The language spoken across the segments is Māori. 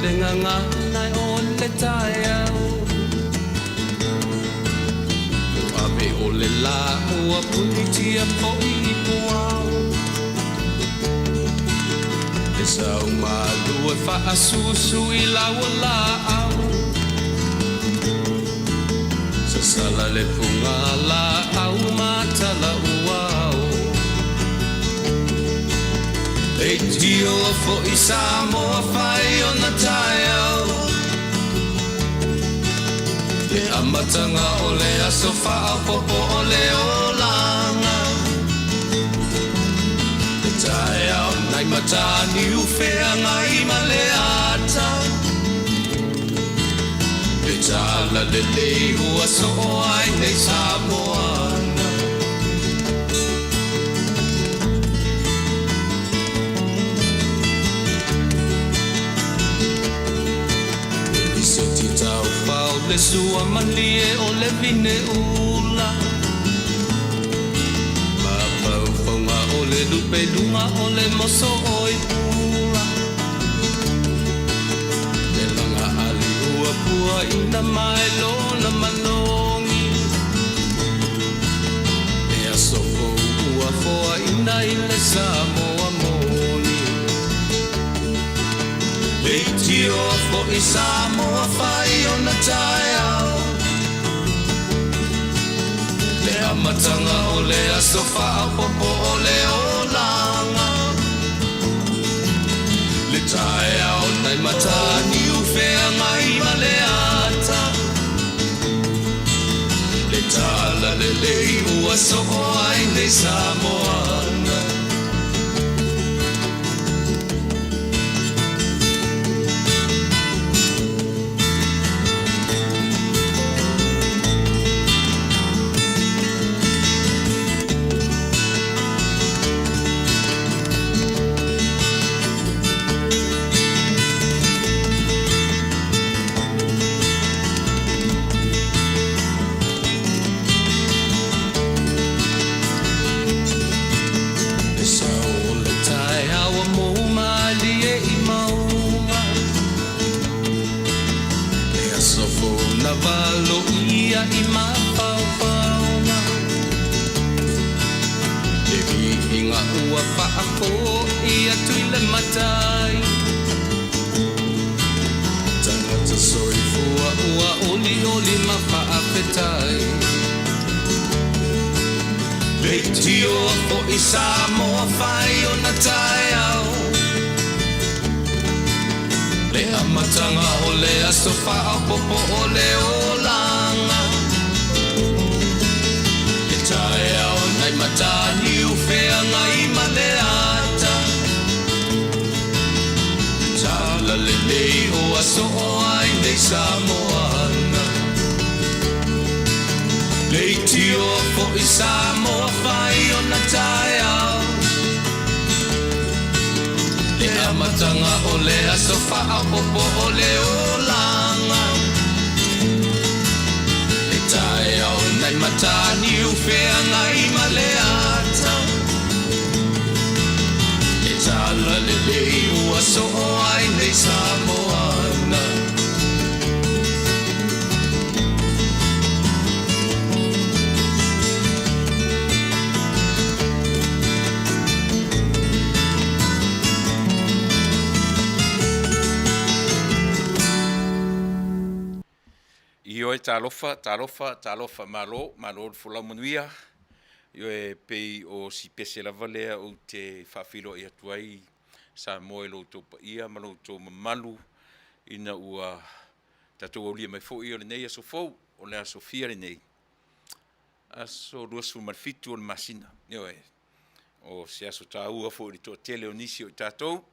le nganga nai o le tai au Ape o le la ua puni tia po I puau E sau malu e wha susu I laua la au Sa sala le punga la au matala uau E tio fo I Samoa whai o na tai au Le amatanga o le aso wha popo o le olanga Le tai au nai matani ufea ngai ma le ata Le tala le ua so ai nei Samoana Le sua malie o le vine ula Mapau whaunga o le lupe lunga o le moso oi pula Le langa ali ua pua ina mai lona manongi E aso ua foa ina I le Samoa moni Le tio fo I Samoa whai o na tai au Le amatanga o le aso wha popo o le olanga Le tai au nai matani ufea ngai ma le ata Le tala le lei ua so ai nei Samoana Valo ia I mapaupauna E inga ua whaako ia tuile matai Tangata soi fua ua oli oli ma Faafetai Leitio o I Samoa whai o na tai au Le amatanga o le aso wha popo o le olanga E tae au nai matani ufea ngai ma le ata Tala le lei o aso o ai nei Samoana Leitio fo I Samoa whai o na tae au Le amatanga o le aso wha popo o le olanga Le tae au nai matani ufea ngai ma le ata Le tala le lei ua so ai nei Samoana Io e talofa malo le fula Manuia. Io e pei o si pese la valea o te whawhilo I atuai sa moe lo tō pa ia malo tō mamalu ina ua tatou au lia mai fo I o le nei aso fau o le aso fia le nei. Aso ruasu marfitu o le masina. Io e o se aso tā ua fo I tō tele o nisi o tātou.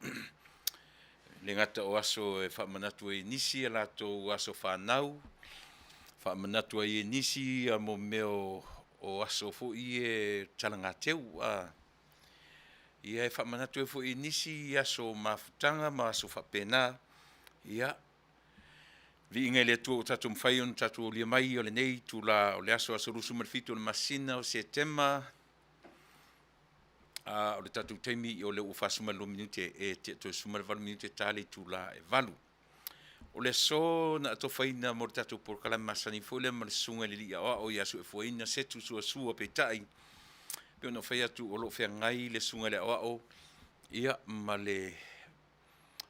Le ngata o aso e whamanatu e nisi a lato aso whanau. Whamanatu e nisi a mo meo o aso fo I e talanga teu. Ia e whamanatu e fo I nisi I aso mafutanga ma aso whapena. Ia. Vi inga le tu o tatu mwhai on tatu o lia mai o le nei tu la o le aso rusu marfitu o le masina o Septemba. O le tatu teimi o le ufa suma lo minute e te to suma valu minute tali tu la e valu. o le so na to faina mo tatu por kala masani fo le mal sunga le ia o ia su fo ina setu su pe tai pe no fai atu o lo fe ngai le sunga le o ia male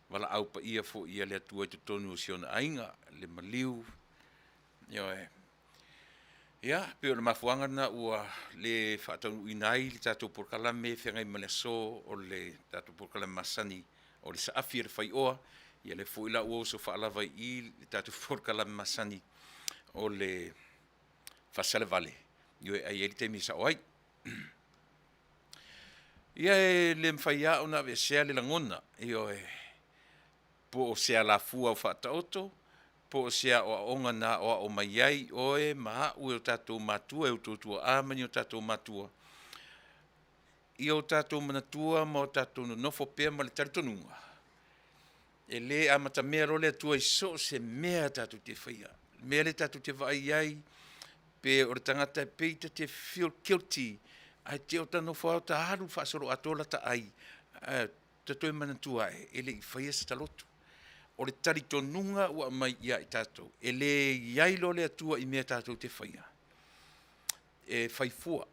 wala au pa ia fo ia le atu te tonu siona ainga le maliu yo ia pe o mafuanga na ua le fatau inai le tatu por kala me fe ngai male so o le tatu por kala masani o le sa afir fai oa ia le fuila ua so faalava I tatu forkala masani o le Fasa le Vale io ai ele te misa oi ia le mfaia ona ve sea le langona io po sea la fua o fataoto po sea o onga na o mai ai ma o tatu matua o tutu a mani o tatu matua io tatu manatua mo tatu no fo pe ma le tartonunga ele amata mea role atua I so se mea tatu te whaia. Mea le tatu te vai ai, pe o tangata peita te feel guilty, ai te o tano whao ta haru whaasoro atola ta ai, te toi manatua ele I whaia sa talotu. O le tari tonunga ua mai ia I tatu, ele iai lo le atua I mea tatu te whaia. E whaifua,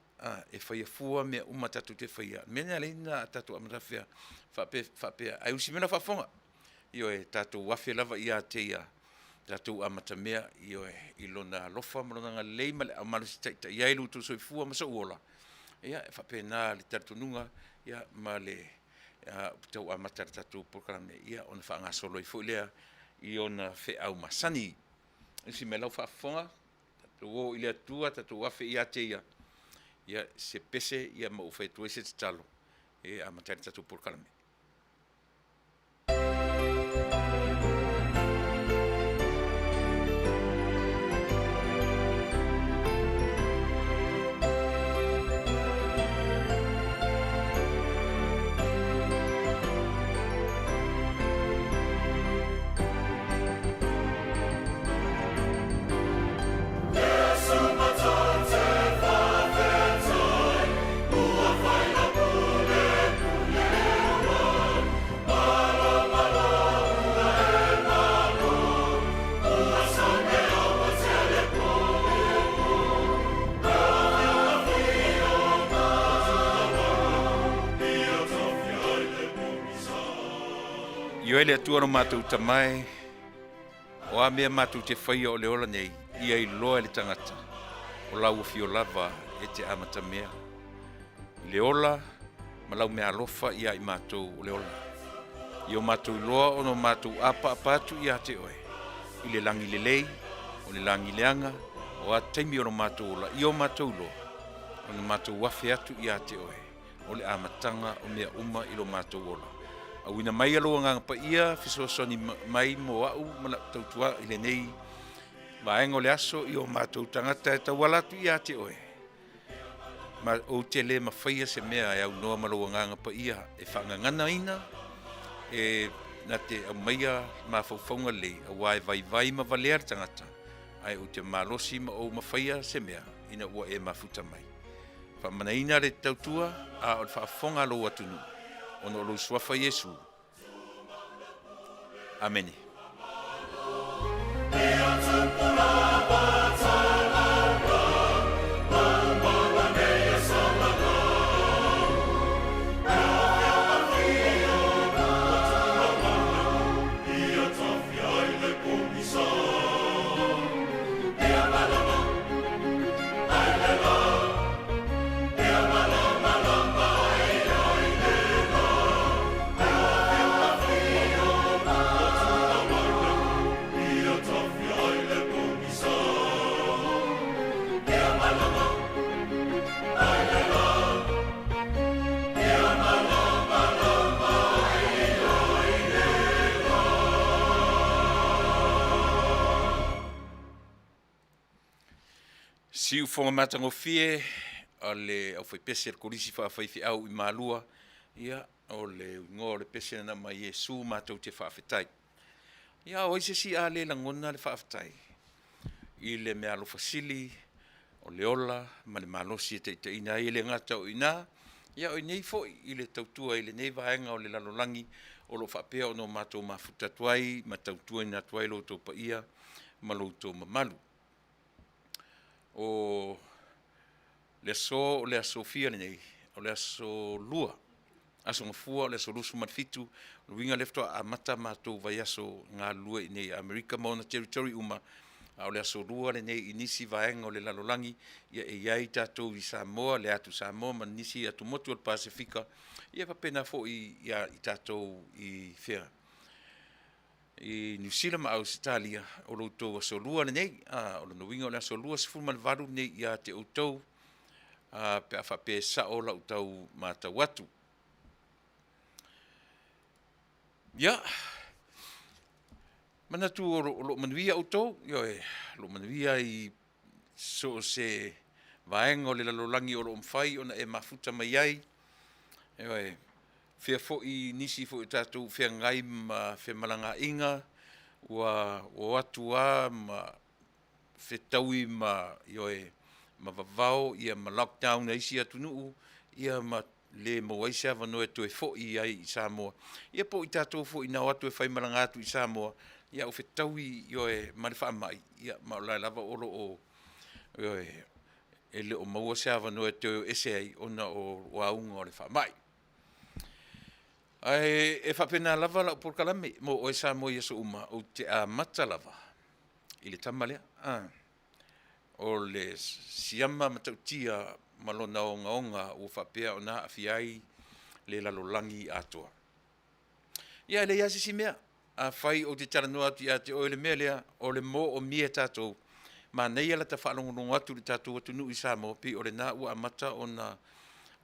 e whaiafua mea uma tatu te whaia. Mena leina tatu amatawhia, whapea, ai usi mena whafonga. Io tatou wafe lava ia te ia tatou amatamea io ilona lofa malona lei male amalu sita ia ilu tu soifua masa uola ia fa pena le tartununga ia male tau amatar tatou proklame ia ona fa ngasolo I folea iona fe au masani isi melau fa fonga tatou ile tua tatou wafe ia te ia se pese ia mo fe tu ese talo amatar tatou proklame Io ele atua no mātou tamai, o a mea mātou te whaia o le ola nei, ia I loa le tangata, o lau fio lava e te amata mea. Le ola, ma lau mea alofa ia I mātou o le ola. Io mātou loa o no mātou apa apatu ia te oe, I le langi le lei, o le langi leanga, o a taimi o no mātou ola, io mātou loa, o no mātou wafe atu ia te oe, o le amatanga o mea uma I lo mātou ola. Awina mai alo nga pa ia fiso soni mai mo au mana tautua ile nei vaengo le aso I o mātou tangata e tawala tu ia te oe ma o te le mawhaia se mea e au noa malo nga pa ia e whangangana ina e na te au maia ma whauwhaunga le a wai vai ma valea tangata ai o te malosi ma o mawhaia se mea ina ua e mafuta mai whamana ina le tautua a o whaafonga lo atunu ono lo swafa Yesu. Amen. Si u fonga matango fie ale au fai pese al korisi fa fai fi au I malua ia o le ngo le pese na mai Yesu matou te Faafetai. Ia o ise si ale langona le Faafetai. I le mea lo fasili o le ola ma le malosi te ina I le ngata o ina ia o nei fo I le tautua I le nei vaenga o le lalolangi o lo whapea o no mātou mafuta tuai, ma tautua ina tuai lo tō pa ia, ma lo tō mamalu. O le aso fia nei, o le aso lua, aso ngafua, le aso lusu matfitu, lo winga lefto a mata mātou vai aso ngā lua i nei Amerika mauna territory uma, o le aso lua le nei inisi vaenga o le lalolangi, ia e iai tātou i Samoa, le atu Samoa, ma nisi atu motu al Pasifika, ia papena fo i tātou i whea. I New Zealand ma Australia, o lo tō aso lua le nei, o lo winga o le aso lua sifu man varu nei ia te outou, pe a whape sa o la utau mātou watu. Ia, mana tu o lo manuia outou, lo manuia i so se vaenga o le lalolangi o lo mwhai, ona e mafuta mai ai, fea fo i nisi fo i tātou fea ngai ma fea malanga inga, o atu a ma fea taui ma ma vavao, ia ma lockdown a isi atu nuu, ia ma le mawaisa wanoe to e fo i ai i Samoa. Ia po i tātou fo i nao atu e whai malanga atu i Samoa, ia o fea taui marifaa mai, ia ma o lai lava olo o e le o maua sea wanoe to ese ai ona o waunga o le wha mai. E whapena lava la por kalame, mo o e Samoa ia so uma, o te a mata lava, i le tamalea, o le siama matautia malona o ngaonga o whapea o na awhiai le lalolangi atoa. Ia le iasi si mea, a whai o te taranua atu ia te oele mea lea, o le mo o mia tātou, ma nei ala ta whaalongonongo atu le tātou atu nui Samoa, pi o le na ua amata o na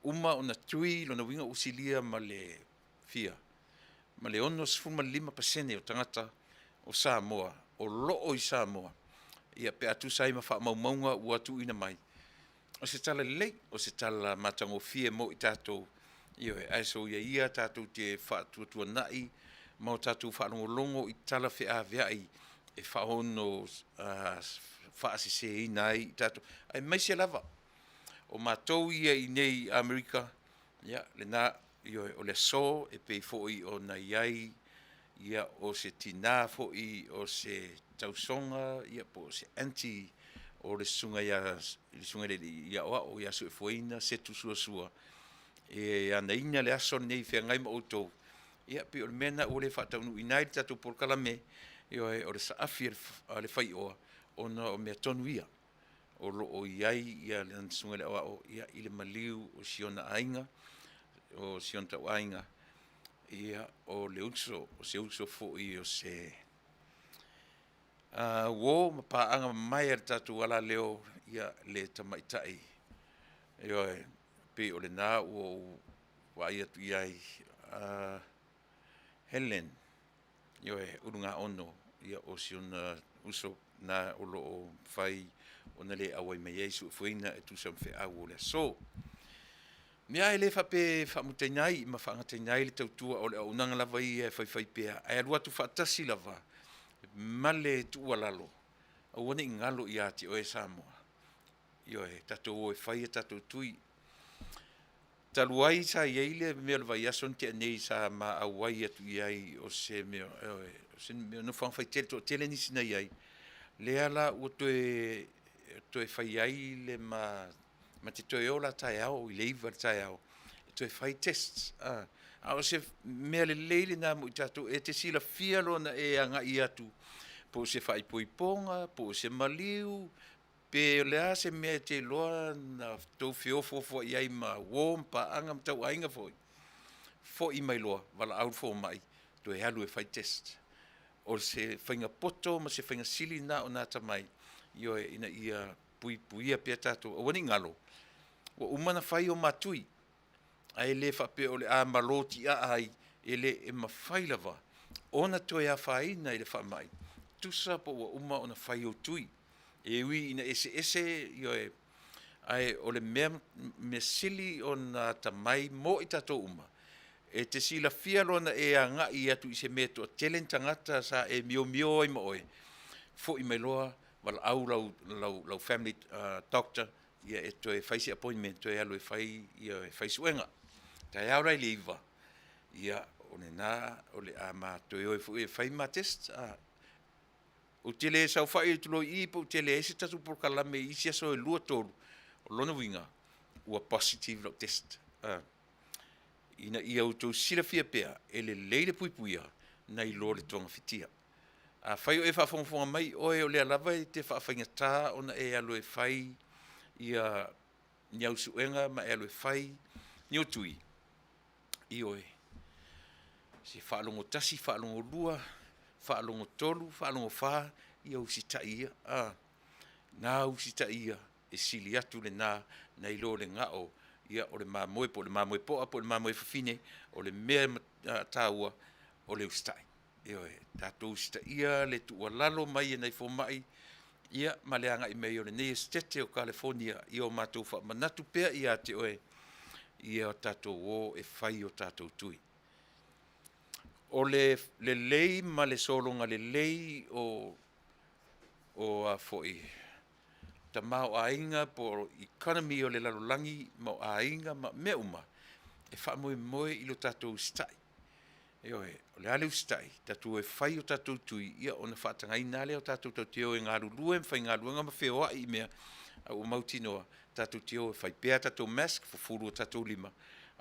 uma o na tui, lo na winga usilia ma le fia. Ma le ono 5% o tangata o Samoa, o loo i Samoa. Ia pe atu sai ma wha maumaunga ua atu ina mai. O se tala lei, o se tala matango fie mo i tātou. Ai so ia tātou te wha tuatua nai, ma o tātou wha longo i tala whea veai e wha ono wha asise i nai i tātou. Ai mai se lava. O mātou ia i nei Amerika, le nā, o le so e pei foi o na iai, ia o se tina foi o se tausonga, ia po se anti o le sunga ia o ia su e fuina, se tu sua. E ana ina le aso nei whea ngai ma outou. Ia pe o le mena o le whataunu inai tatu por kalame, o le saafi le whai oa, ona o mea tonu ia. O lo o iai, ia le ansunga le o ia i le maliu o siona ainga, o siona tau ainga, ia o le uso, o se uso foi o se wo ma paanga mai ar tatu ala leo ia le tamaitai. Pe o le nā o wai atu iai Helen, urunga ono, ia o siona uso na o lo o whai o na le awai mai eisu fuina e tu sam fe au le so. Mea e le whape whamutainai, ma whaangatainai le tautua o le au nanga lava i e whai pēa. Ai alua tu whaatasi lava, male tu lalo. Au wane i ngalo i ati o e Samoa. Tatou o e whai e tatou tui. Taluai sa iei le mea lava i ason te anei sa ma awai atu iai o se mea, no whang whai tele to tele nisi na iai. Le ala o to e whai ai le ma te toi ola tai au, i leiva tai au, e toi whai tests. O se mea le leile nā mo i tātou, e te sila fia lona e anga i atu, po se whai poiponga, po se maliu, pe lea se mea te loa na tau whiofo i ai ma wōm pa anga mtau ainga foi. Fo i mai loa, wala au fo mai, to e halu e whai test. O se whainga poto, ma se whainga sili na o nāta mai, ina ia puia pia tātou, o wani ngalo. Wa umana whai o matui, ai le whape o le a maloti a ai, e le e mawhai lava, ona toi a whai na i le whamai, tusa po wa uma ona whai o tui, e ui ina ese, ai o le mea sili o na tamai mo i tātou uma, e te sila fia lona e a ngai atu i se mea toa telen tangata sa e mio i maoe, fo i mai loa, wala au lau family doctor, ia e toi whaisi appointment, toi alo e whai suenga. Tai aurai le iwa, ia o le nā, o le a mātoi o e whai mā test, o te le sau whai e tulo I, po te le ese tatu por kalame I sia so e lua tolu, o lona winga, ua positive lo test. Ina ia o tau sila fia pea, e le leile pui puia, na I lo le tonga fitia. A whai o e whaafonga mai, oe o le alava e te whaafenga tā, ona e alo e whai, ia niau suenga, ma e alo e whai, ni o tui. I oe. Se whaalongo tasi, whaalongo lua, whaalongo tolu, whaalongo wha, ia usita ia. Nā usita ia, e sili atu le nā, na ilo le ngao, ia o le mamoe po, le mamoe poa po, le mamoe whawhine, o le mea tāua, o le ustai. Ioe, tātou usita ia, le tua lalo mai e nei fo mai, ia maleanga I mei o le nei estete o California, ia o mātou wha manatu pea ia te oe, ia o tātou o e whai o tātou tui. O le lei ma le solonga le lei o a foi. Ta mau ainga po economy o le lalolangi, mau ainga ma me uma. E wha moe I lo tātou stai. Ioe, o le ale ustai, tātou e whai o tātou tui, ia o na whaatangai nale o tātou tau teo e ngā lulua, mwhai ngā luanga ma wheoa I mea, au o mautinoa, tātou teo e whai pēa tātou mask, fufuru o tātou lima,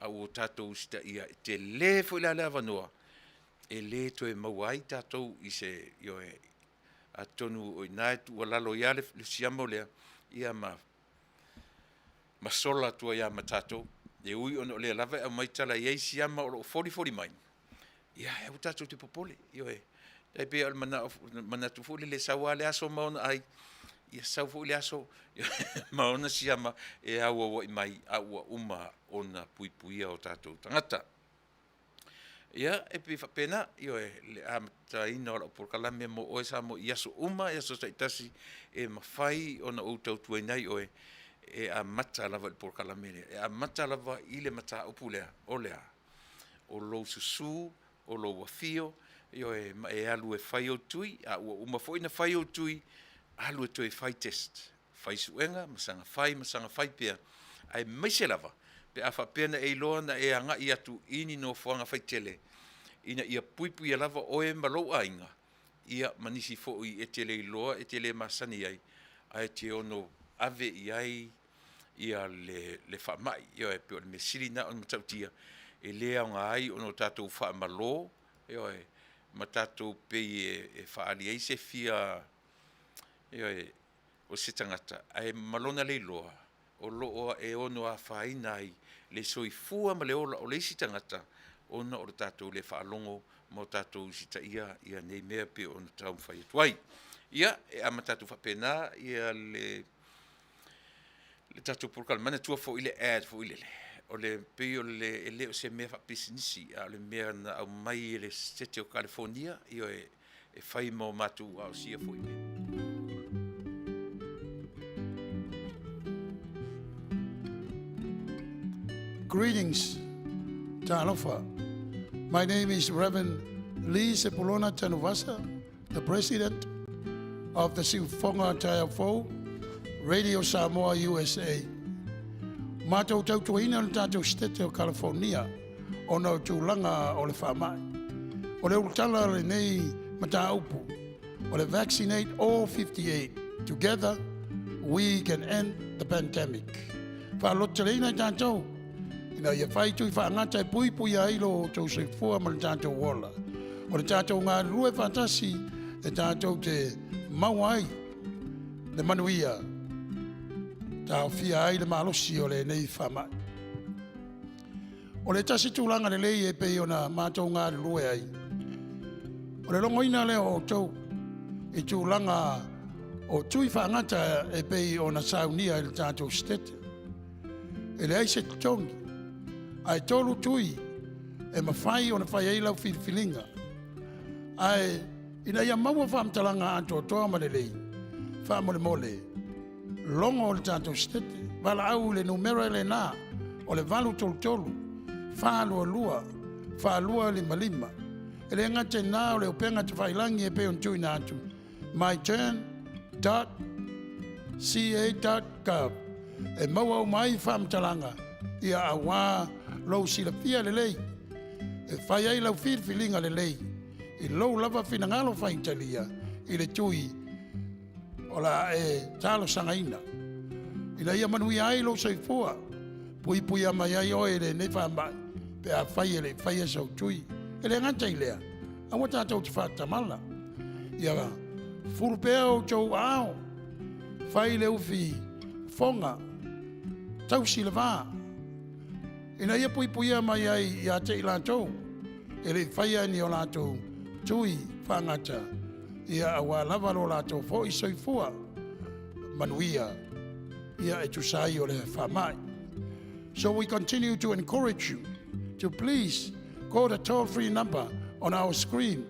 au o tātou ustai ia, te le fo ila lea wanoa, e le to e mauai tātou I se, ioe, a tonu o inae tu walalo ia le siamo lea, ia ma sola tua ia ma tātou, e ui ono lea lava au maitala iei siama o 40 mai. Ia, e o tātou te popole, ioe. Dai pe al mana tu fuli le sawa le aso maona ai. Ia sau fuli le aso, maona siama e aua I mai, aua uma ona puipuia o tātou tangata. Ia, e pe whapena, ioe, le amata ina o la porkalame mo oe sa mo iaso uma, iaso saitasi, e mawhai ona outau tuai nei oe, e a mata lava le porkalame lea. E a mata lava I le mata upu lea, o lea. O lo susu, o lo wafio, ioe, ma e alu e whai o tui, a ua uma fo ina whai o tui, alu e toi whai test. Whai suenga, masanga whai pia. Ai maise lava, pe a whapena e loa na e anga I atu ini no whanga whai tele. Ina ia puipui e lava oe malou ainga. Ia manisi fo I e tele I loa, e tele masani ai. Ai te ono ave I ai, ia le whamai, ioe, pe o le mesiri na on matautia. E lea o ngā ai ono tātou wha malo, ioe, ma tātou pei e whaali ei se fia, ioe, o se tangata, ai malona le loa, o loa e ono a whaina ai, le soifua ma le ola o le isi tangata, ona o le tātou le whaalongo, mo tātou sita ia nei mea pe ono tau mwhai atuai. Ia, e ama tātou whapena, ia le tātou porkal, mana tua fo ile ad, fo ile le. O le pei o le o se mea whapisinisi, a le mea na au mai le Sept o California, io e whai mo matu au sia fo ime. Greetings, Taunuu. My name is Reverend Lee Sepulona Tanuvasa, the president of the Sifonga Taiafo, Radio Samoa, USA. Mātou tautuaina le tātou Sept o California, o nau tūlanga o le whamai. O le urtala le nei mata upu, o le Vaccinate all 58. Together, we can end the pandemic. Whaaloteleina I tātou, ina ia whaitu I whaangata e pui pui ailo o tau seifua ma le tātou wola. O le tātou ngā rue whantasi, e tātou te mauai, le Manuia, tau fia ai le malosi o le nei whamai. O le tasi tūlanga le lei e pei o na mātou ngā rue ai. O le longoina leo o tau, e tūlanga o tui whaangata e pei o na saunia le tātou Sept. E le aise tongi, ai tolu tui, e mawhai o na whai eilau whiriwhilinga. Ai, ina ia maua whamtalanga anto toa ma le lei, whamole mole, longo o le tātou Sept, wala au le numero le nā, o le valu tolu tolu, whaalua lua, whaalua lima lima. E le ngate nā o le upenga te whailangi e peo ntui nātu, myturn.ca.gov. E maua o mai whamtalanga, ia a wā lau sila fia le lei. E whai ai lau whirwhilinga le lei. I lou lava whinangalo whaintalia i le tui o la e talo sangaina. I la ia manuia ai lo soifua. Pui pui a mai ai oe le nei whaamai. Pe a whai ele whai e sau tui. E le ngata i lea. A wata tau te whatamala. Ia fulpea o tau ao. Whai le uwhi fonga. Tau si le vaa. Ina ia pui pui a mai ai i a te i lātou. E le whai ani o lātou tui whangata. Ia awa lava lo lātou fo i soifua. Manuia. Ia e tu sai o le whamai. So we continue to encourage you to please call the toll-free number on our screen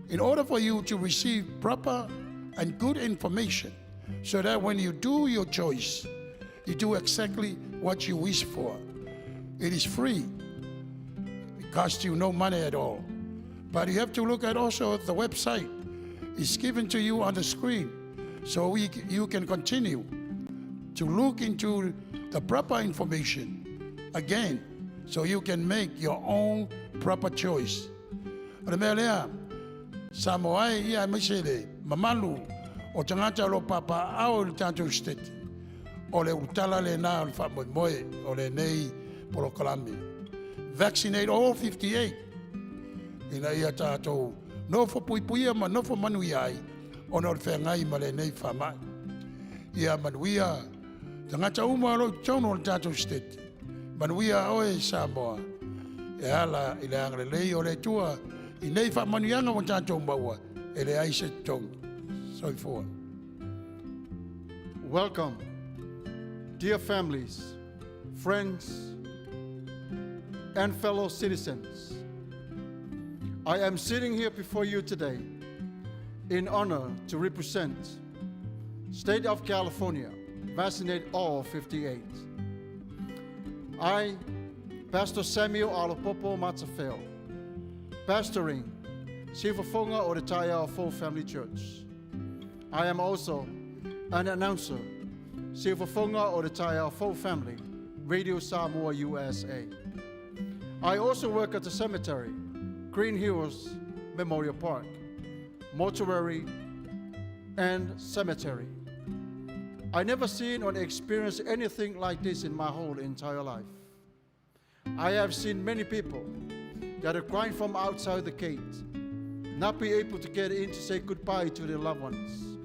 in order for you to receive proper and good information so that when you do your choice, you do exactly what you wish for. It is free. It costs you no money at all. But you have to look at also the website. It's given to you on the screen so you can continue to look into the proper information again so you can make your own proper choice. Remelea, Samoai ia mesele, mamalu, o tangata lo papa au le tātou state. O le utala le nā le whamoimoe, o le nei polo kalami. Vaccinate all 58. Ina ia tātou, nofo puipuia ma nofo manuia ai, o no le whengai ma le nei whamai. Ia manuia, tangata uma lo tauno le tātou state. Manuia oe Samoa. E ala i le angrelei o le tua, i nei whamanuianga o tātou maua, e le aise tong. Soifua. Welcome, dear families, friends, and fellow citizens. I am sitting here before you today in honor to represent State of California, Vaccinate All 58. I, Pastor Samuel Alopopo Matafeo, pastoring Sifafonga o te Tuilaepa Family Church. I am also an announcer, Sifafonga o te Tuilaepa Family, Radio Samoa USA. I also work at the cemetery, Green Hills Memorial Park, mortuary, and cemetery. I never seen or experienced anything like this in my whole entire life. I have seen many people that are crying from outside the gate, not be able to get in to say goodbye to their loved ones.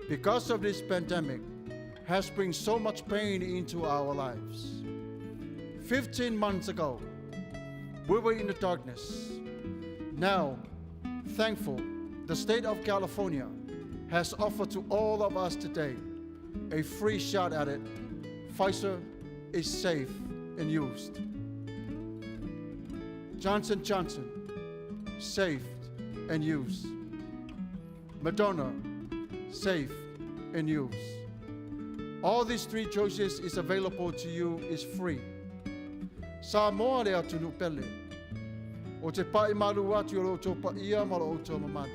Because of this pandemic, has brought so much pain into our lives. 15 months ago, we were in the darkness. Now, thankful, the state of California has offered to all of us today a free shot at it. Pfizer is safe and used. Johnson & Johnson, safe and used. Moderna, safe and used. All these three choices is available to you, is free. Samoa lea tunu pele. O te pai malu atu o lo pa ia ma lo o mamanu.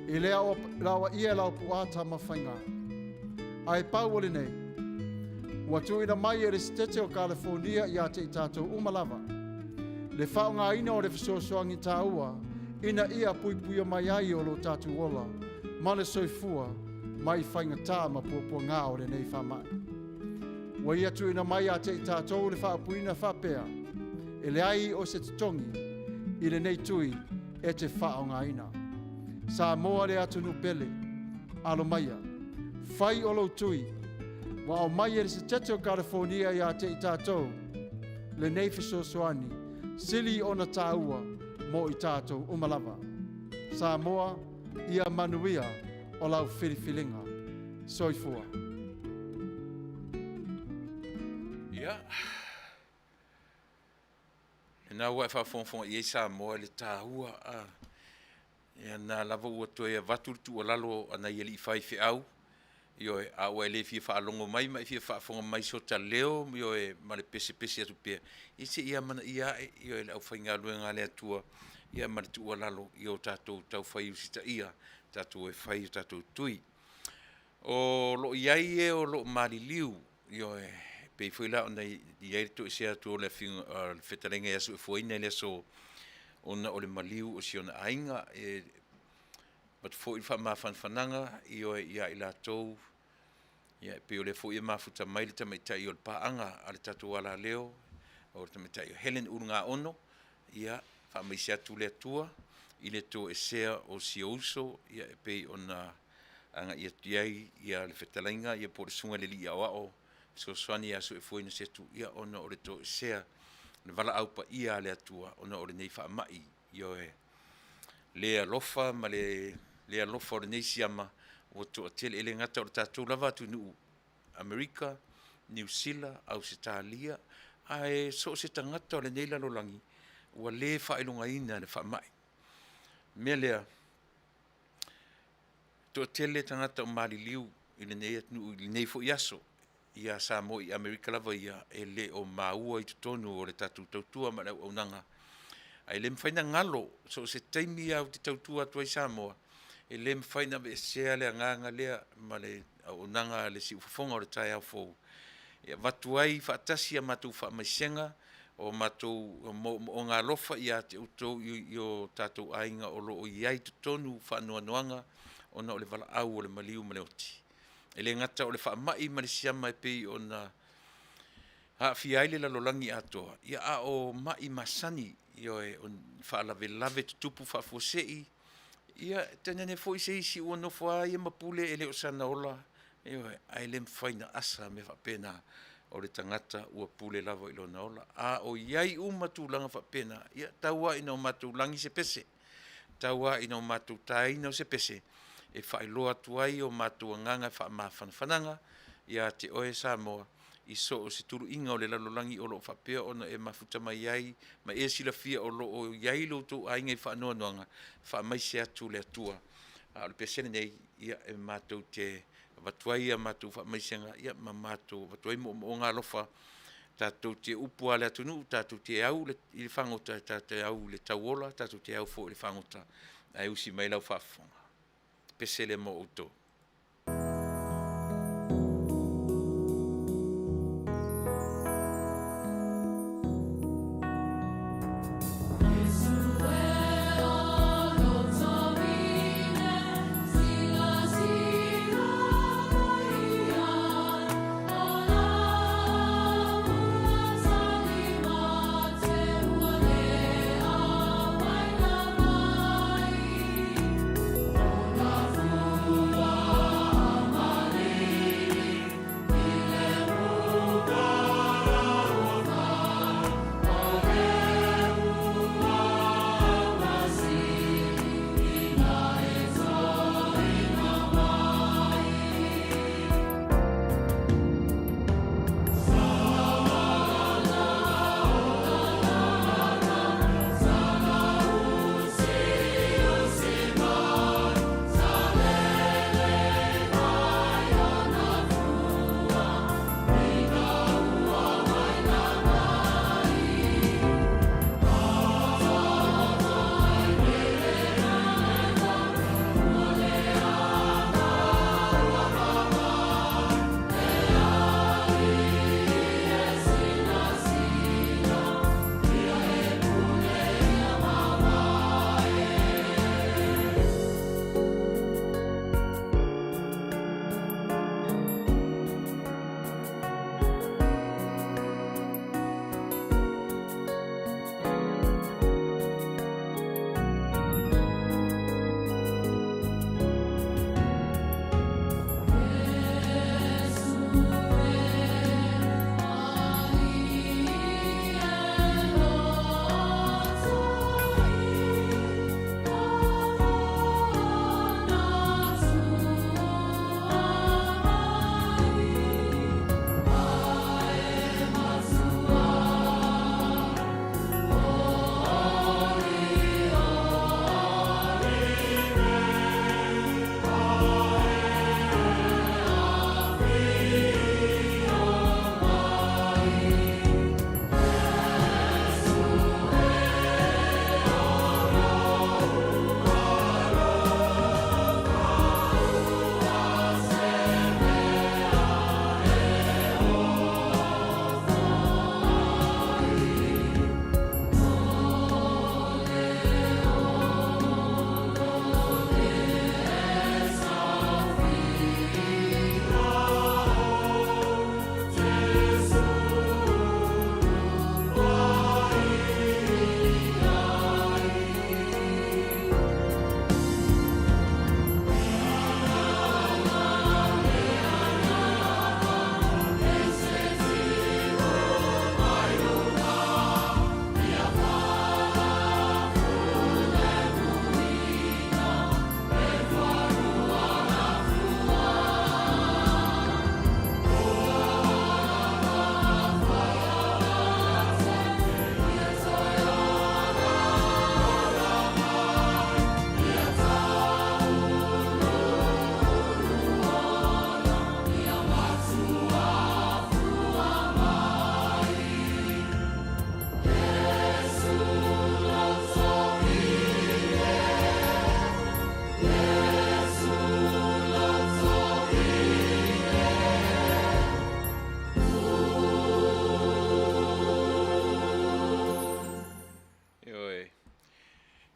I lea o lawa ia lau puata mawhainga. Ai pauole nei. Ua tuina mai e le stete o California ia te i tātou umalava. Le whaonga ina o le fisosoangi tāua, ina ia puipuia mai ai o lo tātou ola, ma le soifua, mai whainga tā ma puapua ngā o le nei whamai. Wa ia tuina mai a te i tātou le whaapuina whapea, e le ai o se titongi, i le nei tui e te whaonga ina. Samoa le atunu pele, alo maia, whai o lo tui, wa o mai e le se tete o California ia te i tātou, le nei fisosoani, sili ona tāua mo i tātou umalava. Samoa ia manuia o lau whiriwhilinga. Soifua. Ia. E nā ua e whawhonwhonga i e Samoa le tāua. Ia nā lava ua toi a vatulutu o lalo ana i ali i whai whiau. Io e a ua e le fia whaalongo mai, mai fia whaafonga mai so ta leo, io e ma le pese pese atu pia. I se ia mana ia e, io e au whainga lue ngā lea tua, ia ma le tua lalo, io tātou tau whai usita ia, tātou e whai tātou tui. O lo iai e o lo mali liu, io e Pei foi la ona i ai to sia to le fin fetalenga ya su foi nele so ona o le maliu o si ona ainga but foi fa ma fananga i o ia i la tou ia pe o le foi ma futa mai le tamai o pa anga ale tatu ala leo o tamai Helen urunga ono ia fa mai sia tu le tua i le to esea o si uso ia pe ona anga ia le fetalenga ia por sunga le lia o so swani ya so foi no se tu ia ona o le to esea le vala au pa ia le atua ona o le nei fa mai io le alofa ma le alofa o le nei siama o to tele ele ngata o tatu lava tu nu America New Zealand Australia ai so se tangata o le nei lalolangi ua le fa ilunga ina le fa mai mele to tele tangata o maliliu i le nei nu i nei fo yaso ia sa mo i America lava ia ele o maua i tonu o le tatu tautua ma o nanga ai le mfaina ngalo so se taimi au te tautua tuai Samoa e le mfaina be sea le nganga le ma le o nanga le si ufonga o le tai au fo ia watu ai fatasi matu fa masenga o matu o nga lofa ia te uto yo tatu ainga o lo iai te tonu fa noanga ona o le vala au o le maliu ma le oti ele ngata o le fa mai ma le siama e pei ona a fi aile la lolangi atoa ia a o mai masani io e on fa la velave tupu fa fosei ia tenene foi sei si uno fa ia mapule ele o sana ola io ai lem faina asa me fa pena o le tangata ua pule lava i lona ola a o iai matulanga fa pena ia taua ina matulangi se pese taua ina matu tai no se pese e fa iloa tuai o matu nganga fa ma fananga ia te oe Samoa i so o se turu inga o le lalolangi o lo whapea ona e mafuta mai ai ma e sila fia o lo o iai lo tu a ingai whaanoa noanga wha mai se atu le atua o le pesene nei ia e mātou te watuai a mātou wha mai senga ia ma mātou watuai mo ngā lofa tātou te upu ale atunu tātou te au i le whangota tātou au le tauola tātou te au fo le whangota ai usi mai lau whafonga pesele mo uto Ua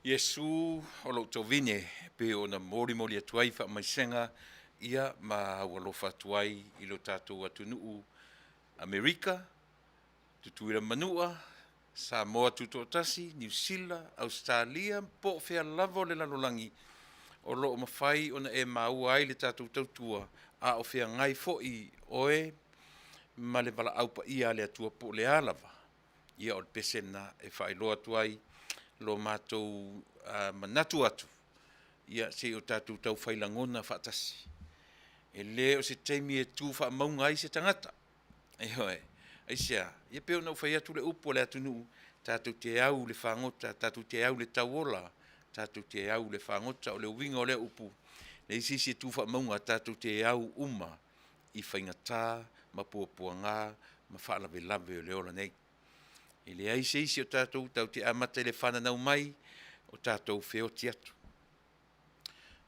Iesu o lo tovine pe o na mori atuai wha mai senga ia ma walofa atuai I lo tātou atunuu Amerika, tutuira Manua, Samoa tutotasi, New Zealand, Australia, po fea lavo le lalolangi o lo o mawhai o na e maua ai le tātou tautua a o fea ngai fo'i oe ma le wala aupa ia le atua po le alava. Ia o le pesena e whailoa tuai lo mātou manatu atu. Ia se o tātou tau whailangona whaatasi. E le o se teimi e tū wha maunga ai se tangata. E hoe, aisea, ia peo nau whai atu le upo le atunu, tātou te au le whangota, tātou te au le tauola, tātou te au le whangota o le winga o le upu. Le isi se tū wha maunga tātou te au uma I whaingatā, ma puapuanga, ma whaalawe lawe o le ola nei. I le aise isi o tātou tau te amata le whananau mai o tātou wheo ti atu.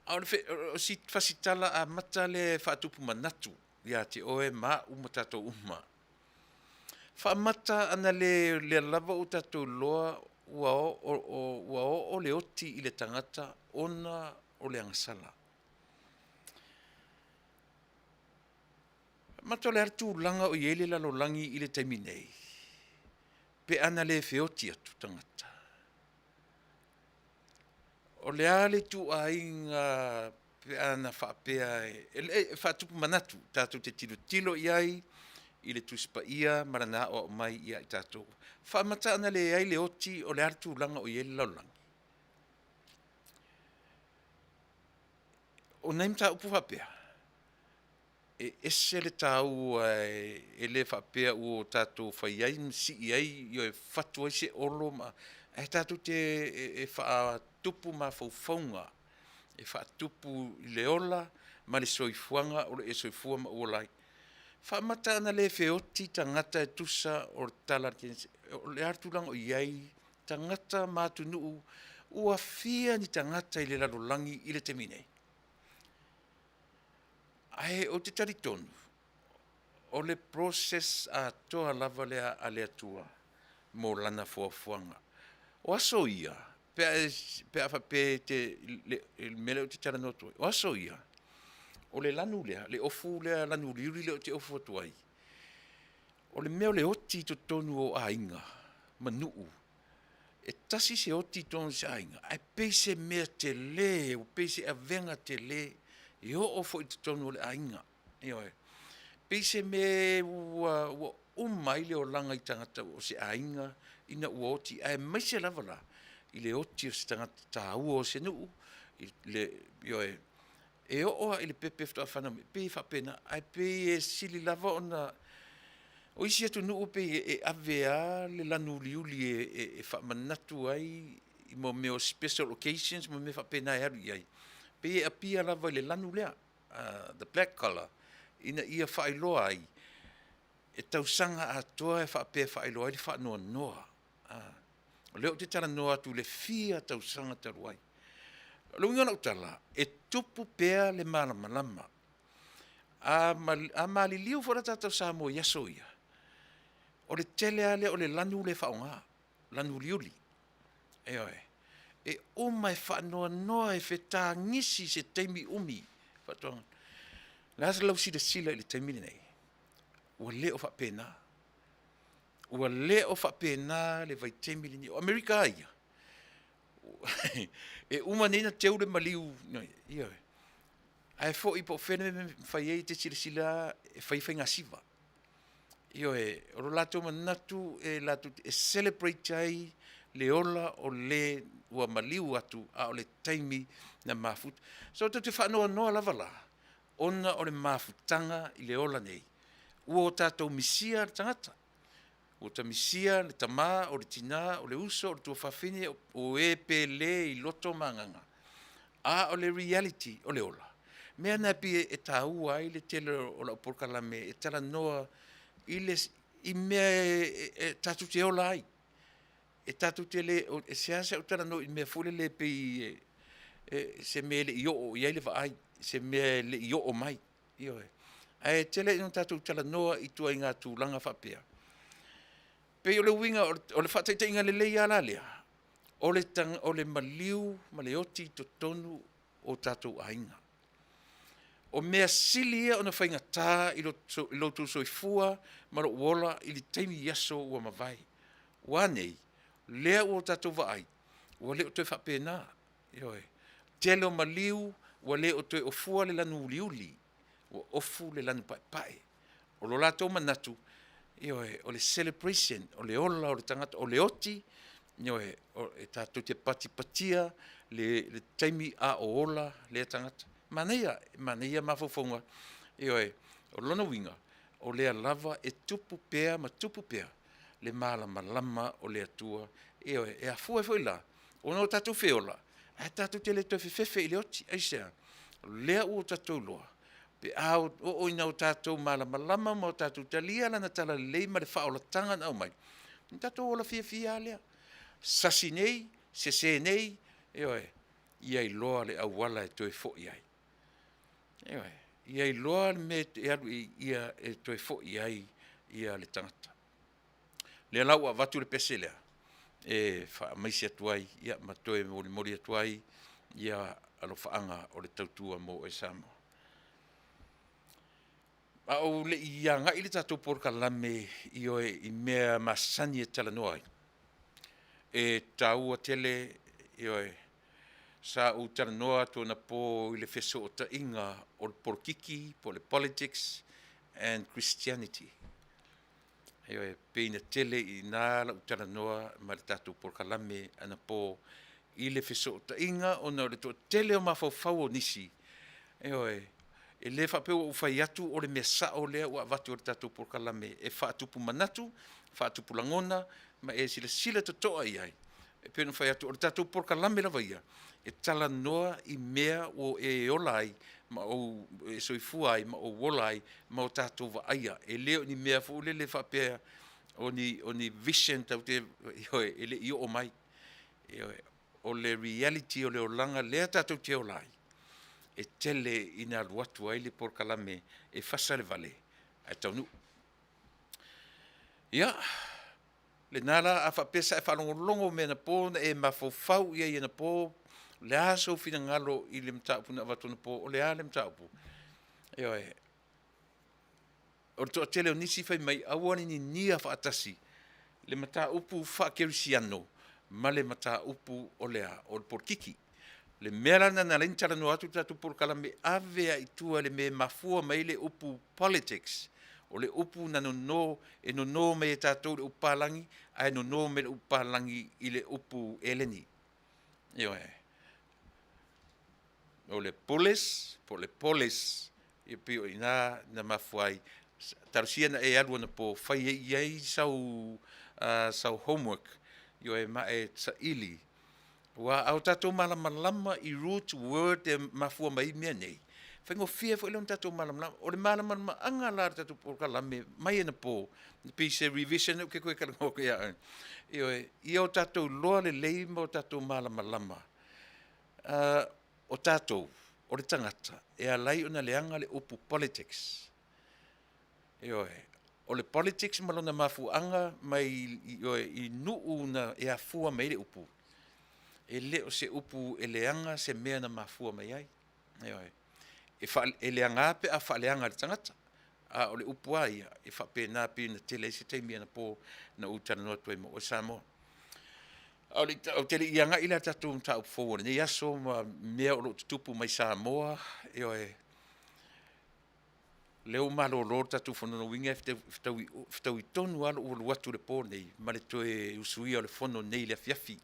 O si whasitala a mata le whaatupu manatu, ia te oe ma uma tātou uma. Whaamata ana le lava o tātou loa ua o le oti I le tangata ona o le angasala. Mata le hartu langa o iele lalolangi I le taimi nei. Pe ana le whioti atu tangata. O le ale tu a inga pe ana whaapea whaatupu manatu, tātou te tilo iai, I le tuspa ia, marana o mai ia I tātou. Whaamata ana le ai le oti o le hartu langa o iele laulangi. O naimta upu whapea. E ese le tau e le whapea o tātou whaiai, si iai, yo e whatua se olo ma, e tātou te e whaatupu ma whauwhaunga, e whaatupu I le ola, ma le soifuanga o le e soifua ma uolai. Whaamata ana le whioti tangata e tusa o le tala, o le hartulanga o iai, tangata mātunuu, ua fia ni tangata I le lalolangi I le teminei. Ai o te taritonu, o le process a toa lava lea a le atua, mo lana fuafuanga. O aso ia, pe a whape te mele o te taranotua, o aso ia, o le lanu lea, le ofu lea lanu liuri lea o te ofu atuai. O le meo le oti to tonu o ainga, manuu, e tasi se oti tonu se ainga, ai peise mea te le, o peise a venga te le, I o fo I tonu le ainga. Ioe. Peise me ua umai le o langa I tangata o se ainga ina ua oti. Ai mai se lavala I le oti o se tangata ta ua o se nuu. Ioe. E o I le pepe fta whana me. Pe whapena. Ai pe e sili lava ona. O isi atu nuu pe e avea le lanu liuli e whamanatu ai. I mo meo special occasions mo me whapena e aru iai. Pe a pia lava le lanu lea, the black color, ina ia whailoa ai. E tausanga a toa e whaapea whailoa ai le whaanoa noa. Leo te tala noa tu le fia tausanga taruai. Lunga na utala, e tupu pea le malamalama. A mali liu fora tātou sa mo yaso ia. O le tele ale o le lanu le whaonga, lanu liuli. Eoe. E o mai whaanoa noa e whetā ngisi se teimi umi. Whatuanga. Lasa lau si de sila I le teimi nei. Ua leo whapena. Ua leo whapena le vai teimi nei. O Amerika aia. E uma nena teu le maliu. Ia. Ai fo I po whene me whai ei te sila e whai ngasiva. Ia e. Oro lato manatu e lato e celebrate ai le ola o le ua maliu atu a o le taimi na mafut. So te whanoa noa lava la, ona o le mafutanga I le ola nei. Ua o tātou misia le tangata. O ta misia le tamā, o le tina, o le uso, o le tua whawhine, o e pe le I loto manganga. A o le reality o le ola. Mea na pi e tāua ai le tele o la porkalame, e tala noa I mea tātou te ola ai. E tatu te le, e seasa o tana no I mea fule le pe se me le io o iai le vaai, se me le io o mai. Ioe. Ai tele ino tatu tala noa I tua inga tūlanga whapea. Pe o le winga, o le whataita inga le lei ala lea. o le maliu, ma le oti to tonu o tātou ainga. O mea sili ia ona whaingatā i lotu soifua, ma ro wola i li teimi yaso ua mawai. Wanei, lea ua tātou vaai, ua leo toi whapena, ioe. Tele o maliu, ua leo toi ofua le lanu uliuli, ua ofu le lanu pae. O lo lātou manatu, ioe, o le celebration, o le ola, o le tangata, o le oti, ioe, o e tātou te patia, le taimi a o ola, le tangata. Maneia mafofonga, ioe, o lona winga, o lea lava e tupu pea, ma tupu pea, le malama o le atua, ioe, e a fua foi la, o no tātou feola, a tātou te le toi fefe i le oti, aisea, lea ua tātou loa, pe au o ina o tātou malama, ma o tātou talia lana tala lei ma le whaolatanga na o mai, tātou ola fia lea, sasi nei, sese nei, ioe, iai loa le awala e toi fo iai. Ewe, ia loa me ia e toi fo ia le tangata. Le lau a watu le pese lea. E wha maisi atuai, ia matoe mori atuai, ia alo whaanga o le tautua mo e Samoa. A o le ia ngai le tātou porka lame i oe i mea masani e tala noai. E taua tele i oe sa o tala noa tōna pō i le wheso o ta inga o le porkiki, po le politics and Christianity. Ewe, peina tele i nā la o tala noa ma le tātou porkalame ana pō i le wheso o ta inga o na o le tō tele o mawhau o nisi. Ewe, e le whapeo o whai atu o le mea sao lea ua watu o le tātou porkalame e whaatupu manatu, whaatupu langona, ma e sila totoa i ai. E pēnu whai atu o le tātou porkalame la vaia. E tala noa i mea o e olai, ma o e soifuai, ma o wolai, ma o tātou wa aia. E leo ni mea fu le whapea o ni vision tau te e le i o mai. O le reality o le olanga lea tātou te olai. E tele ina aluatu ai le porkalame e Fasa le Vale. Ai Taunuu. Ia, le nala a whapesa e whalongolongo me na pō e mawhau ia i na pō le aso fina ngalo i le mtaupu na watona po o le a le mtaupu. Eoe, o le toa tele o nisi fai mai awani ni nia whaatasi le mataupu whakerisiano ma le mataupu o le a o le porkiki. Le mera na lentara no atu tatu porkalame avea i tua le me mafua mai le upu politics o le upu na no e no me tatou le upalangi ai no me le upalangi i le upu eleni. Eoe. O le polis, i pio ina na mafuai, tarusia na e alua na po whai iei sau homework, yo e ma e sa ili. Wa au tatou malama i root word e mafua mai mea nei. Whaingo fia fo ilon tatou malama, o le malama anga la tatou porkalame, mai e na po, na pise revision, ke koe karangoke ia. I au tatou loa le leima o tatou malama. O tātou, o le tangata, e alai ona leanga le upu politics. O le politics malona mafuanga mai i nuu na e afua mai le upu. E le o se upu e leanga se mea na mafua mai ai. E leanga ape a wha leanga le tangata. O le upu ai, e wha pēnā pēna tele se teimia na pō na utana noa tuai mo o Samoa. O tele i anga ila tatou mtau forward. Nei aso ma mea o lo tutupu mai Samoa. Leo malo lo tatou fono winga ftau i tonu alo o watu le pō nei. Ma le toe usuia o le fono nei le afiafi.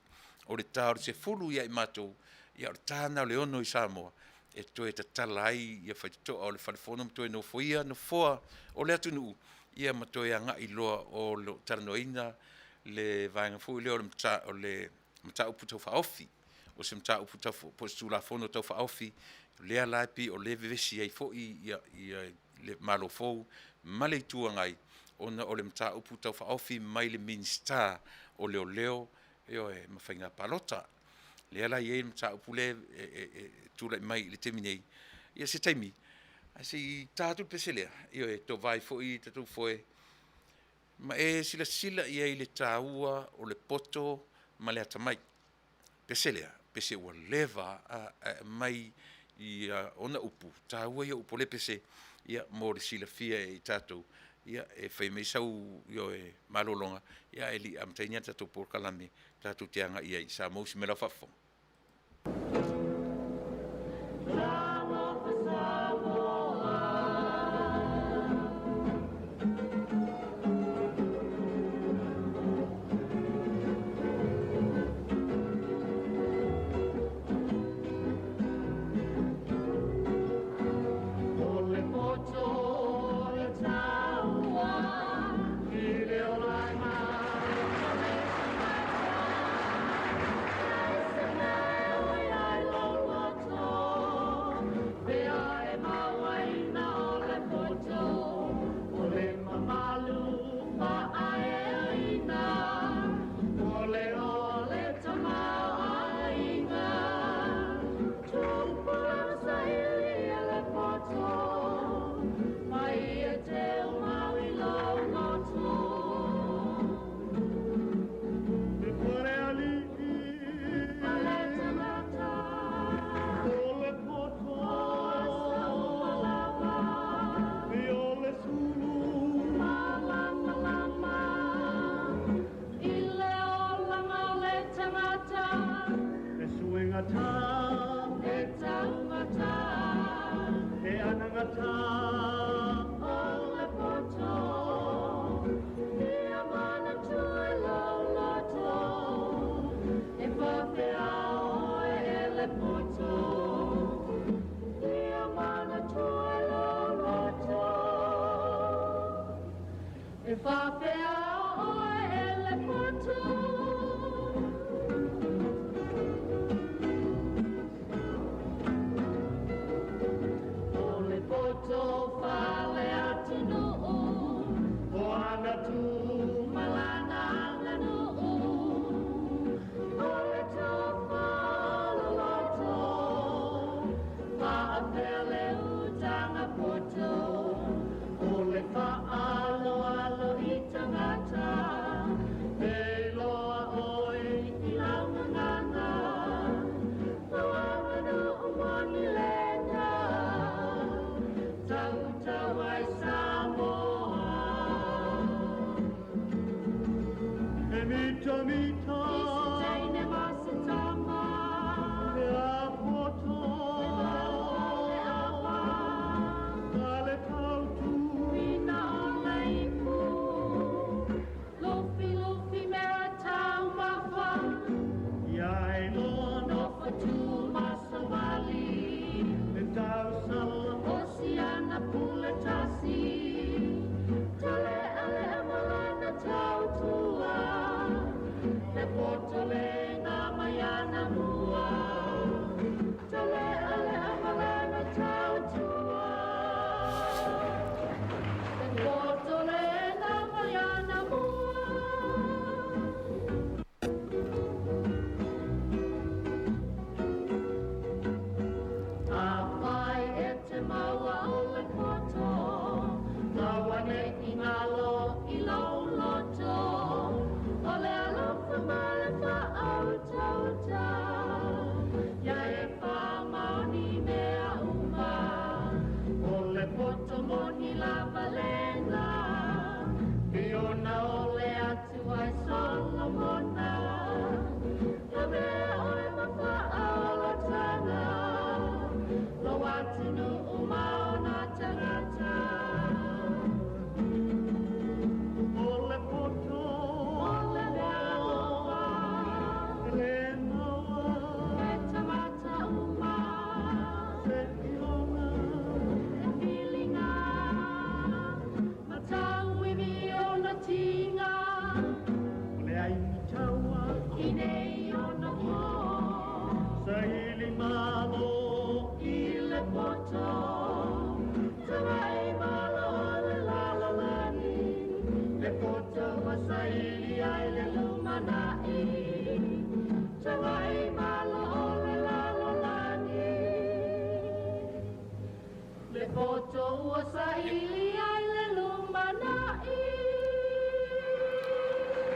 O le tāo se fulu ia i matou. Ia o le tāna o le ono i Samoa. E toe ta talai ia whaitoa o le whalifono mtoe no foia no foa o le atunu. Ia ma toe anga i loa o lo taranoina. Le vaenga fu leo le mta upu tau faofi o se mta upu tau po stula fono tau faofi le alapi o le vevesi ai fo i le malo fo male tuangai ona o le mta upu tau faofi mai le minsta o leo e mawhainga palota le ala ye mta upu le tula mai le teminei ia se taimi asi tatu peselea e to vai fo i tatu foe ma e sila ia i le tāua o le poto ma le atamai. pese ua leva mai i ona upu tāua ia upu le pese ia mo le silafia i tātou ia e whai mei sau io e malolonga ia e li amtainia tātou porkalame tātou teanga ia i sa mausi me lau whafong.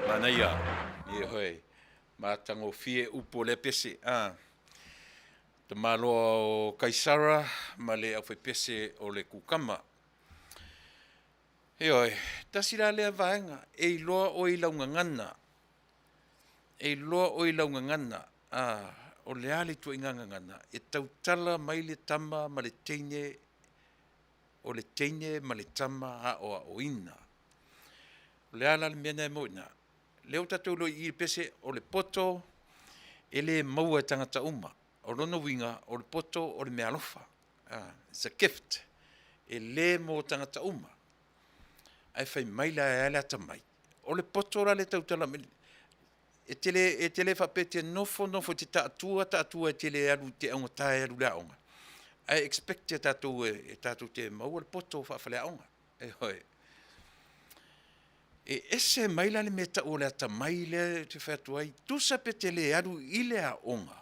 Manuia, ie hoi. Mātango fie upo le pese. Te maloa o Kaisara, ma le au pese o le kukama. Heoi, tasira lea vaenga, e loa o i launga ngana. E loa o i launga ngana. O le ale tu inganga ngana. E tautala mai le tama ma le teine, o le teine ma le tama a o ina. Le ala le mena e moina. Leo tatou lo i pese o le poto, e le maua tangata uma. O rono winga, o le poto, o le mea lofa. It's a gift. E le mo tangata uma. Ai fai mai la e ala tamai. O le poto la le tautala mele. E tele whapete nofo te taatua e tele alu te aunga tae alu la aunga. I expect te tatou te maua le poto whawhale aunga. E hoi. E ese mai la le meta o le ata mai le te whatuai. Tusa pe tele alu i le aunga.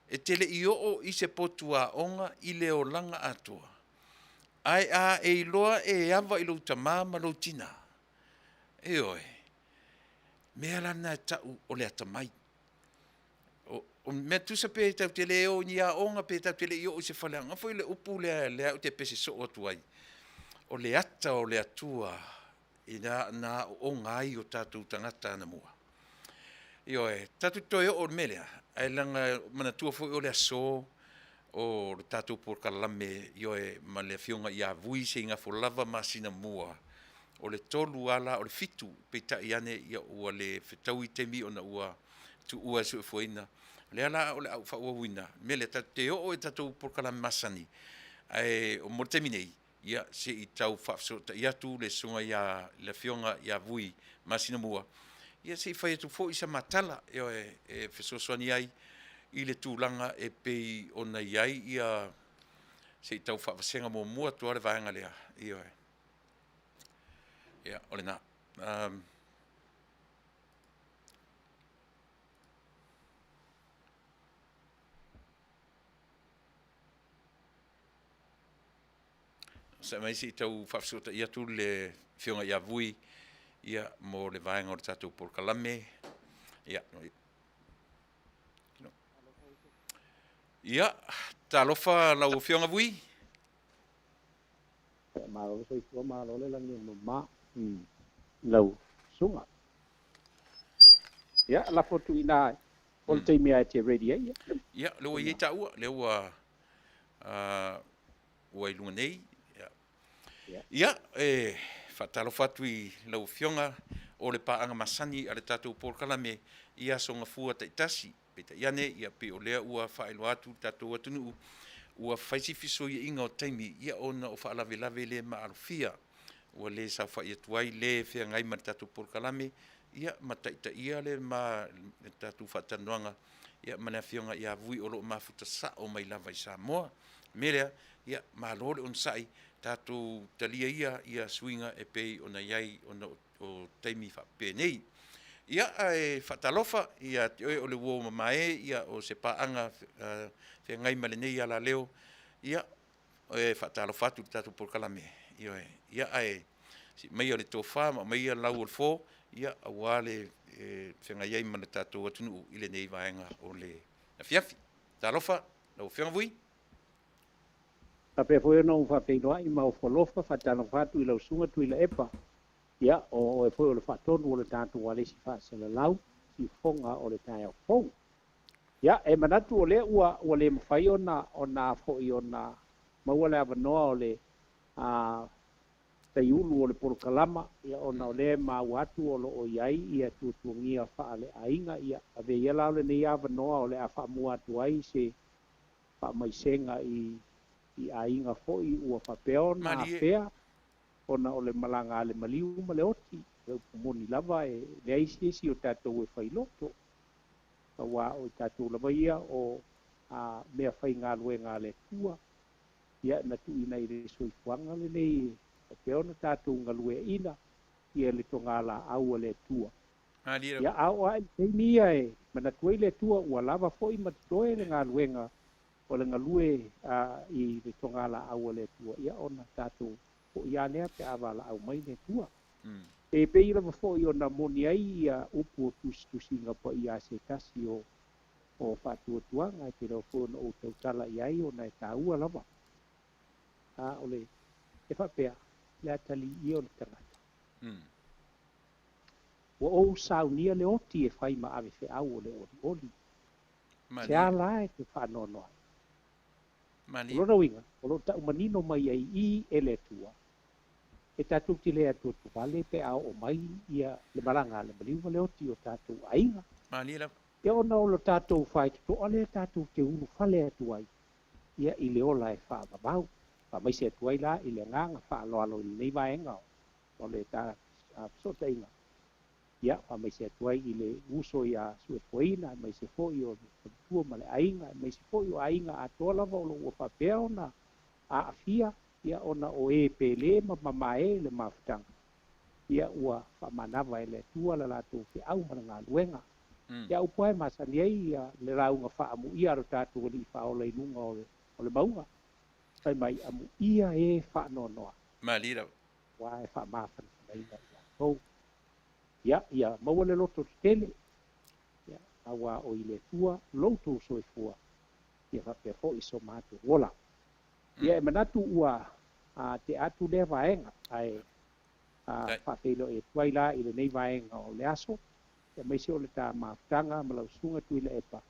E tele i o i se potu a aunga i le o langa atua. Ai e iloa e awa i lo tamā ma lo tina. E oi. Mea lana e tau o le ata mai. O mea tusa pe tau te leo ni a onga pe tau te leo i se whaleanga. Fo i le upu le au te pese so atu ai. O le ata o le atua i na o ngai o tātou tangata ana mua. I oi, tātou toi o melea. Ai langa mana tua fo i o le aso o le tātou por kalame i oi ma le fionga i a vui se inga fo lava masina mua. O le tolu ala, o le fitu, pe ta iane ia ua le whetau i temi o na ua tu ua su e fuaina. Le ala o le au wha ua wina. Mele te o e tatou porkala masani. Ai, o mo temi nei, ia se i tau whafsota. Ia tu le sunga ia, le fionga ia vui masina mua. Ia se i whai atu fo i sa matala, ia e whesosoani ai, i le tūlanga e pei o na iai, ia se i tau whaasenga mo mua tuare vaenga lea, ia e. Ja, ole na. Sa mai si tau whafsota ia tu le whionga ia vui, ia mo le vaenga o le tatou por kalame. Ia, ia, talofa lau whionga vui. Malo so i malo le lang yung ma lau sunga ya la foto ina on te mea te ready ya lo ye ta ua le ua ua ilunga nei ya fatalo fatui lau fionga o le paanga masani ale tatou por kalame ia songa fua taitasi peta iane ia pe o lea ua whaelo atu tatou atunu ua faisi fiso ia inga o taimi ia ona o whaalave lave le maalufia ua le sa wha ia tuai le whea ngai ma tatou por kalame ia mataita ia le ma tatou whatanuanga ia mana fionga ia vui o lo mafuta sa o mai lava i Samoa melea ia malore on sai tatou talia ia swinga e pei ona iai ona o taimi wha penei ia e whatalofa ia te oe o le uo mamae ia o se paanga whea ngai male nei ala leo ia e whatalofa atu tatou por kalame ia e si mai o le tofa ma mai o lau o le fo ia awale whea ngai ai mana tatou atunu i le nei vaenga o le fiafi talofa lau whea vui Tape foi no fa pe no ai ma o folofa fa tano fatu i lau sunga Tuilaepa ia o e foi o le fatonu o le tatu wale si fa se le lau si fonga o le taia fong ia e manatu o le ua le mawhai ona fo i ona maua le avanoa o le taiulu o le porokalama ia ona o le mauatu o lo o iai ia tuatuangia faa le ainga ia ave ia lau le nei avanoa o le a faa mua atu ai se faa maisenga i ainga fo i ua whapeo na pea ona o le malanga le maliu ma le oti le upumoni lava e le aisi o tatou e whailoto kawa o tatou lava ia o mea whai ngā lue ngā le tua ia na tu ina i le soifuanga le nei peo na tatou ngā lue ina ia le tonga la au le tua ia au ai teimia e mana tuai le tua ua lava fo i matoe le ngā luenga o le ngalue i le tonga la au le tua ia ona tatou o ia lea pe awa la au mai le tua E pei lava fo'i ona moni ai ia upu o tusi-tusinga pa ia se tasi o whātuatuanga e te rau fōna o tautala i ai ona e tāua lava. Ole, e whapea, le atali i o le tangata. Wa o saunia le oti e whai ma ave whe au o le oli. Se ala e te whanonoa. Lora winga, o lo ta umanino mai ai I e le tua. E tātou ti lea tu Vale pe au o mai ia le maranga le maliuwa le oti o tātou ainga. E ona o lo tātou whai to ole tātou te unu whale atu ai. Ia I le ola e wha babau. Wha mai se atu ai la I le nganga wha alo alo I nei vaenga o le tā sota inga. Ia wha mai se atu ai I le uso ia sue poina, mai se foi o tua ma le ainga, mai se foi o ainga a toa lava o lo ua whapea ona a afia. Ia ona o e pele ma mamae le mafutanga. Ia ua whamanawa e le tua la lātou whi au mana ngā luenga. Ia upoe masani ei ia le raunga whaamu ia ro tātou li whaola I nunga o le maunga. Sai mai amu ia e whaanonoa. Malira. Wa e whaamafana na ina ia. Kou. Ia maua le loto tele. Ia awa o I le tua loutou soifua. Ia whapea fo iso mātou wola. Ia e manatu ua te atu le vaenga ai whawhelo e tuaila I le nei vaenga o le aso. Ia mai se o le tā mafutanga ma lau sunga Tuilaepa.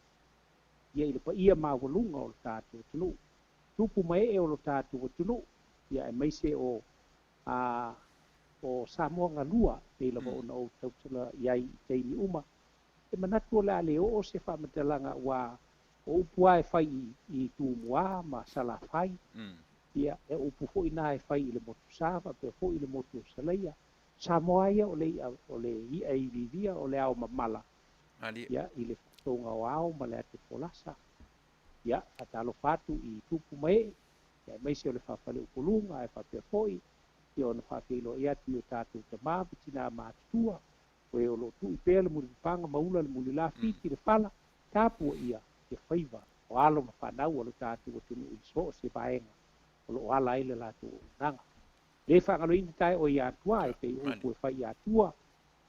Ia I le pa ia mawalunga o le tātou tunu. Tupu mai e o le tātou tunu. Ia e mai se o Samoa Ngalua te lava ona o tautala iai teini uma. E manatu o le ale o se whamatalanga ua o upua e whai I tūmua ma salawhai. Ia e upu fo ina e whai I le motu sāwa, pe fo I le motu salaia. Samoa ia o le ia I vivia o le ao mamala. Ia I le whatonga o ao ma le ate polasa. Ia atalo whatu I tupu mai. Ia mai se o le whawhale upulunga e whapea foi. Ia o na whawhelo ia tu o tātou te māpitina mātua. O e o lo tu I pēr le muli panga maula le muli la fiti le whala. Tāpua ia te whaiva. O alo ma whanau o le tātou o tunu I so se vaenga. O lo ala ile la tu nanga. Le whangalo ina tai o ia tua e te upu e whai ia tua.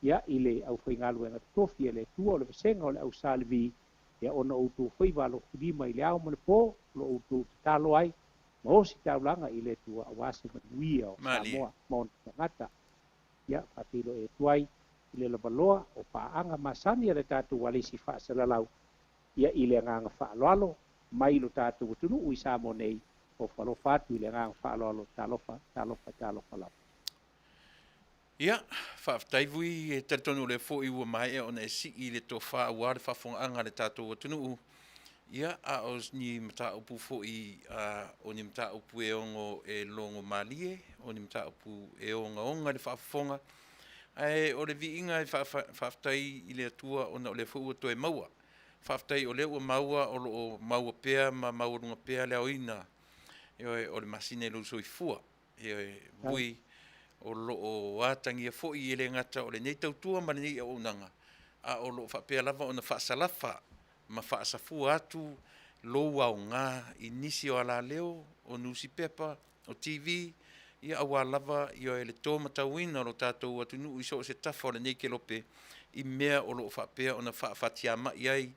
Ia I le au whai ngalu e ngatofi e le tua o le vesenga o le au salivi. Ia ona utu whaiva lo kudima I le au mane po. Lo utu talo ai. Ma o si taulanga I le tua awase Manuia o Samoa. Maon tangata. Ia whatilo e tuai. I le labaloa o paanga masani le tātou walisi whaasalalau. Ia I le nganga whaaloalo. Mai lo tātou tunu ui Samoa nei. O whalofa atu I le nganga whaaloalo talofa lau. Ia, Faafetai vui e tatonu le fo I ua mai e ona e si I le tō wha ua le whafonga anga le tātou atunu. Ia, a os ni mta upu fo I o ni mta upu e ongo e longo malie, o ni mta upu e onga le whafonga. Ai, o le vi inga e Faafetai I le atua ona o le fo ua to e maua. Faafetai o le ua maua o lo maua pea ma maua runga pea le oina. O le masine lo soifua. Vui o lo o atangia fo I ele ngata o le nei tautua ma le nei o nanga. A o lo whapea lava o na whaasalafa ma whaasafua atu lo au ngā I nisi o ala leo o nusi pepa o TV ia awa lava I o ele tō matawina o lo tātou atunu I so se tafa o le nei ke lope I mea o lo whapea o na whaatiama I ai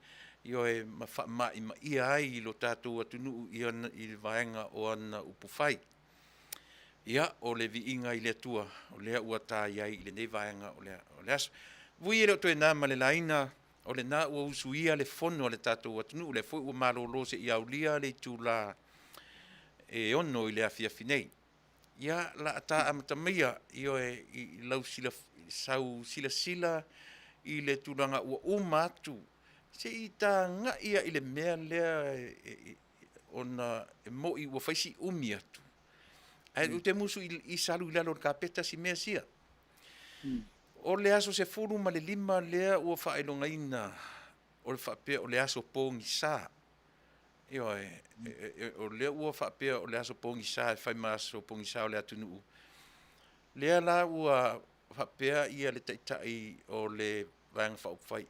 I o e ma ia ai I lo tātou atunu I le vaenga o ana upufai. Ia o le vi inga I le atua o lea ua tā iai I le nei vaenga o le aso. Vui ele o toe nā ma le laina o le nā ua usuia le fono le tātou atunu le foi ua malolo se I aulia le tūla e ono I le afiafinei. Ia la ata amatamia I o e I lau sau sila I le tūlanga ua umatu. Se I tā ngā ia I le mea lea ona e mo I ua whaisi umi atu. Ai u te musu I salu I lalo kapeta si mea sia. O le aso se furu ma le lima lea ua whaelonga ina o le whapea o le aso pōngi sā. O lea ua whapea o le aso pōngi sā e whai maaso pōngi sā o le atunu. Lea la ua whapea ia le taitai o le vanga whauwhai.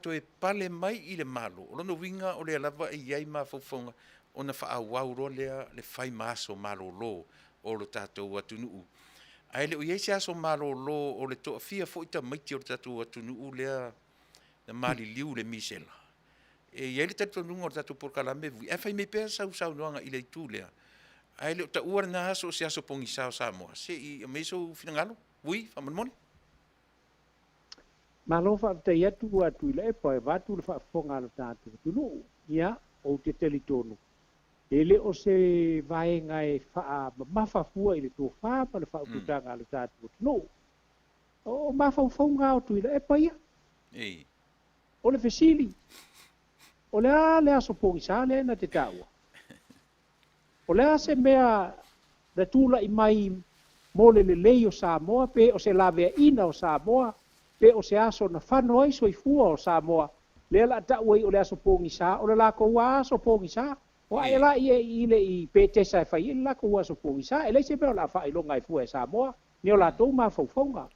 To e pale mai I le malo. O lono winga o le alava I iai maa whauwhonga o na whaawau ro lea le whai maaso malo lo o lo tātou atunu. Ai le o ye sia so malo lo o le to fia fo ita maiti o tatu atu nu lea na mali liu le misela. E ye le tatu nu o tatu por kalame vu. E fai me pe sa noanga ile tu lea. Ai le ta ua na so sia so pongi sa mo. Se I me so finangalo. Ui, fa mon. Malo fa te ia tu a Tuilaepa e watu le whaafonga ala tātou tunu. Ia, o te telitonu. Ele o se vaenga e wha mawhafua i le tō whāpa le whauputanga ala tātou tunu. O mawhauwhaunga o Tuilaepa ia. Ei. O le fesili. O le aso pōngisa le na te tāua. O le se mea na tūla I mai mo le lei o Samoa pe o se lavea ina o Samoa pe o se aso na whanoi soifua o Samoa. Le la ta'ua I o le aso pōngisa, o le la koua aso pōngisa. O ai la I le I pe tesa e whai, la koua aso pōngisa. E le se mea o la whai longa I fua e Samoa. Ni o la tō ma whauwhaunga.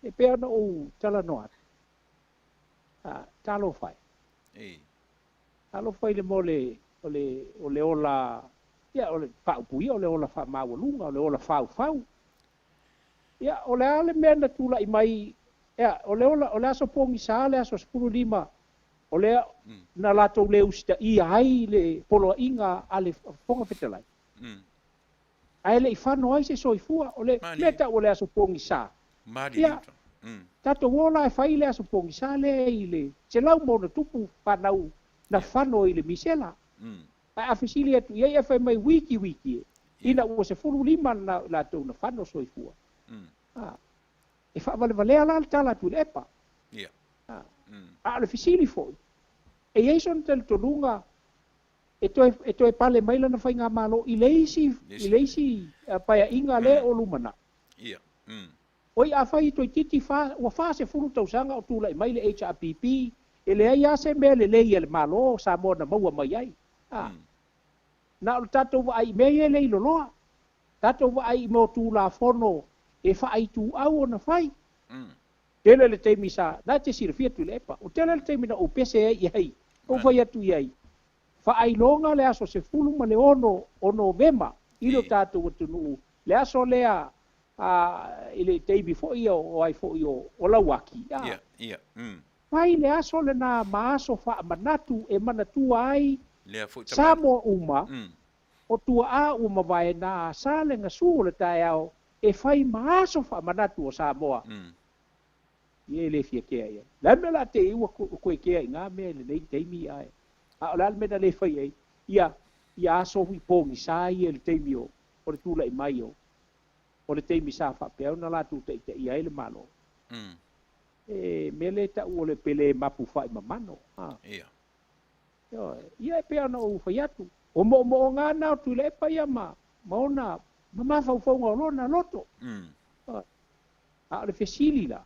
E pea na o tala noa. Talo whai. Ei. Talo whai le mo o le ola, ia o le whaupui, o le ola whamawalunga, o le ola whau. Ia, o le ale mea na tūla I mai, ia, o le aso pōngisa, le aso 15, o le na latou le usita I ai le poloa inga a le whonga whetalai. Ai le I whano ai se soifua, o le meta o le aso pōngisa. Ia, tato wola e whai le aso pōngisa le I le, se lau mo na tupu whanau na whano I le misela. A fisili atu ia ia fai mai wiki ina ua se 15 na latou na whano soifua. E whaavale ala le tala Tuilaepa. Ia. A le fisili foi. E ieison tele tonunga e toe pale mai lana whai ngā malo I leisi paia inga le o lumana. Ia. Oi a whai toi titi ua whase furu tausanga o tūla I mai le HRPP e le ai ase mea le leia le malo sa mo na maua mai ai. Na o tatou wa ai mea le iloloa. Tatou wa ai mo tū la fono e whaai tū au o na whai. Tele le teimi sa, na te sirafia Tuilaepa. O tele le teimi na o pese ai ai. O whai atu ai. Whaai longa le aso se fulu ma le ono o Novema. Ilo tatou o tunu. Le aso lea I le teimi fo ia o ai fo ia o lauaki. Ia. Whai le aso le na maaso wha manatu e manatua ai Samoa uma, o tua a uma vai na sale nga sule tai au, e whai maaso wha manatu o Samoa. Ie le fia kea ia. La me la te iwa koe kea I ngā mea le nei teimi ai. A o la me na le whai ai. Ia aso hui pōngi sa ia le teimi o le tūla I mai o. O le teimi sa whapea na la tū te ia le malo. E me le ta ua le pele mapu whai mamano. Ia. Ia e pea na o whai atu. O mo ngā nao Tuilaepa ia maona, mawhauwhaunga o lona loto. A le fesili la.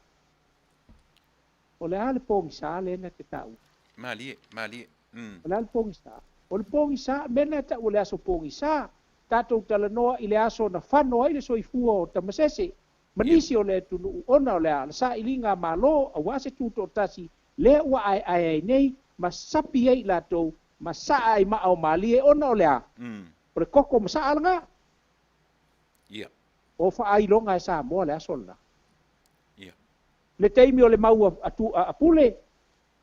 O le ale pōngisa le na te tau. Malie. O le ale pōngisa. O le pōngisa, mena ta o le aso pōngisa, tātou talanoa I le aso na whano ai le soifua o tamasese. Manisi o le tunu ona o le ala, sa ilinga malo, a wase tuto tasi, le ua ai nei, ma sapi ai latou, ma saa ai maa o malie ona o lea. O le koko ma saa alanga. Ia. O whaai longa e Samoa le asolna. Ia. Le teimi o le mau a pule,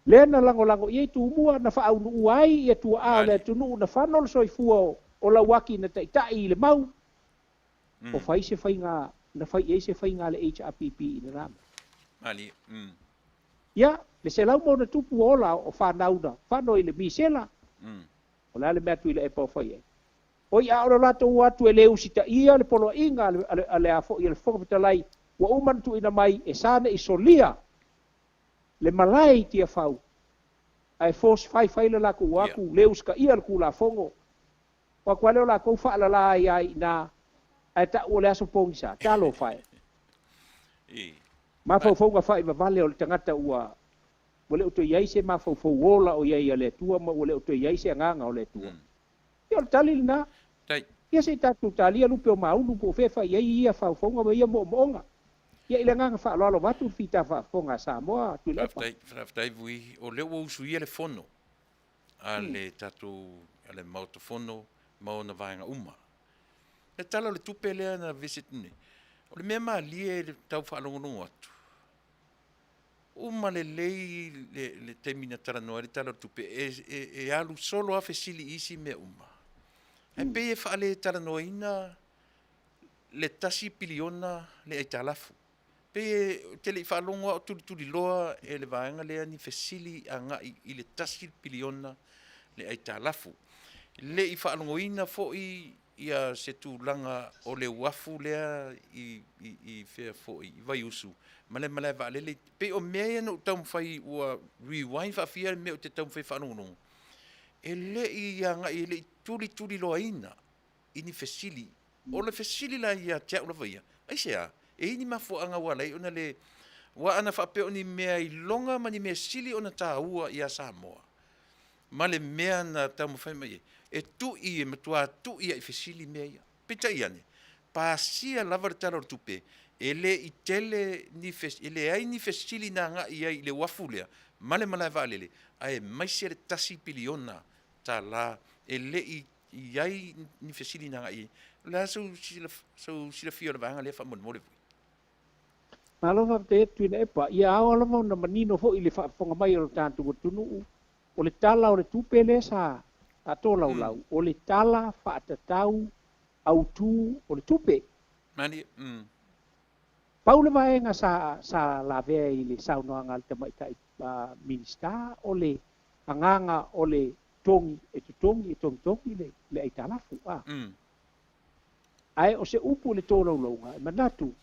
le na lango iei tu mua na whaau nu uai, ia tu a le tunu na whanol soifua o la waki na taitai I le mau. O whai se whai ngā, na whai ei se whai ngā le HRPP I na rama. Malie. Ia, le se lau mo na tupu ola o whanauna, whano I le misela. O la le mea Tuilaepa o whai ei. O ia ora latou atu e leu sita ia le polo inga ale a fo i le whakapitalai wa uman tu ina mai e sane I solia le malai tia whau. Ai fos whai le lako waku leuska ia le kula fongo. Wa kwa leo lako whaalala ai na ai ta o le aso pōngisa, talo whai. Ma whauwhaunga whai ma Vale o le tangata ua wale o to iai se ma whauwhauola o iai a le tua ma wale o to iai se nganga o le tua. Ia le tali na. Ia se tatu talia lupe o maunu po fefa iai ia whauwhaunga ma ia moonga. Ia ila nganga whaaloalo watu fita whauwhaunga Samoa Tuilaepa. Faafetai vui o leo o usu ia le fono. A le tatu, a le mauta fono, mau na vaenga uma. Le tala le tupe lea na visit ni. O le mea malie le tau whaalongonongo atu. Uma le lei le temina taranoa le tala tupe e alu solo a fesili isi me uma. E pe e whaale taranoa ina le tasi piliona le ai talafu. Pe te le whaalongoa o tuli loa e le vaenga lea ni fesili a ngai i le tasi piliona le ai talafu. Le i whaalongoina fo ia se tūlanga o le wafu lea i whea fo i vai usu. Male wa le pe o mea no tau mwhai ua rewind whawhia me o te tau mwhai whanongonongo. E le i anga i le tuli loa ina i ni fesili. O le fesili la ia tia ula vaia. Aisea, e ini mafu anga wala i ona le wa ana whape o ni mea i longa ma ni mea sili ona tā ua i a Samoa. Ma le mea na tau mwhai mai e tu i e matua tu i a i fesili mea ia. Pita i ane. Pasia lava le tala o tupe. Ele i tele ni ele ai ni fesili na nga i ai le wafulea. Male valele. Ai mai se tasi piliona ta la ele i ai ni fesili na nga i. La so sila fia le vanga le fa mon mole. Malova te Tuilaepa ia aolava na manino fo i le whaafonga mai o tātou Taunuu. O le tala o le tupe le sa a tō lau. O le tala whaatatau au tū o le tupe. Mani, Pau le vaenga sa la vea i le saunoanga le tamaitai minista o le anganga o le tongi e tongi le ai talafu. Ai o se upu le tō launga e manatu.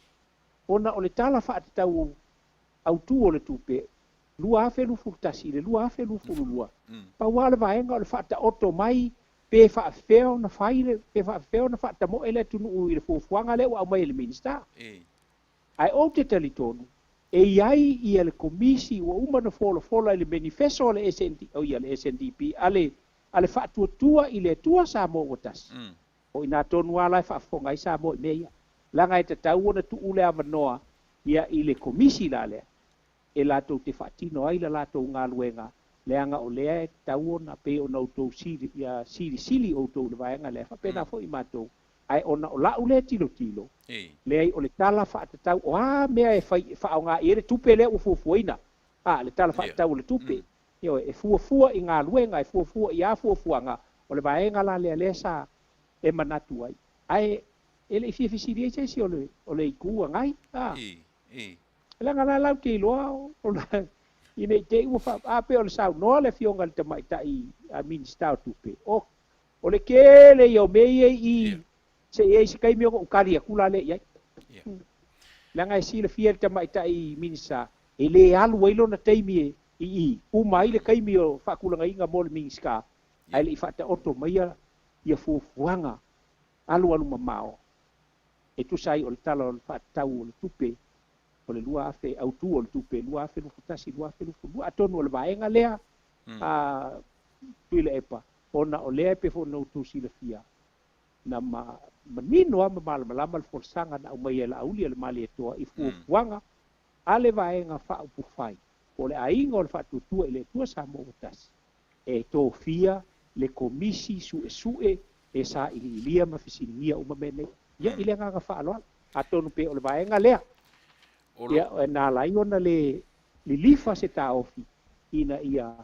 Ona o le tala whaatatau au tū o le tupe. Lua afe lufu tasi le lua afe lufu lua. Pau ale vaenga o le whaata oto mai pe whaafeo na whaile pe whaafeo na whaata mo ele Taunuu i le fuafuanga le au mai le minista. Ai o te tali tonu e iai i le komisi ua uma na fola i le manifesto le SND o ia le SNDP ale whaatuatua i le tua sa mo o tasi. O ina tonu ala e whaafonga i sa mo i meia. Langa e te tau ona tu ule avanoa ia i le komisi la lea. E lato te whaatino ai la lato ngā luenga leanga o lea e tau ona pe ona outou sili outou le vaenga lea whapena fo i mātou ai ona o lau le tilo leai o le tala whaatatau o mea e whaonga i ere tupe lea ufuafuaina le tala whaatatau o le tupe e fuafua i ngā luenga e fuafua i a fuafuanga o le vaenga la lea sa e manatu ai ai ele i fiafisiri e sesi o le ikua ngai langa la lau te iloa o la i nei te ua pe o le sau noa le fionga le tamaitai a minista o tupe o le kele i o mei i se e se kai mio o kari akula le ia langa e sila fia le tamaitai minista e le alu wailo na teimi i umai le kai mio whakulanga inga mo le minista ai le i whata oto maia ia fuafuanga alu mamao e tu sai o le tala o le whaatau o le tupe o le lua afe au tu o le tupe lua afe lufu tasi lua afe lufu lua atonu o le vaenga lea Tuilaepa ona o lea pe fo no tu sila fia na manino ama malama le forsanga na umai la auli le mali etoa i fuafuanga ale vaenga whaupu fai o le ainga o le whaatutua i le tua sa mo tasi e tō fia le komisi sue e sa ilia ma fisinia uma mene ia i le nganga whaaloa atonu pe o le vaenga lea ia na lai ona le lifa se ta ofi ina ia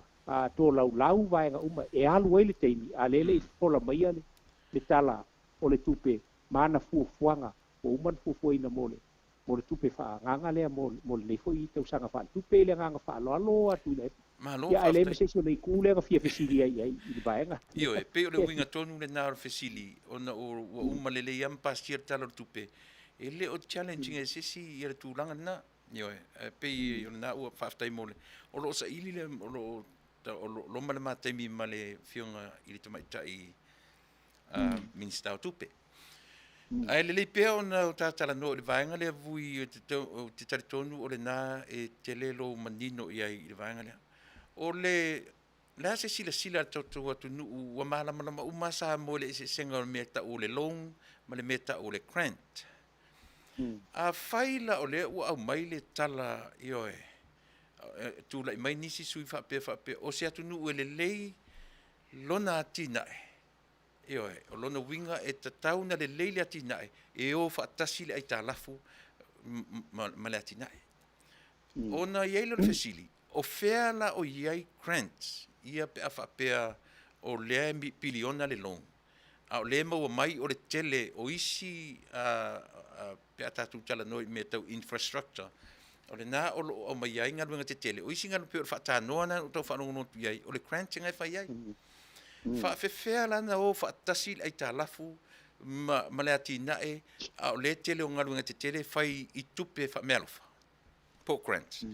to lau vaenga uma e alu ai le teimi a lele i fola mai le tala o le tupe mana fuafuanga o uma fuafuaina mo le tupe whaanganga lea mo le neifo i tau sanga wha tupe le nganga whaaloalo atu ia ele me se so le ku le fia fesili ai i vaenga io e pe o le winga tonu le na fesili ona o uma le le yam pasir tala tupe ele o challenging e sisi i le tūlanga na io e pe o na ua Faafetai mole o lo sa ili le o lo male mataimi ma le fionga i le tamaitai minista o tupe ai le pea ona o tatala no le vaenga le vui o te taritonu o le na e te lelo manino i ai le vaenga le o le la se sila toto atu nu ua malama umasa mo le se senga o meta o le long ma le meta o le grant a faila o le ua au mai le tala ioe tu lai mai nisi sui fa pe o se atu nu le lei lona atina o lona winga e tatau na le leile atinai, e o whaatasi le ai tālafu ma le atinai. Ona iei lo le fesili, o fea la o iei grants, ia pe a whapea o lea piliona le long. A o lea maua mai o le tele o isi pe a tatu tala noi me tau infrastructure. O le nā o mai iai ngā luenga te tele, o isi ngā luenga pe o whaatanoa na o tau whanongonotu iai, o le grants ngai whai iai. Whaafewhea lana o whaatasi ai tā lafu ma le atinae a o le tele o ngā luenga te tele whai I tupe whamealofa. Po grants.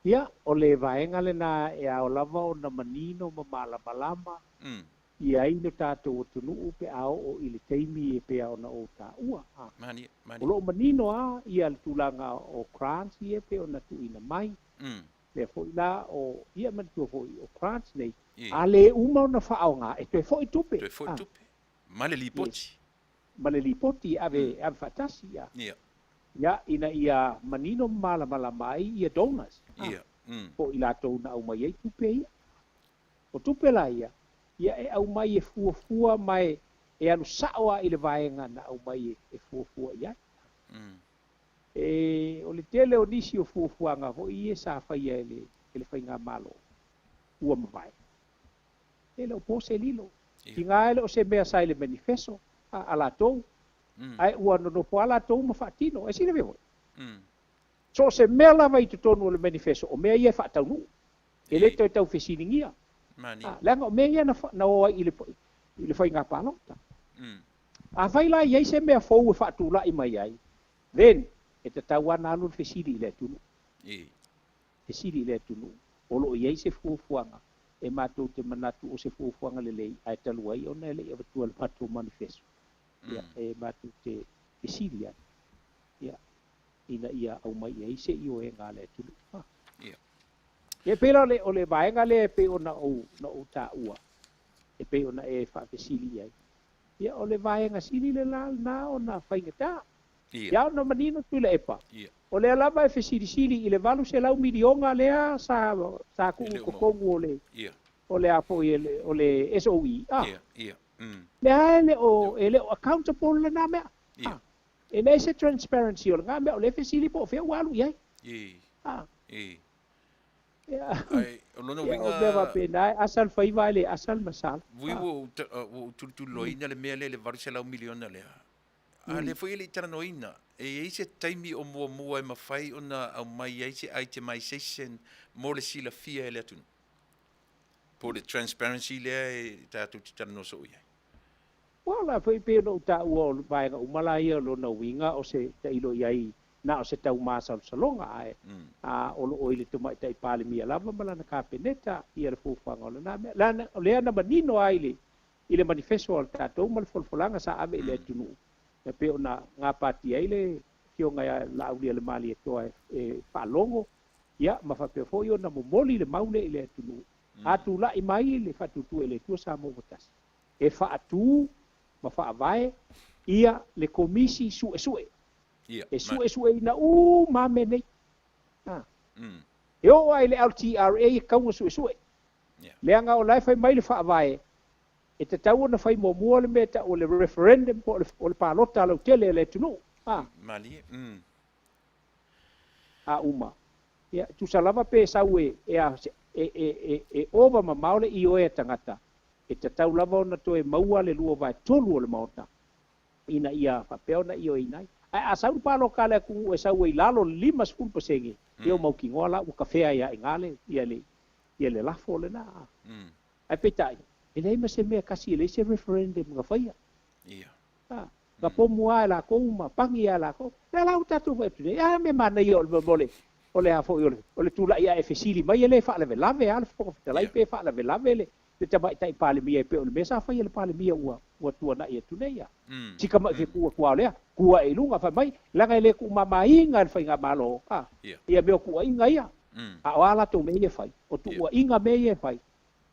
Ia, o le vaenga le nā e ao lava o na manino ma malama ia ino tātou o tunuu pe ao o I le teimi e pe ao na o tā ua. Mani. O lo manino ia le tūlanga o grants ia pe o na tuina mai. Le foi la o ia man tu foi o grants nei. A le uma na whao ngā e toi foi tupe. Toi foi tupe. Male lipoti. Male lipoti ave fatasi ia. Ia ina ia manino malama mai ia donors. Ia. Po ila tau na au mai tupe ia. O tupe la ia. Ia e au mai e fuafua mai e anu sawa I le vaenga na au mai e fuafua ia. E o le tele o nisi o fuafuanga ho I e sa whaia ele whainga malo. Ua mawai. Ele o pose lilo. Ki ngā ele o se mea sa ele manifesto a la tou. Ai ua no po ala tou ma whaatino. E sine veho. So se mea lava I tutonu o le manifesto o mea ia whaataunu. Ele toi tau whesiningia. Langa o mea ia na oa I le whainga palota. A whaila iai se mea fau e whaatula I mai ai. Then, e te tau ana alo whesiri I le tunu. Whesiri I le tunu. Olo iai se fuafuanga. E mātou te manatu o se fuafuanga le lei. Ai talu ai ona e lei avatua le mātou manifesto. E mātou te whesiri ai. Ina ia au mai iai se I o e ngā le tunu. E pera o le vaenga le pe ona o tā ua. E pe ona e whaafesili ai. Ia o le vaenga sili le lal na o na whaingata. Ia o na manino Tuilaepa. O le alama e whesili I le valu se lau milionga lea sa kukongu o le apo o le SOE. Le hae ele o accountable le nā mea. E nei se transparency o le ngā mea o le whesili po whea walu iai. Ai, o lona winga... O beva penai, asal whaiva ele, asal masal. Vui wo tu loina le mea le varu se lau miliona lea. A le foi ele tara noina. E eise taimi o mua e mawhai o na au mai eise itemization mo le sila fia ele atunu. Po le transparency lea e tātou tara no so iai. Wala, whai pēr no tā ua o vaenga umala ia lona winga o se ta ilo iai na o se tau māsal salonga ai. O lo oile tu mai tai pāle mia lava malana ka peneta ia le fufanga o le nā. Lana o lea na manino ai le manifesto o tātou ma le folfolanga sa ave ile tunu. E pe ona ngā pati ai le kio ngai la aulia le mali e toa e whaalongo. Ia, ma whapea fo i ona momoli le maule ile tunu. Atu la I mai le whatutu ele tua sa mo votas. E whaatu ma whaavae ia le komisi sue. E sue ina mame nei. E o ai le LTRA e kaunga sue. Le anga o lai whai mai le whaavae. E te tau na whai mua le meta o le referendum o le pālota lau tele le tunu. Mali. A uma. Ia, tu salava pe sau e ova ma maole I o e tangata. E te tau lava ona to e maua le lua vai tolu o le maota. Ina ia whapeo na I o inai. A sau palo kale ku e sau e lalo 5% e o mau ki ngola u kafea ia ngale ia le lafo le na. Ai petai. E nei ma se mea kasi le se referendum nga whaia. Nga pomua e la kou ma pangi e la kou. Le lau tatu wa etu nei. Me mana I o le mole. O le hafo I o le tula ia e fesili mai e le wha lave lave ala whoko fitalai pe wha lave lave le. Le tamai tai pale mia e pe o le mesa whaia le pale mia ua tua na I e tu nei ia. Tika mai ke kua lea. Kua e lunga wha mai. Langa e le ku mamainga le whainga malo. Ia meo kua inga ia. A o ala tau me e whai. O tu ua inga me e whai.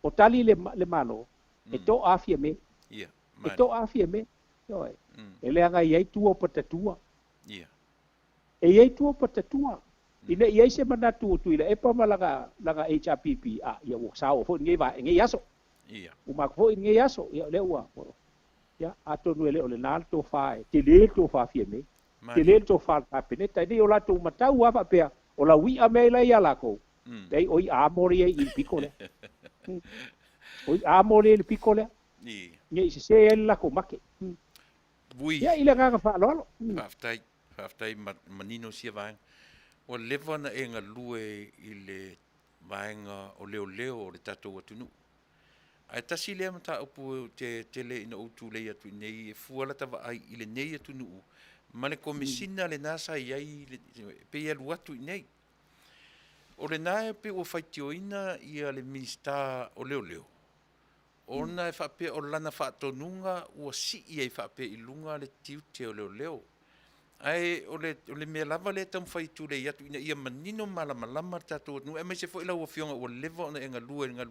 O tali le malo. E to afia me. E to afia me. E le anga iai tua patatua. E iai tua patatua. Ina iai se manatu o Tuilaepa ma langa HRPP. Ia o sao fo ngai va ngai aso. Ia. Uma ko nge aso ia le ua. Ya ato no le nal to fa te le to fa fie me. Te le to fa pa peneta ni ola to matau apa pe o la wi a me la ia la ko. Dei oi a mori e il piccole. Oi a mori il piccole. Ia. Nge se la ko make. Bui. Ya ila nga fa lo. Faafetai manino sia vaenga. O lewa na e ngā lue i le vaenga o leo o le tatou atunu. Ai tasi lea mata upu te tele ina utu lei atu nei e fuala tawa ai i le nei atunu. Ma le komisina le nasa iai pe ia luatu i nei. O le nae pe o faitioina ia le minista o leo. Ona e whape o lana whaatonunga ua si ia i whape i lunga le tiute o leo. Ai o le mea lava le tam whaitu le iatu ina ia manino malama tatou atunu. E mai se fo ila ua fionga ua lewa ona e ngā luenga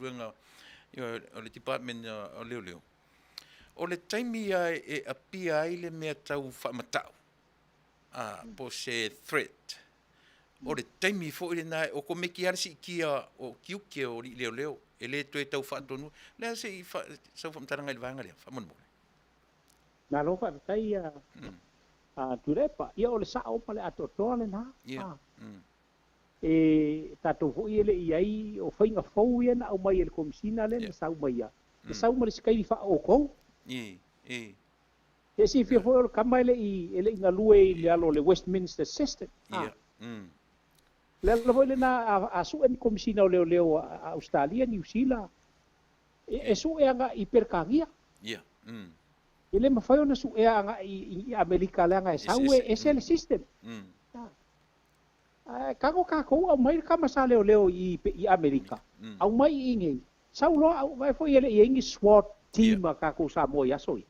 o le department o leo. O le taimi ai e apia ai le mea tau whaamatau. Po se threat. O le taimi fo ile nai o ko meki arsi kia o kiuke o li leo. E le toe tau whaatonu. Lea se i sau whamtaranga i le vanga lea. Whamonmole. Na lo fa tai Tuilaepa ia o le sa o pale ato toa le na. E tatou ho'i ele i ai o whainga fau ia na au mai ele komisina le na sau mai ia. Na sau mai skai fa o kou. E si fia fo kama ele i ngā lue i le alo le Westminster system. Le alo fo ele na a su en komisina o leo a Australia, New Zealand. E su e anga i perkangia. Ele mawhai ona su e anga i Amerika le anga e sau e se le system. Kako au mai kama sa leo i Amerika. Au mai inge. Sau loa au mai foi ele i ingi SWAT team kako sa mo ya soi.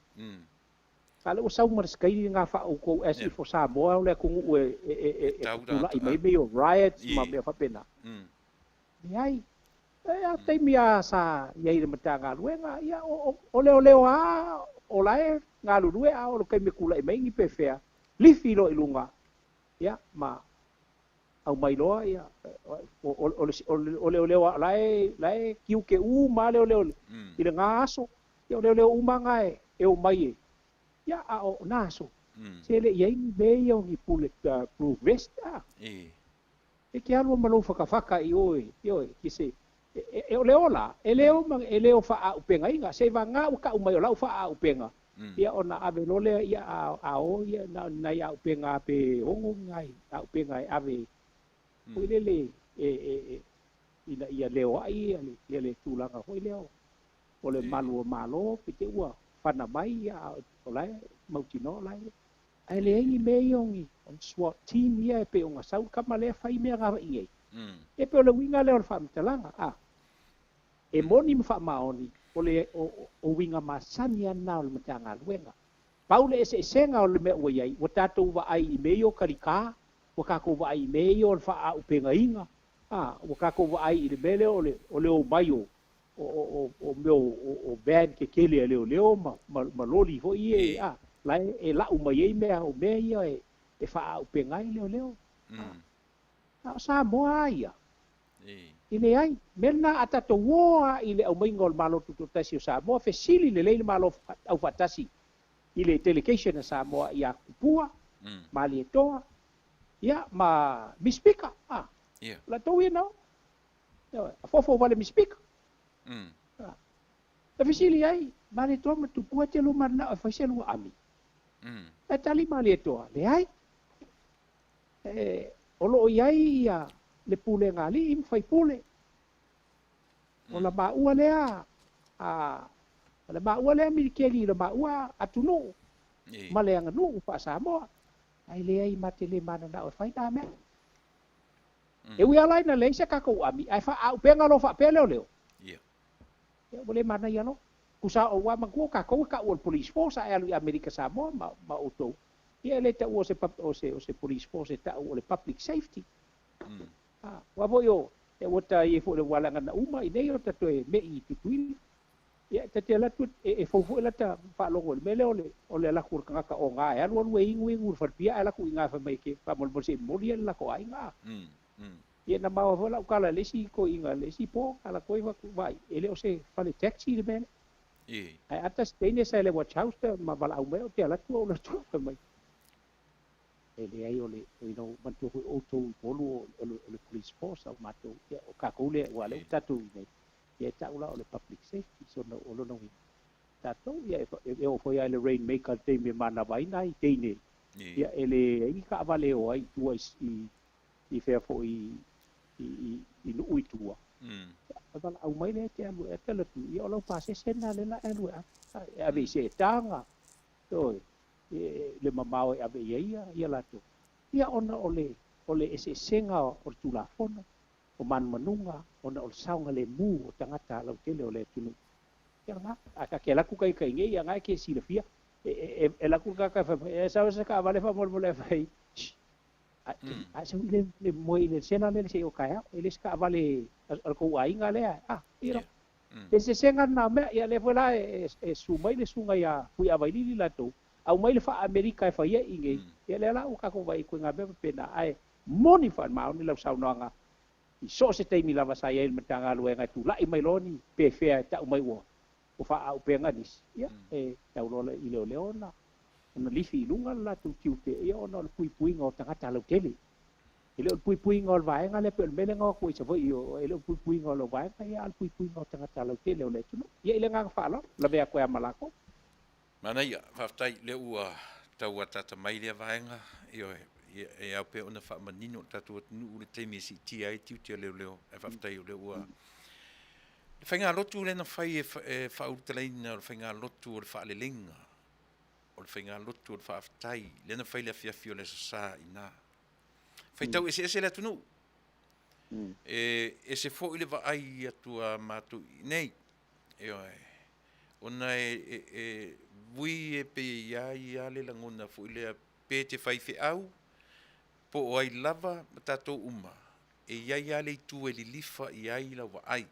Kale o sau maris kai nga fa o ko as if sa mo le ku e tula i mai o riots ma me fa pena. Ai a te mia sa ia i matanga luenga ia o leo a o lae ngā lurue a o kai me kula i mai ngi pe fea. Lifi lo i lunga. Ia ma au mai loa ia o leo lae kiu ke u ma leo i le ngā aso ia o leo umanga e o mai ia a o naso se le ia ingi mei o ngi pule blue vest e ke alua malo whakawhaka i oe ki se e o leo la e leo wha a upenga inga se va ngā uka umai o lau wha a upenga ia ona ave lole ia a o ia na ia upenga pe hongo ngai a upenga e ave o le ina ia leo ai ia le tūlanga hoi leo o le malo pe te ua whana mai ia o lai mautino lai ai le engi mei ongi on SWAT team ia e pe o ngā sau kama lea whai mea ngawa ingai e pe o le winga leo le whaamitalanga e moni mwha maoni o le o winga masani ana o le matanga luenga paule e senga o le mea ua iai o tātou wa ai i mei o karika o kako wa ai mei o le wha a upenga inga o kako wa ai i le mele o le o mai o meu o band ke kele leo ma loli ho i lai e la umai ei mea o mea ia e wha a upenga i leo sa moa ia i le ai mena atato woa i le au mainga o le malo tututasi o sa moa fesili le leile malo au fatasi i le delegation a sa moa i a kupua ma li etoa ia ma mispika la tau ia nao a fofo wale mispika e fesili ai ma li etoa ma tupua te lo marna o faiselu ami e tali ma li etoa le ai o lo iai ia le pule ngali im fai pule o la maua lea le maua lea milikeli le maua atunu ma le anga nu fa sa mo ai le ai matele mana na o fai ta me e wi ala na le se ka ko ami ai fa au penga lo fa pele leo ia bole mana ia no kusa o wa mangu ka ko ka o police force ai alu America sa mo ma auto ia le ta o se police force ta o le public safety wa voyo e wata i fo le wala ngana uma i nei o ta toe me i tutuili ia ta te la tut e fo la ta fa longo le mele o le la kur ka o nga e alu e ingu fa pia ala ku inga fa mai ke fa mol se molia la ko ai nga ia na mau vola ukala lesi ko inga lesi po ala ko vai ele o se fale taxi le bele ai ata stene sa le watch house ma vala au me o te ala tu o la tu mai ele ai ole mantu o to polu o police force au mato o ka ko le wale tatu nei ia ta ula o le public safety so no o no tatu ia e o foi ai le rainmaker te me mana vai nai te ne ia ele i ka vale o ai tu i fair fo i no uitua ava au mai le te alu e tele tu ia o lo pase sena le la alu a ve se tanga to le mamao e ave ia la tu ia ona ole ese senga o tu la fono o man manunga ona o saunga le mu o tangata la tele o le tunu ia nga aka ke la ku kai kai ia nga ke silafia e la ku ka e sa ka vale fa mol le fai a se le moi le sena le se o kai ele ska vale al ko ai nga le ira ese senga na me ia le vola e su mai le sunga ia pu avai li la tu au mai le fa america e fa ia inge ia le la o ka ko vai ko nga be pena ai moni fa ma ni la sa nga i so se te mi lava sa ia me tanga lu nga tu la i mai loni pe fe ta mai wo o fa au pe nga dis ia e ta lo le i le ona na lifi lunga la tu tiu te ia ona le pui ngo tanga ta lo tele ile pui ngo vai nga le pe mele ngo ko se voi o ile pui ngo lo vai ka ia pui ngo tanga ta lo tele o le tu ia ile nga fa lo la be ko ya malako Manuia, Faafetai le ua tau tata mai le vaenga e au pe ona fa manino tatu nu le temi si ti ai tiu te leo e Faafetai le ua le fainga lotu le na fai e fa uteleina le fainga lotu o le fa lelenga o le fainga lotu o le Faafetai le na fai le fiafio le sa ina fai tau ese le tunu e se fo ile va ai atua matu nei ona vui e pe ia le langona fu ile pe te fai fe au po o ai lava tato uma e ia le tu e lifa ia la wa ai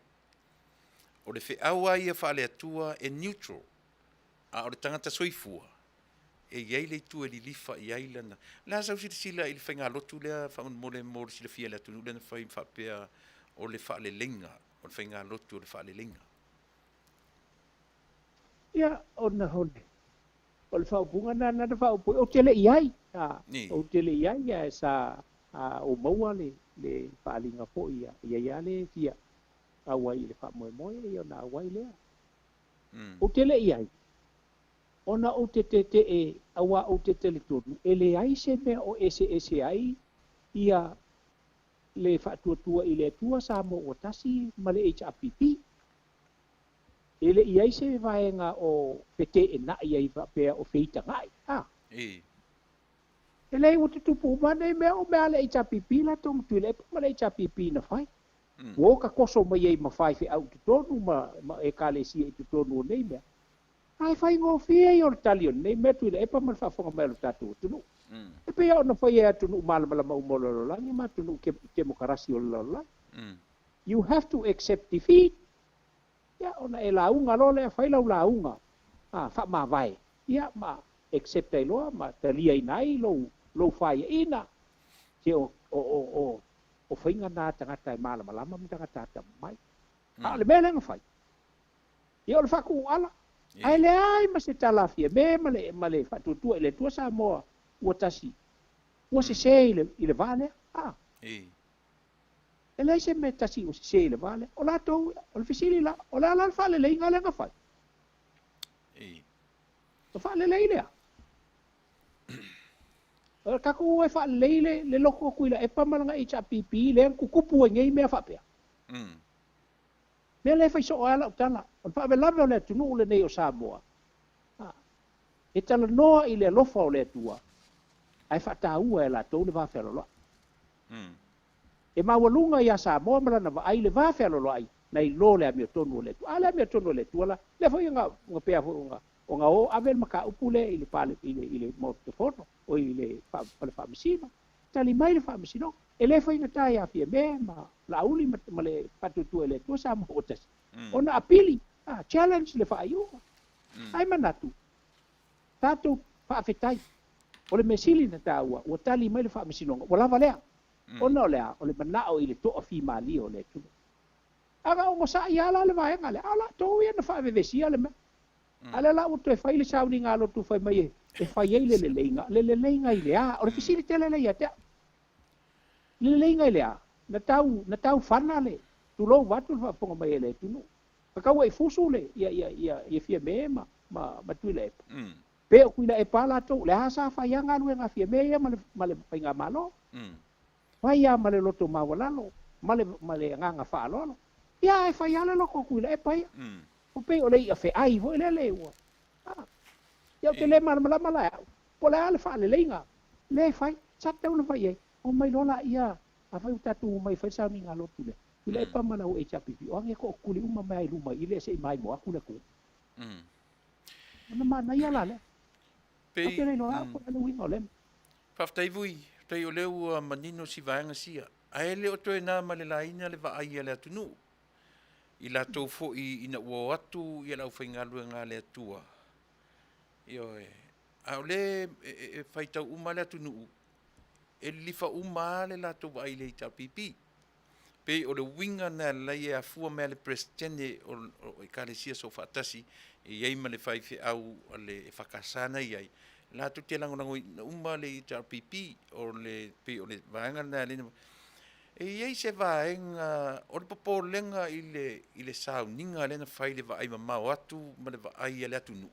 o le fe au ai fa le atua e neutral a o le tangata soifua e ia le tu e lifa ia la la sa sila il fenga lotu le fa mole sila fia le tu le fai fa pe o le fa le lenga o le fenga lotu le fa le lenga ia ona hone o le whaupuna na whaupu o tele iai o tele iai ia sa o maua le whaalinga po ia le tia awai le whamoe ia na awai lea o tele iai ona o te awa o te tele tonu ele ai se mea o ese ai ia le whaatuatua i le tua sa mo o tasi ma le HRPP ele iai se vaenga o pete e na iai pe o feita ngai ele o te tupu mana me o me ale HRPP la tong Tuilaepa ma le HRPP na fai wo ka koso mai ai ma fai fe au te tonu ma e kale si e te tonu nei me ai fai ngo fia i o talion nei me Tuilaepa ma fa fonga me lo tatu tunu e pe o na fai e tunu mal ma mo lo la ni ma tunu ke demokrasi o la you have to accept defeat ia ona e launga lo le fai launga fa ma vai ia ma accept ai lo ma talia inai lo fai ina ke o fainga na tangata e malama lama mi tangata mai le mele nga fai ia o le faku ala ai le ai ma se talafia me ma le fatu le tua sa mo ua tasi ua se ile vale ele se me tasi o se le vale o la to o le fisili la o la fale le inga le nga fai o fale le ile o ka ku e fale le loko kuila e pamalanga HRPP le ku kupu ngai me fa pe me le fai so ala tala o fa be lave le tunu le nei o Samoa e tala noa ile lofa o le tua ai fa ta ua e la to le va felo lo e mawalunga ia Samoa mala na ai le va felo lo ai nei lo le mi tonu le tu ala mi tonu le tu ala le foi nga pe o nga o avel maka upule ile pale ile mo te foto o ile pa fa misino tali mai le fa misino ele foi nga tai a fie me ma la uli ma le patu tu ele tu sa mo otas ona apili challenge le fa ayu ai manatu tatu Faafetai o le mesili na taua o tali mai le fa misino wala valea ona o le manao i le to'afi mali o le tunu aga o sa ia la le vaenga le ala to ia na fa vevesia le ala la o te fai le sauni ngalo tu fai mai e fai ai le leinga i le a o le fisili tele le ia te le leinga i le a na tau fana le tu lo watu fa ponga mai le tunu ka kau ai fusu le ia fia me ma Tuilaepa pe o kuila e pala to le hasa fa ia ngalu nga fia me ia ma le painga malo vai ia ma le loto mawalalo ma le nganga fa lo ia e fa ia le loko kuila e pai o pe o le ia fe ai vo le wa ia te le mala po le ale fa le leinga le fai sa te una fai ai o mai lola ia a fai tatu mai fai sa minga lo tule ile e pa mana o e chapipi o ange ko kuli uma mai luma ile se mai mo aku le ku mana ia la le Pe pe le no a ko le winga le Faafetai vui, tei o leu manino si vaenga sia. A ele o toe nā male laina le va ai le atunu. I la tau fo i ina ua atu i lau whaingalu ngā le atua. Io e. A o le e whaitau uma le atunu. E lifa uma le la tau va ai le ita pipi. Pe o le winga na lai e a fua mea le presidente o e kare sia so whaatasi. E iei ma le whaife au le whakasana i ai. La tu te lango na uma le HRPP o le pe o le vaenga na le e iei se vaenga o le popo lenga i le sauninga le na whaile va ai mamau atu ma le va ai le atu nuu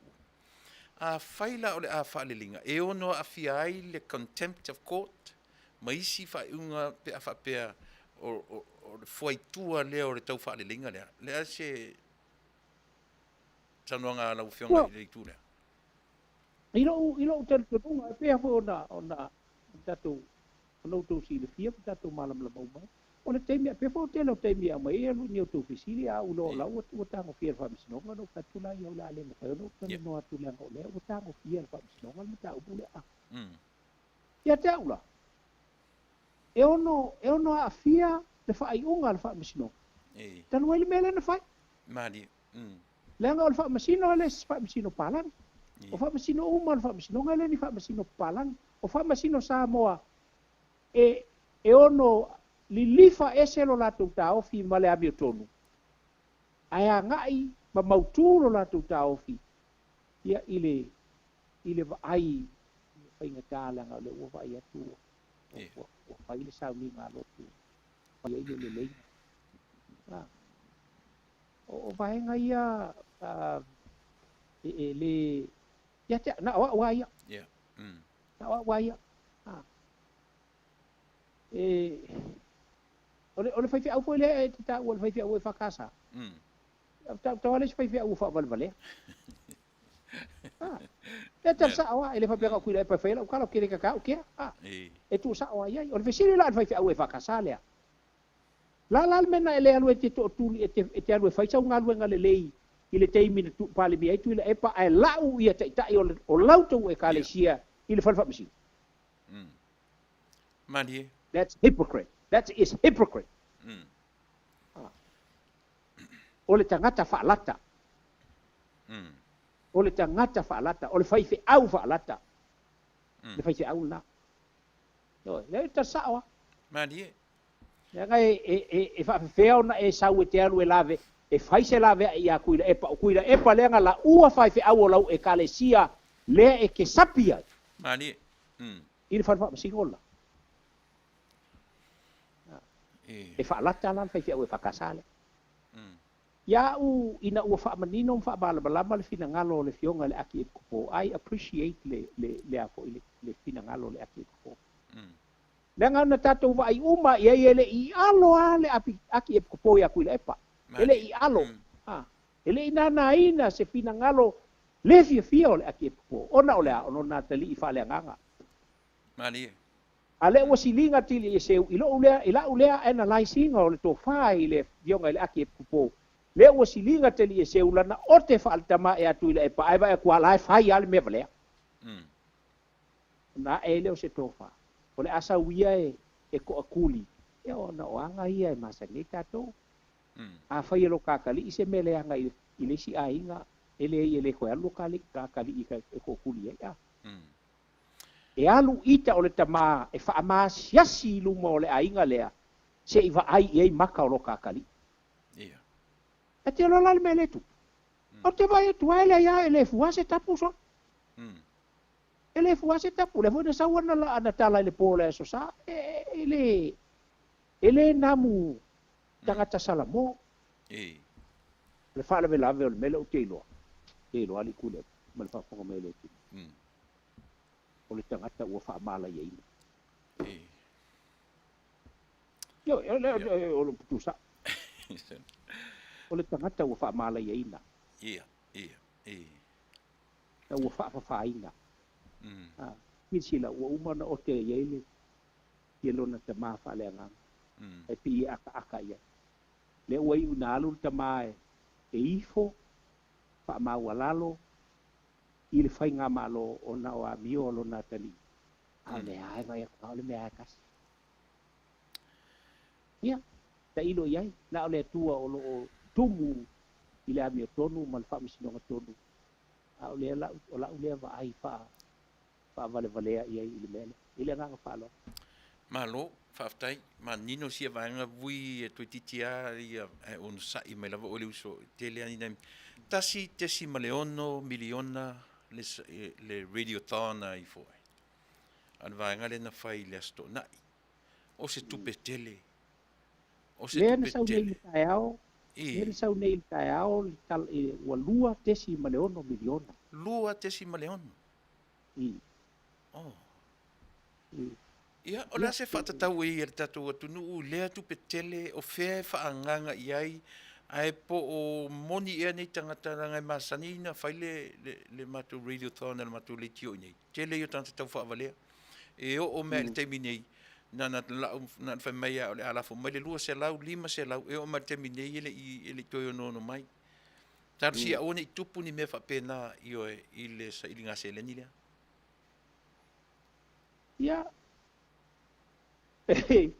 a whaila o le a whaalelinga e ono a fia ai le contempt of court ma isi whaunga pe a whapea o le fuaitua lea o le tau whaalelinga lea lea se tanuanga lau whionga i le itu lea ilo te tunga e pea fo ona tatu no tu si le fia tatu malam la mau mai ona te mi pe fo te lo te mi mai e ni tu fisili a ulo la o tanga fia fa misno no tatu la yo la le no no atu la o le o tanga fia fa misno ma ta u le a ya te ula e ono a fia le fa ai unga fa misno tanu ele mele na fa mali lenga o fa misno le fa misno palan o fa masino uma fa masino ngale ni fa masino palang o fa masino sa moa e ono lilifa ese lo la tu ta ofi male abi tonu aya ngai ma mautu lo la tu ta ofi ia ile va ai fa inga tala ngale o fa ia tu o fa ile sa mi ngalo tu fa ile le o va ia le ya te na wa ya na wa ya ole fai au foi le ta ole fai au fa casa ta ole fai au fa vale ya te sa wa ele fa pega ku le pa fai la kala kire ka o ke e tu sa wa ya ole fai la fai au fa casa le la mena ele alu te tu te alu fai sa nga lu nga le lei ile teimi tu pale mi ai Tuilaepa ai lau ia tai o lauto e kalesia ile falfa misi mani that's hypocrite that is hypocrite ole tangata fa'alata ole tangata fa'alata ole faife au fa'alata le faife au na no le tasawa mani ya ngai e fa feo na e sau te alu e lave e fai se lave ia Kuilaepa lenga la ua fai fe au lau e kalesia le e ke sapia mani ile fa singola e fa lata lan fai fe au e fa kasale ya u ina ua fa manino fa bala le fina ngalo le fionga le aki e kupo I appreciate le afo le fina ngalo le aki e kupo lenga na tatu vai uma ia ele I alo ale aki e kupo ya Kuilaepa ele I alo ele ina se fina ngalo le fia ole aki po ona ole ono na tali I fale nganga mani ale o silinga tili se ila ulea analyzing ole to fai le dionga le aki po le o silinga tili se ulana orte faltama e Tuilaepa ai ba kwa lai fai ale me vale na ele o se tofa ole asa wia e ko akuli e ona oanga ia e masanita to a fai lo kakali ise mele anga ile si ainga ele ko lo kali kakali ika ko kuli ya E alu ita o le tama e whaamasiasi luma o le ainga lea. Se i ai i maka o lo kakali. Ia. E te lola le mele tu. O te vai e tuaile ia e le fuase tapu so. E le fuase tapu. Le fwene sa wana la ana tala i le pōle so sa. E le namu tangata salamo. Le whaala me lave o le mele o te iloa. Te iloa ali kule. Ma le whaafonga mele tu. O le tangata ua whaamala i eina. Yo, o le putu sa. O le tangata ua whaamala i eina. Ia. Na ua whaafawhainga. Kisila ua umana o te iele. Ielo na te maa whaale anganga. E pi aka ia. Le ua i una alu te maa e ifo. Whaamau alalo. I le whainga malo o na o a mio o lo na tani. A le ai vai a le mea kasi. Ia. Ta ilo iai. Na o le tua o lo tumu. I le amio tonu. Ma le whaamisinonga tonu. A o le ulea va ai wha vale iai i le mele. I le nganga whaalo. Malo, Faafetai, ma nino sia vaenga vui e tui titia ia e ono sai mai lava ole uso tele ani nei. Tasi tesi maleono miliona le radiothon ai foi. An vaenga le na fai le asto nai. O se tupe tele. O se Le na tupe sau nei tele. tai ao. Le na sau nei tai ao tal ua lua tesi maleono miliona. Lua tesi maleono. Oh. Ia, o la se whatatau i er tatu atu nuu lea tupe tele o whea whaanganga i ai ai po o moni ea nei tangata rangai masani na whai le matu radiothon le matu le tio nei. Tele i o tangata tau whaavalea. E o mea le teimi nei na whai mai a o le alafo mai le lua se lau, lima se lau, e o mea le teimi nei ele toi o nono mai. Taru si a one i tupu ni mea whapena i o i le sa ili ngase eleni lea. Ia. E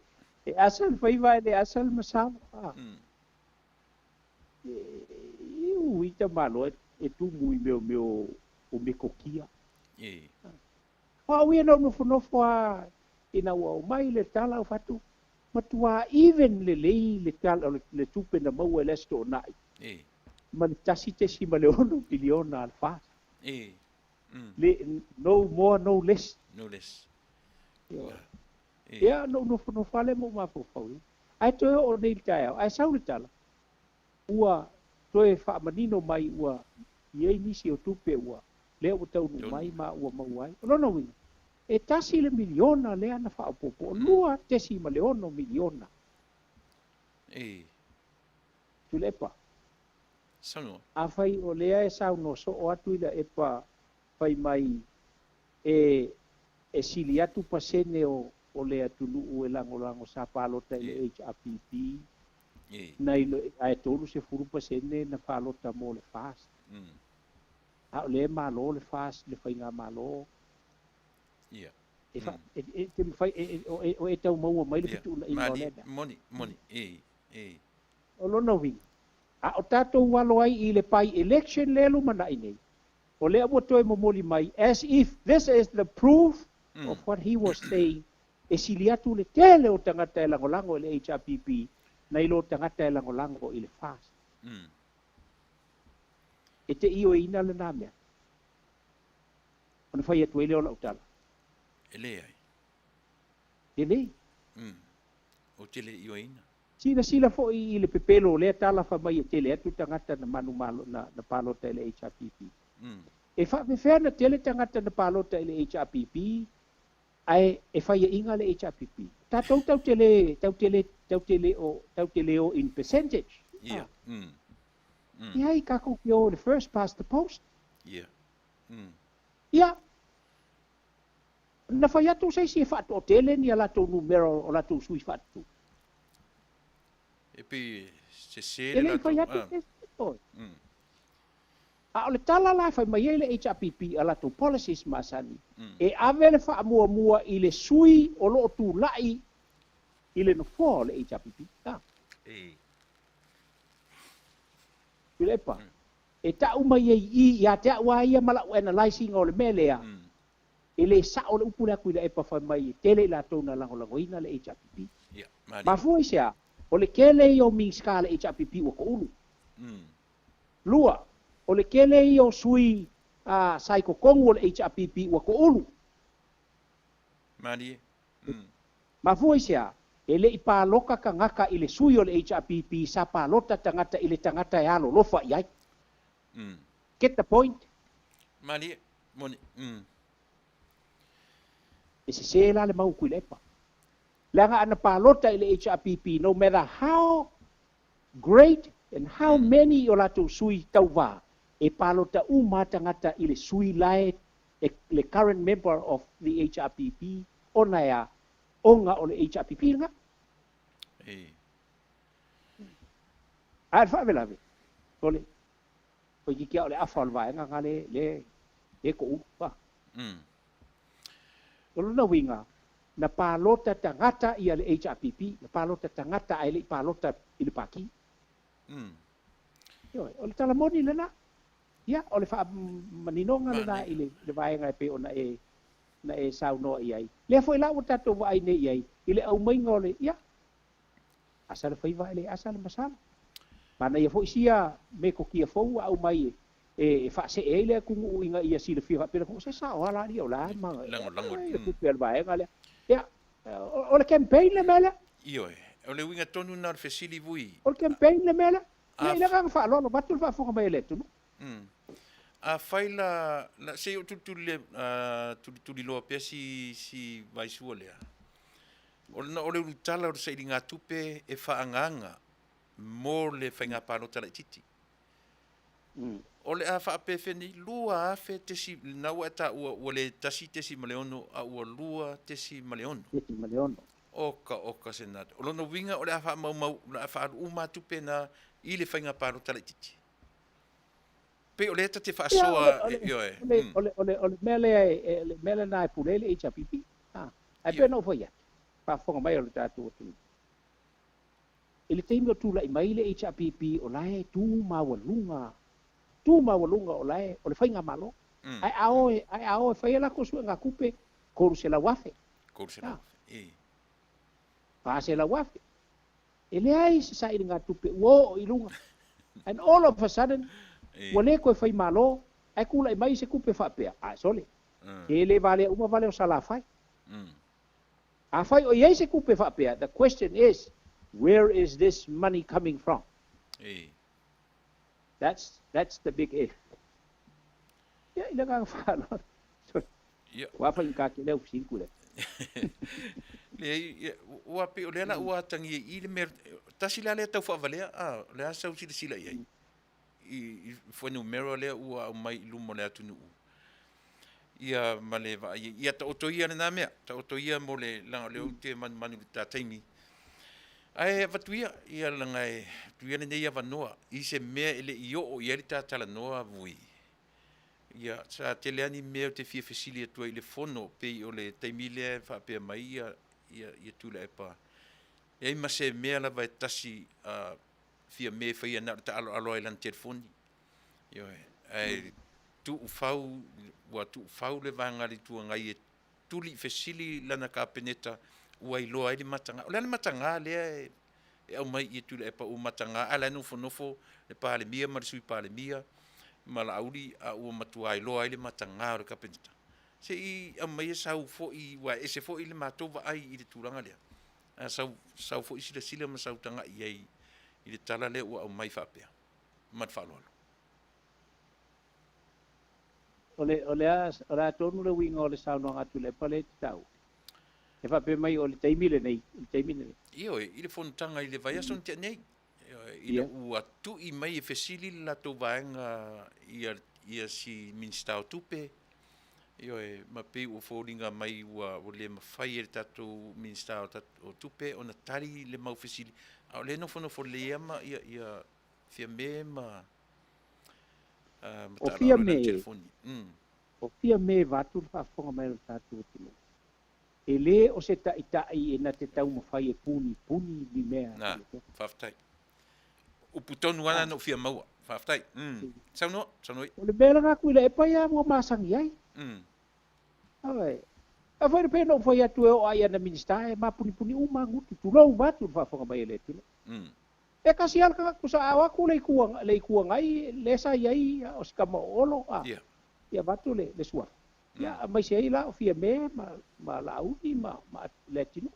asal fai vai le asal masawa. Iu ita malo e tu mui meu o me kokia. Ui no nofo a ina wa mai le tala o fatu. Matua even le lei le tala le tupe na mau e lesto nai. Ma le tasi te si ma le ono biliona al fas. No more, no less. No less. Ia no fale mo mafofau. Ai toe o nei tai ai sau le tala. Ua toe fa manino mai ua iei nisi o tupe ua. Le o tau no mai ma ua mauai. No winga. E tasi le miliona le ana fa popo. Lua tesi ma le ono miliona. Tuilaepa. Sango. A fai o lea e sau no so o Tuilaepa fai mai e sili atu pasene o le atunu e lango sa palota i le HRPP. Na ai tolu se furu pasene na palota mo le fast. A le malo le fast le fai nga malo. Ia. E te fai o e tau mau mai le pitu na inga le. Moni. O lona winga. A o tatou walo ai i le pai election lelu mana nei. O le amo toi momoli mai as if this is the proof of what he was saying. E sili atu le tele o tangata e langolango le HRPP na ilo tangata e langolango i le fast. E te io ina le namea. Ona fai atu ele o lautala. Ele ai. Ele. O tele io ina. Sila fo i le pepelo le tala fa mai tele atu tangata na manu malo na palota le HRPP. E fa me fea na tele tangata na palota le HRPP. Ai e fai inga le HRPP. Tau tele o in percentage. Yeah. Ia i kako ki o the first past the post. Yeah. Ia. Na fai atu sei si fatu o tele ni ala tau numero o la tau sui fatu. E pi se Ele fai atu testi. A ole tala la fai mai ele HRPP ala tau policies masani. E avele fa mua i le sui o lo tu lai i le no fo le HRPP. Tuilaepa. E ta uma i ia te wa ia mala analyzing o le melea. e le sa o le upu le aku le epa whai mai tele la tau na langolangoina le HRPP. Ia, mani. Ma fua sea, o le kele i o minska le HRPP wa ko ulu. Lua, o le kele i o sui sai ko kongu o le HRPP wa ko ulu. Mani. Ma fua sea, e le i pāloka ka ngaka i le sui o le HRPP sa pālota tangata i le tangata e alo lofa i ai. Get the point? Mani, moni. E se la le mau kui le epa. Langa ana pālota i le HRPP, no matter how great and how many o lato sui tau wā, e pālota tangata i le sui lae, le current member of the HRPP, ona ea, onga o le HRPP nga. Ai whavelave. Ole, ko ki kia o le awha alwaenga nga le ko upa. Olo na winga, na pālota tangata i le HRPP, na pālota tangata ai le pālota i le paki. O le talamoni le na. Ia, o le wha maninonga le na i le vaenga e pe o na e sau noa i ai. Lea fo i lau tato wa ai ne i ai, i le au mainga o le, ia. Asa le whaiva e le asa le masala. Mana ia fo i sia me ko kia fou au mai e fa se e le kungu inga ia si le fiha pela ko se sa o ala ni o la ma Lango. ku pe vaenga le. Ia, o le campaign le mele. Io o le winga tonu na fesili vui. O le campaign le mele. Ia ila ka fa lo batul fa fo mai le tu. A faila la se o tu lo pe si vai su le. O le utala o se inga tupe e fa anganga mo le fainga pano tala titi. O le a fa pe feni lua a fe te si na wata o le tasi te si maleono a o lua te si maleono. Te maleono. Oka senat. O no winga o le a fa mau la fa uma tupe na i le fainga pano tala titi. Pe o le te fa soa yo e. Ole mele na pulele e chapipi. Ai pe no foi ya. Pa fonga mai o tatu tu. Ele tem o tula i mai le HRPP o lai tu mawalunga o lai o le fainga malo. Ai ao fai la ko suanga kupe ko se la wafe. Pa se la wafe. Ele ai sa i nga tupe wo i lunga. And all of a sudden wale ko fai malo ai kula i mai se kupe fa pe. Sole. Ele vale uma vale o sala fai. A fai o ia se kupe fa pe. The question is, where is this money coming from? That's the big if. Ya ila ka fa no. Wa fa ka ke le usinku le. Le wa pe le la wa tangi i le mer tasila le tau fa vale le asa usi le sila ia. I fo numero le wa mai lumo le atunu. Ia maleva ia ta otoia na mea ta otoia mo le la le te manu ta taimi. Ai vatuia ia langa e tuia ne ia vanoa I se mea ele io o ia ta tala noa vui. Ia sa teleani mea te fia fesili tua I le fono pe o le taimile fa pe mai ia Tuilaepa. Ia ma se mea la vai tasi fia me fa ia na ta alo lan telefoni. Ia ai tu fau le vanga le tu ngai e tuli fesili lana ka peneta uai loa I le matanga. O le matanga le e au mai I Tuilaepa o matanga ala nofo le pale mia ma sui pale mia ma la auri a o matuai loa I le matanga o le kapenta. Se I au mai sau fo I wa ese fo I le matova ai I le turanga le. A sau fo I sila ma sau tanga I le tala le o au mai fa pe. Mat fa lo. Ole tonu le winga o le sau no atu le pale tau. E fa pe mai o le taimile nei, Io I le fontanga I le vai son te nei. I le ua tu I mai e fesili la to vaenga ia si minstau tupe. Io ma pe o folinga mai ua o le mafai e tatu minstau o tupe o na tari le mau fesili. O le no fono fo le ama ia fia me ma o fia me. O fia me vatu fa fonga mai o tatu tilo. E le o se tai e na te tau mawhai e puni li mea. Na, Faafetai. O putonu ana no fia maua, Faafetai. Sau no. O le bela ngā kuila e pai a mua masangi ai. Ai. A foi pe no foi atu o ai na minista e ma puni uma ngutu tu lo batu fa fa ba ele tu. E kasial ka ku sa awa ku le kuang ai le sa ai os ka mo olo a. Ya batu le suar. Ya mai sei la o fia me ma la uni ma le tino.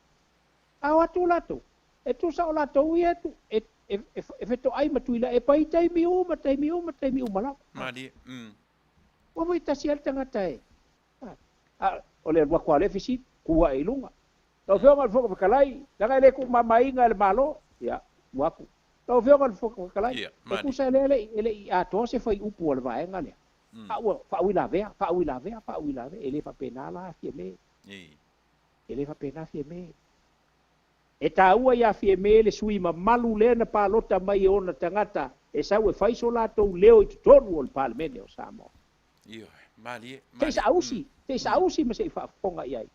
Awa tu la tu. E tu sa o la tu ia tu e feto ai ma Tuilaepa i taimi uma la. Mali. Wa mai tasial tanga tai. O le wa kwa le fisi kua i lunga. Tau feo ngal foko kalai, danga le ku mamainga le malo, ya, waku. Tau feo ngal foko kalai. E ku sa ele i ato se foi upu le vaenga le. Fa wila vea, ele fa penala fie me. Ele fa pena fie me. E ta ua ya fie me le sui ma malu le na palota mai ona tangata, e sa ue faiso la tou leo i tutonu o le palemene o Samoa. Mali. Te sa ausi ma se fa fonga iai.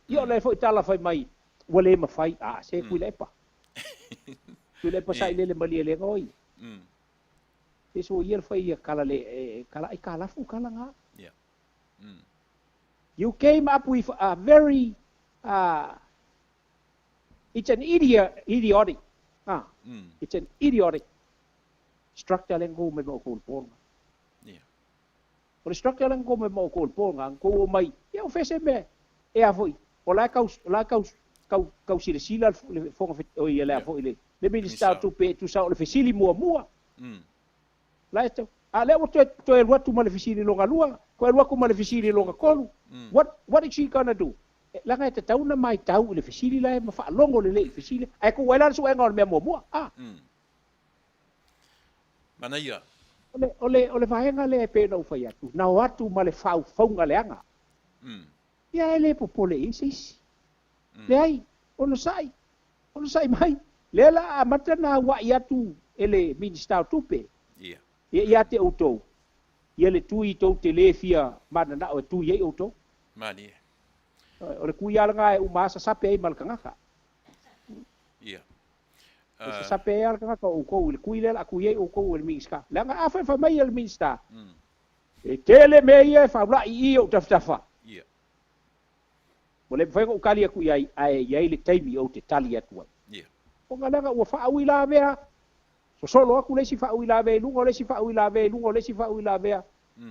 Io le foi tala fai mai. Wale ma fai se Tuilaepa. Tuilaepa sai le mali le ngoi. Te so ia fai kala le kala ai kala fu kala nga. You came up with a very it's an idiotic. It's an idiotic structure lengo me mo ko ponga. O le structure lengo me mo ko ponga ko mai. Ia fese me e a foi. O la kau sila le fonga o ia la foi le minister tu pe tu sa o le fesili mua. La esto. A le o to e watu ma le fesili longa lua, ko e waku ma le fesili longa kolu. What is she gonna do? La nga te tauna mai tau le fesili la ma fa longo le fesili. Ai ko wela so e ngol me mua. Manuia. O le vaenga le pe no fa atu. Na watu ma le faunga le anga. Ia ele popole isis. Le ai, ono sai mai. Le la amata na wa iatu ele minister tupe. Ia te auto. Ia le tui tau te le fia mana na o tui ai auto. Mali. O le kui ala nga e umasa sape ai malkangaka. Se sape ai alkangaka o kou. Le kui le la kui ai o kou le minister. Le nga afa fa mai le minister. E tele me ia fa la i o taftafa. O le whainga ukali aku iai le taimi o te tali atua. O ngā ua whaau la vea, so solo aku lesi whaau la vea, lunga lesi whaau la vea,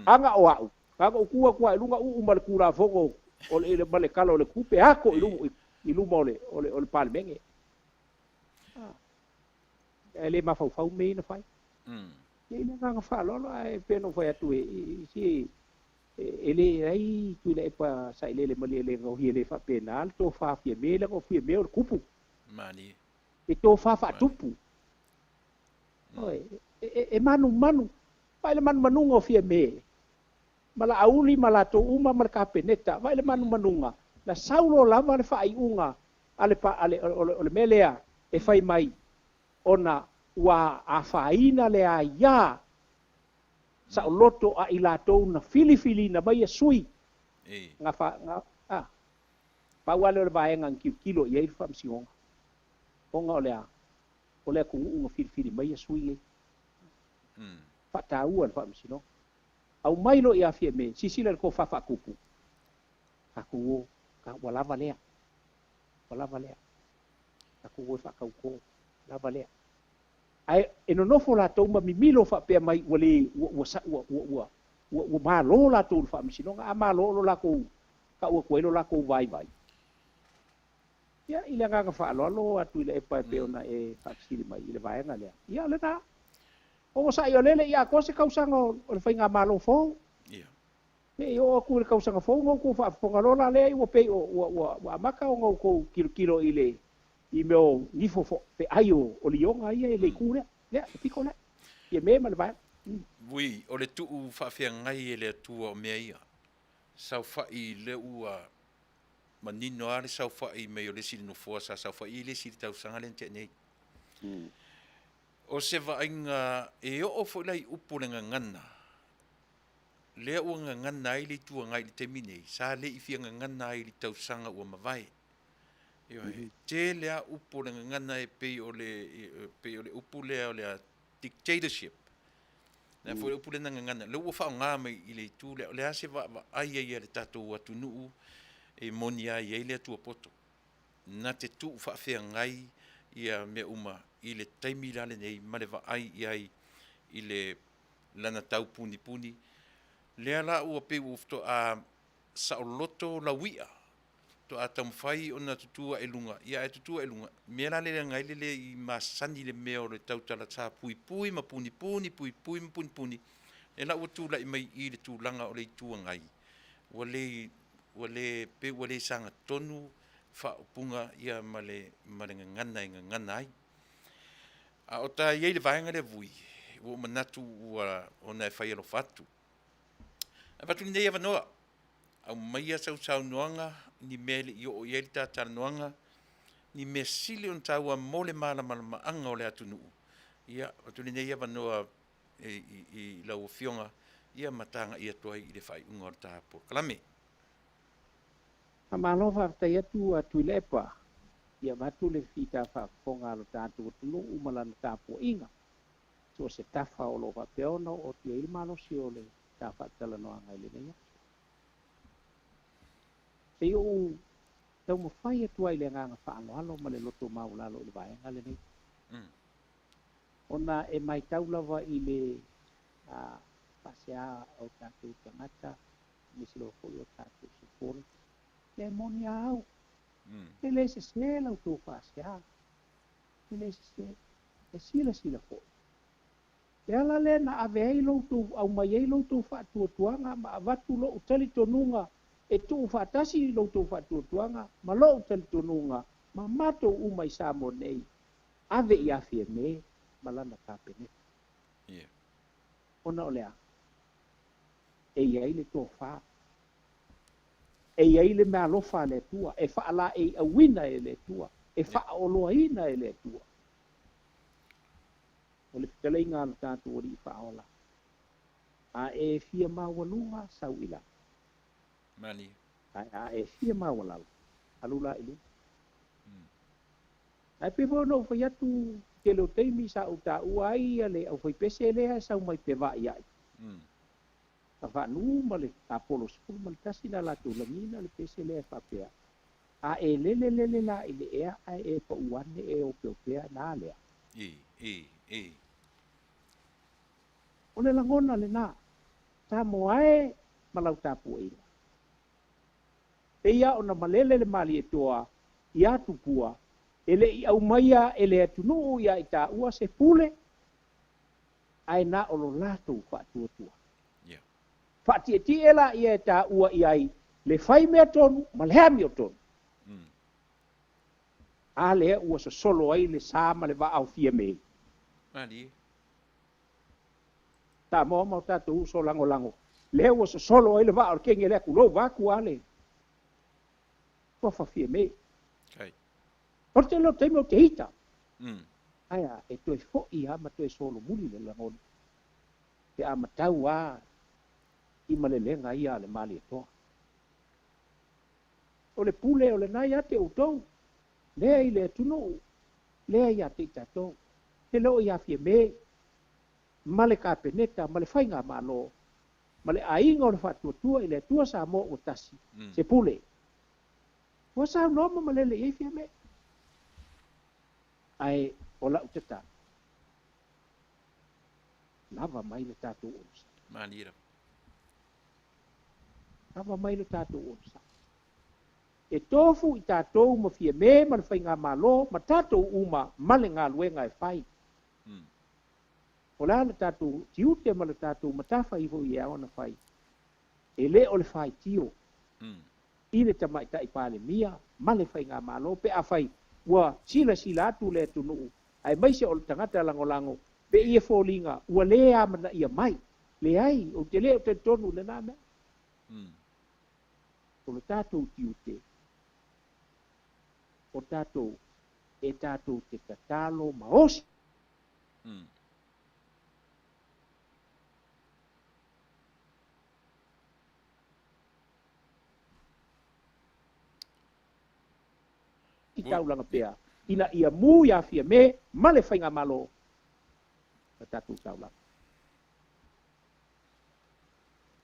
anga o au. Anga o kua lunga umale kura fongo, o le male kala o le kupe, hako i luma o le palemenge. E le mawhau mei na whai. E le nganga whalolo, e pēno whai atu si ele ai Tuilaepa sai le mali le ngo hi le fa penal to fa fie me le ngo fie me o kupu Mani e to fa tupu oi e manu vai le manu ngo fie me mala auli mala to uma marka peneta vai le manunga la saulo lava le fa ai unga ale ole melea e fai mai ona wa afaina le ya sa loto a ilatou na fili na mai sui nga pa wale le vaenga kilo ia fa msionga onga ole ku unga fili mai sui fa tau fa msino au mai lo ia fie me sisila ko fa kupu aku ka wala valea aku wo fa ko la valea ai eno no fola to ma mimilo fa pe mai wale wo ma lo la to fa misino nga ma lo la ko ka wo ko la ko vai ya ile nga fa lo atu ile pa pe ona e fa sili mai ile vai nga le ya le na o sa yo le ya ko se kausa ngo o fa nga ma lo fo e yo ku le kausa ngo fo ngo ku fa fo nga lo la le wo pe o amaka ngo ko kilo ile I meo nifo fo pe aio o lionga ia le kure ya piko le ia me mal vai Vui o le tu fa fia ngai le tu o mea ia sau fa I le ua manino ale sau fa I me o le sili no fosa sau fa I le sili tau sanga le te nei o se va inga e o fo lai upu le ngana le ua ngana I le tu ngai le te mine sa le I fia ngana I le tau sanga ua mavai te lea upu le ngana e pei o le upu lea o le dictatorship. Na foi pule na ngana. Le fa nga mai ile tu le ase va ai ai le tatou atu nuu e monia i le tu poto. Na te tu fa fe ngai ia me uma ile taimi lale nei male va ai ai ile lana tau puni puni. Le ala ua pe ufto a saoloto la wia. To a tamfai ona tutua e lunga. Ia e tutua e lunga. Mea le ngai le i masani le mea o le tautala tā pui pui ma puni puni pui pui ma puni puni. E la ua tūla i mai i le tūlanga o le tua ngai. Wale sanga tonu fa upunga ia male ngana ai. A o ta iei le vaenga le vui. Ua manatu ua ona e whai alo fatu. A patu nei ava noa. Au maia sau noanga, ni mele i o iei ta tala noanga, ni me sili on taua mole mala anga o le atu nuu. Ia, patu nei ava noa i lau fionga, ia matanga ia toai i le whai unga o le tāpo. Kalame. A malo Faafetai atu a Tuilaepa. Ia watu le fita whaafonga lo tātou tunu umala na tāpo inga. So se tafa o lo whapeona o tia il malo si o le tafa tala noanga i le neia. E o tau mawhai atua i le nganga whaaloalo ma le loto maulalo i le vaenga le nei. Ona e mai tau lava i le pasea o tātou tangata, misilo koi o tātou supore. Le monia au. E le se lau tō pasea. E le se e sila fo. E ala le na ave ei loutou, au mai ei loutou whaatuatuanga, ma avatu lo utali tonunga, e tu whaatasi loutou whaatuatuanga, ma lo utali tonunga, ma mato umai samo nei, ave i afia me, malana kapene. Yeah. Ona olea. E iai le tō wha. E iai le mea lofa le tua, e whaala e awina e le tua, e whaoloaina e le tua. O le fitalai ngā no tātou ori i whaola. A e fia mawalunga sau ila. Mani. A e fia mawalala. Alula ilu. A pe mo no whai atu ke leo teimi sa o tā ua ai ale au whai pese lea sau mai pe vai ai. A whanu ma le Apollo School ma le tasina la tū lamina le pese lea whapea. A e lele la i le ea a e pa uane e o peopea nā lea. O le langona le nā, tā moae malau tāpu eina. E ia o na malele le mali e toa, i atu pua, ele i au maia ele atu nuu ia i tā ua se pule, ai nā o lo lātou whātua. Whātia ti ela ia e tā ua i ai, le whai mea tonu, ma le hami o tonu. A lea ua sa solo ai le sāma le wa au fia mei. Mani. Ta mo mo tātou so lango. Le ua sa solo ai le wa au kenge le kulo waku ale. Wa fia mei. Kai. O te lo te mo te hita. Aia, e toi fo i ha ma toi solo muli le langona. Te a matau a i malelenga ia le mali e toa. O le pule o le nai ate o tou. Lea i le tunu. Lea i ate i tatou. Te lo i afie me. Male ka peneta, male whainga malo. Male ainga o le whatuatua i le tua sa mo o tasi. Se pule. Wa sa noma malele i afie me. Ai o la uteta. Lava mai le tatou onsa. Mani ra. Lava mai le tatou onsa. E tofu i tātou ma fia me, ma le whainga malo, ma tātou uma, ma le ngā luenga e whai. O la le tātou tiute ma le tātou matafa i vo i ea ona whai. E le o le whai tio. I le tamaita i pāle mia, ma le whainga malo, pe a whai, ua sila atu le tunu. Ai maise o le tangata langolango, pe ia fōlinga, ua le amana ia mai. Le ai, o te le o te tonu le nāme. O le tātou tiute. O tātou, e tātou te katalo maosi. I taulanga pea. Ina ia mu ia fia me, male whainga malo. O tātou taulanga.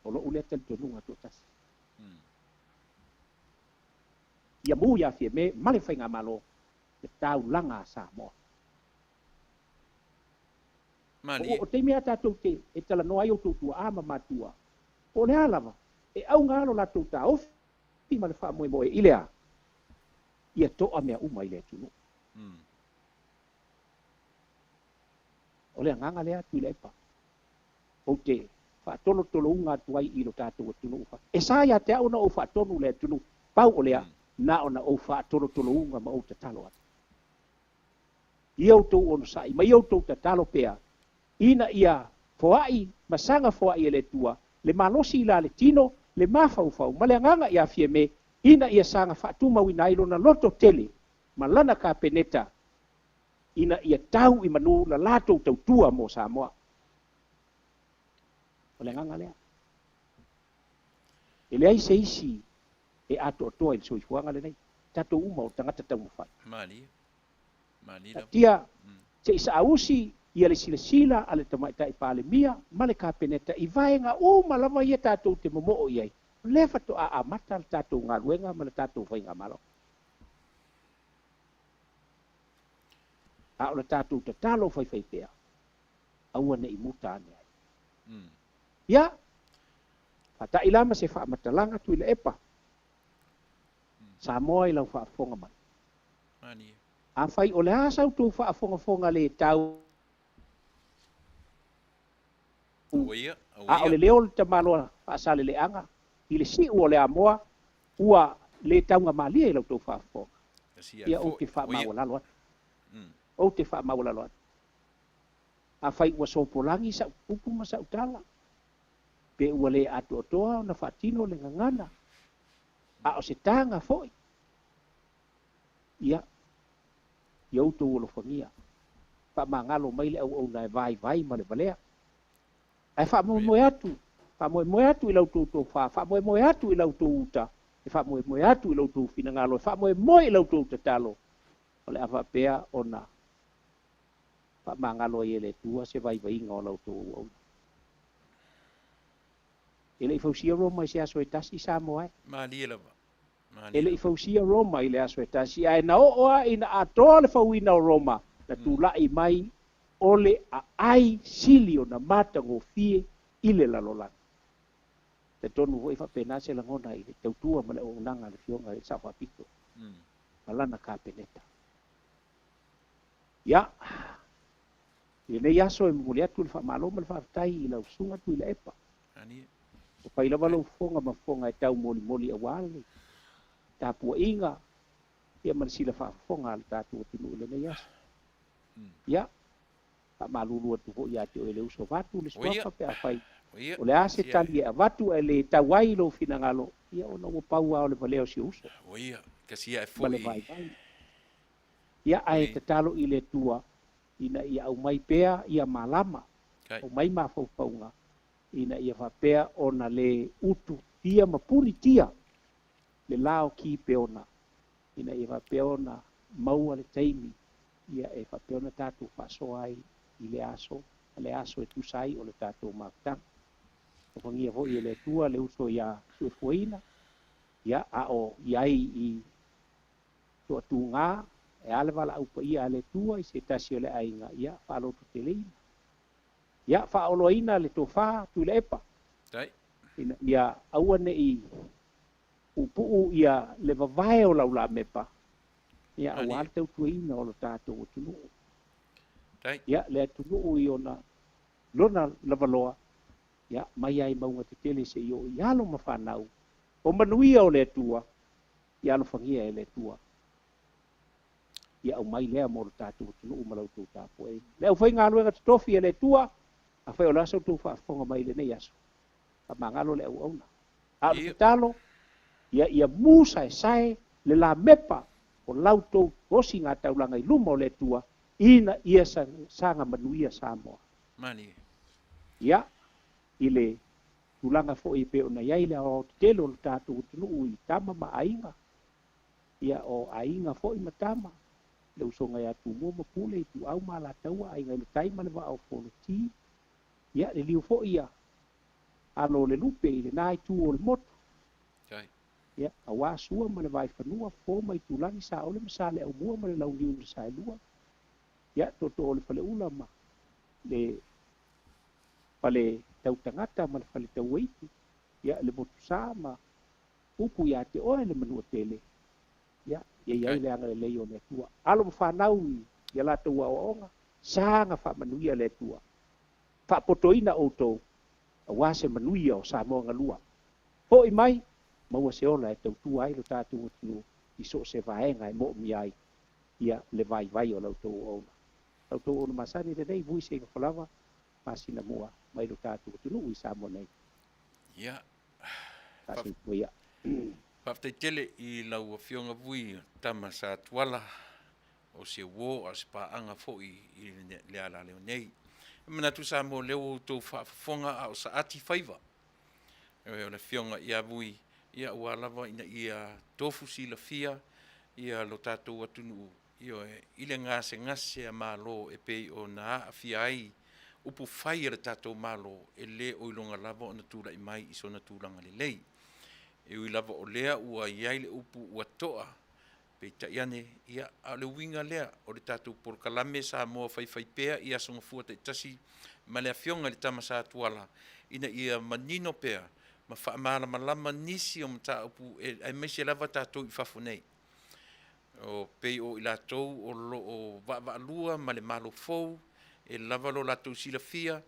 o lo ule tel tonunga tu tas ia mu ia fie me male fainga malo te tau langa sa mo o te mea tātou te e tala no ai o tūtua ama matua o le alava e au ngalo la tūta ofi ma le wha moe moe ilea ia toa mea uma ile tunu o le nganga lea Tuilaepa o te wha tolo tolo unga tuai ilo tātou tunu ufa e sa ia te au na o wha tonu le tunu pau o lea na ona o wha tolo tolo unga ma o te talo atu iau tau ono sai ma iau tau te talo pea ina ia foai masanga foai ele tua le malosi la le tino le mafau ma le nganga ia fie me ina ia sanga fatuma wina ilo na loto tele malana ka peneta ina ia tau i manu la lato tau tua mo Samoa o le nganga lea ele ai se isi e ato toa i soi fuanga le nei tato uma o tangata tau mawhai mani tia se isa ausi ia le sila ale tamaitai pale mia male ka peneta i vaenga uma lava ia tatou te momo iai le fato a mata tatou ngaluenga ma tatou vainga malo a o tatou te talo fai pea aua ne imuta ane ia fata ilama se fa matalanga Tuilaepa Samoa i lau fa fonga mai a fai o le asa tu fa fonga le tau a o le leo le tamalo faasale le anga i le si o le amoa ua le taunga malia i lau tau whaafonga ia o te wha mawalalo atu o te wha mawalalo atu a whai ua sopolangi sa upu ma sa utala pe ua le atu o toa na whaatino le ngangana a o se tanga foi ia ia uto ulo whangia wha mangalo mai le au na vai ma le valea ai fa moe atu i lau tūtou fa moe atu i lau tūta e fa moe atu i lau tū fina ngalo fa moe i lau tūta talo o le awa pea ona fa mangalo i ele tua se vai inga o lau tū au ele i fausia Roma i se aso e tasi Samoa ele i fausia Roma i le aso e tasi ai na oa ina atoa le fauina o Roma na tūlai mai ole a ai silio na mata ngofie ile la lola te tonu voi fa pena se la ngona ile tautua ma le onanga le fionga e sa fa pito malana ka peneta ya ile yaso e mulia tu fa malo ma fa tai ila usunga Tuilaepa ani o pai lava lo fonga ma fonga e tau moli awale tapu inga ia man sila fa fonga al tatu tinu le yaso ya malulu tu ho ia te ele uso vatu le swafa pe afai o le ase tali e vatu ele tawai lo finangalo ia ona o pau o le valeo si uso oia kasia e foi ia ai te talo ile tua ina ia au mai pea ia malama o mai mafaunga ina ia fa pea ona le utu tia mapuni tia le lao ki peona ina ia fa pea ona mau le taimi ia e fa pea ona tatu fa soai i le aso e tusai o le tātou mātang. O whangia ho i le tua le uso ia suefuaina, ia a o iai i tua tū ngā, e ale wala aupa ia le tua i se tasi o le ainga, ia whaalotu te leina. Ia whaoloina le tō wha Tuilaepa. Ia auane i upuu ia le vavae o laula mepa. Ia awal tau tuaina o le tātou o tunuu. Ya le tunu i ona lona lavaloa ya mai ai maunga te tele se yo ya lo mafanau o manuia o le tua ya lo fangia e le tua ya o mai le mo tatu tunu malau tu tapo e le o foi ngalo ga tofi e le tua a foi o laso tu fa fonga mai le nei aso a mangalo le o ona a lo talo ya musa e sai le la mepa o lauto osinga taulanga i lumo le tua ina ia sanga Manuia Samoa. Mani. Ia, ile tulanga fo i pe ona iai le o telo le tātou tunu i tama ma ainga. Ia o ainga fo i matama. Le usonga ia tu mua mapule i tu au ma la taua ainga le taima le wa au folo ti. Ia le liu fo ia. alo le lupe i le nai tu o le moto. Kai. Ia, a wā sua ma le vai whanua, fō mai tūlangi sa ole ma sa le au mua ma le lau niu le sa e lua. Ia, toto o le whale ula ma le whale tau tangata ma le whale tau weiti. Ia, le motu sa ma upu ia te oe le manua tele. Ia, ia le anga le leo le tua. Alo ma whanau ia la tau aonga, sanga wha manuia le tua. Wha potoina o tau, a wā se manuia o sa moanga lua. Po i mai, maua se ola e tau tua ai lo tātou o tino i so se vaenga e mo mi ai ia le vai o lau tau ona. Lau tau ona masani le nei vui se inga whalawa masina mua mai lo tātou o tino i sa mo nei. Ia. Tātou tua ia. Faafetai tele i lau fionga vui tama sa tuala o se wo a se paanga fo'i i le ala leo nei. Mana tu sa mo leo tau whaafonga a o sa ati whaiva. O le fionga ia vui, ia ua lava ina ia tofu si la fia, ia lo tātou atunu. I le ngase a malo e pei o na a fia ai, upu whai le tātou malo e le o ilonga lava o na tūra i mai i so na tūranga le lei. E ui lava o lea ua iai le upu ua toa, pei ta iane, ia a le winga lea o le tātou porkalame sa moa whai pea, ia songa fuata i tasi, ma le fionga le tama sa tuala, ina ia manino pea, ma whaamala malama nisi o mta upu, e meise lava tātou i whafunei. O pei o i lātou o lo o waalua, ma le malo fou, e lava lo lātou sila fia,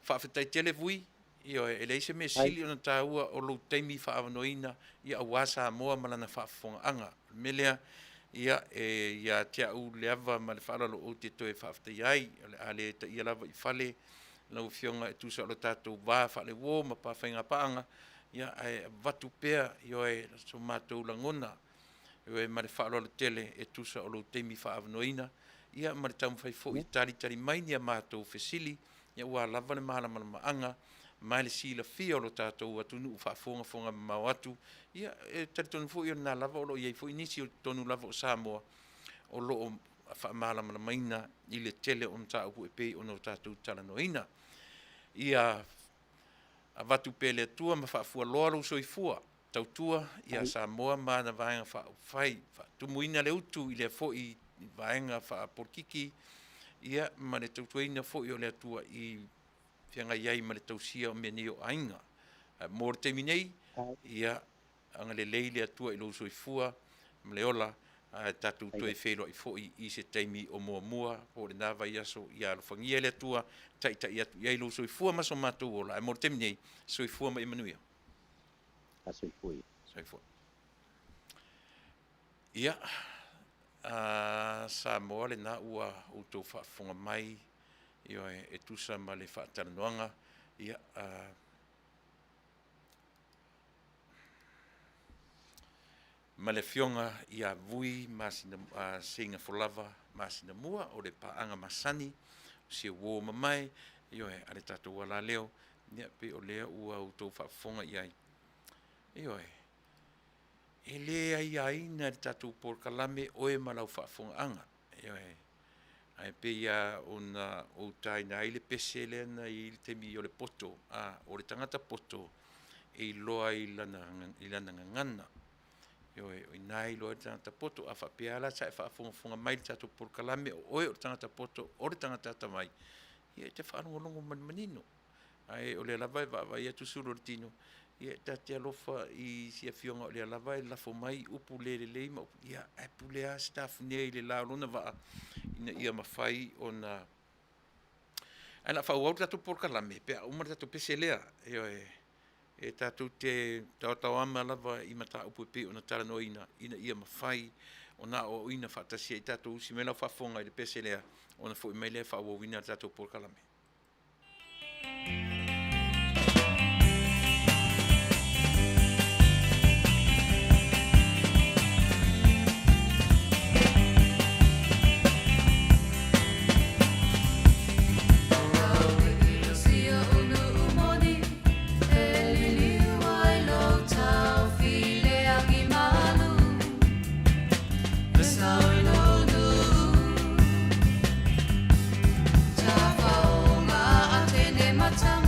Faafetai tele vui, io e leise me sili ona tāua o lo teimi whaavanoina, ia awasa moa malana whaafonga anga. Melea, ia tia u leava ma le whaalalo o te toe Faafetai ai, ale ta ia lava i whale, lau fionga e tusa o lo tātou wā whale wō, ma pāwhainga paanga, ia e watu pea, io e so mātou langona, io e ma le whaalalo tele e tusa o lo teimi whaavanoina, ia ma le tamu whai fo i tari mai nia mātou fesili, ia ua lava le mahala malama mai le sila fia o lo tātou atunu u whaafonga mau atu, ia e tari tonu fo i o nā lava o lo iei fo inisi o tonu lava o Samoa, o lo o whaamala malamaina i le tele o nta upu e pei o no tātou talanoina. Ia a watu pele atua ma whaafua loa lo so i fua, tautua ia Samoa ma na vaenga whaafai, tumuina le utu i le fo i vaenga whaaporkiki, ia ma le tautuina fo i o le atua i whianga iai ma le tausia o meni o ainga. Mōre te minei, ia anga le leile atua i lo so i fua, ma le ola, tātou toi whelo i fo i se teimi o mua, o le nāwa i aso i alofangia le atua, tai atu iai lo so i fua maso mātou ola. Mōre te minei, so i fua ma i Manuia. So i fua. So i fua. Ia, sa moa le na ua utou whaafonga mai, io e tusa ma le whaataranoanga, ia ma le fionga ia vui masina singa folava masina mua o le paanga masani se wo mamai io e ale tatou ala leo nia pe o lea ua utou whaafonga iai io e lea iai na le tatou porkalame oe malau whaafonga anga io e ai pe ia ona o tai na ile pesele na il temi o le poto o le tangata poto e loa i lana ngana io e nai loa tangata poto a fa piala sa fa fonga mai tato por kalame o le tangata poto o le tangata tamai ia te fa no longo manino ai o le lava va ia tu suru tino ia te alofa i sia fionga o le lava la fo mai upu le ma ia e pulea staff nei le la lona va ina ia mafai ona ana fa o tato por kalame pe o mar tato peselea io e tātou te tau ama lava i mata upu pe ona talanoina ina ia mawhai o nā o ina whatasia i tātou usi mela whafonga i le peselea ona fo i meile whawawina tātou porkalame. Matang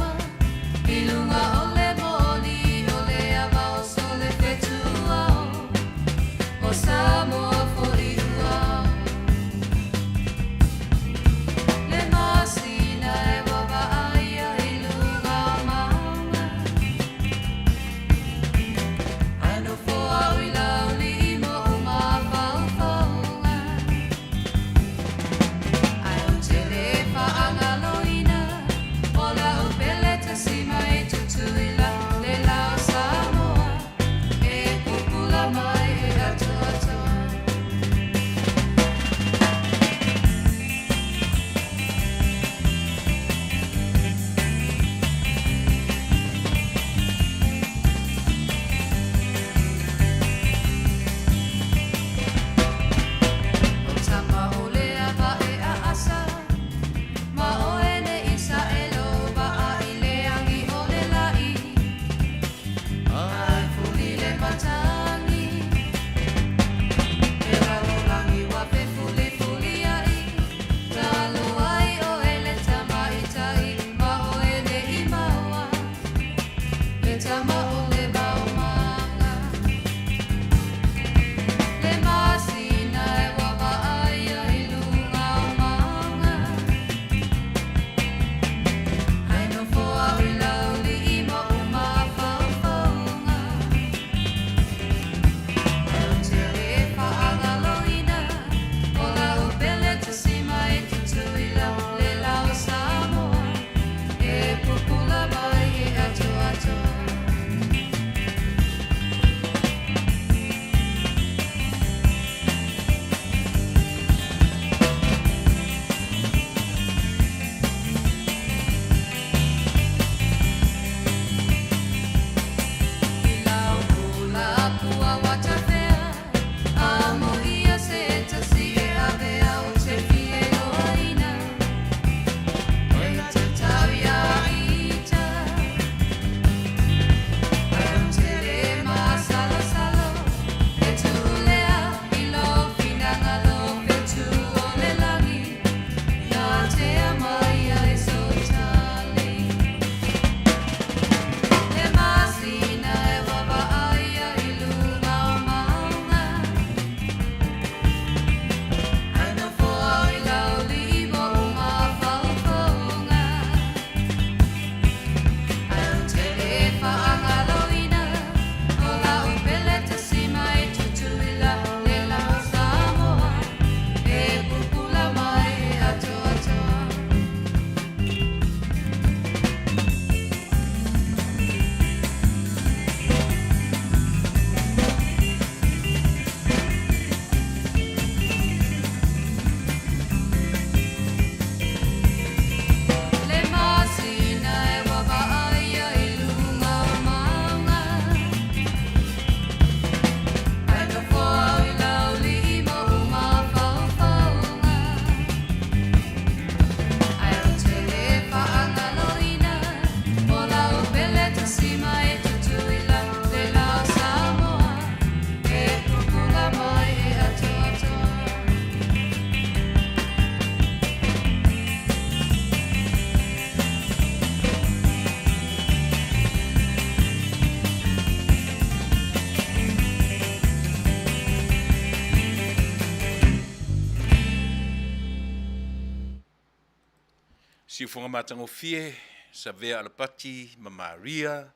Si ufonga matango fie, sa vea alapati, ma Maria,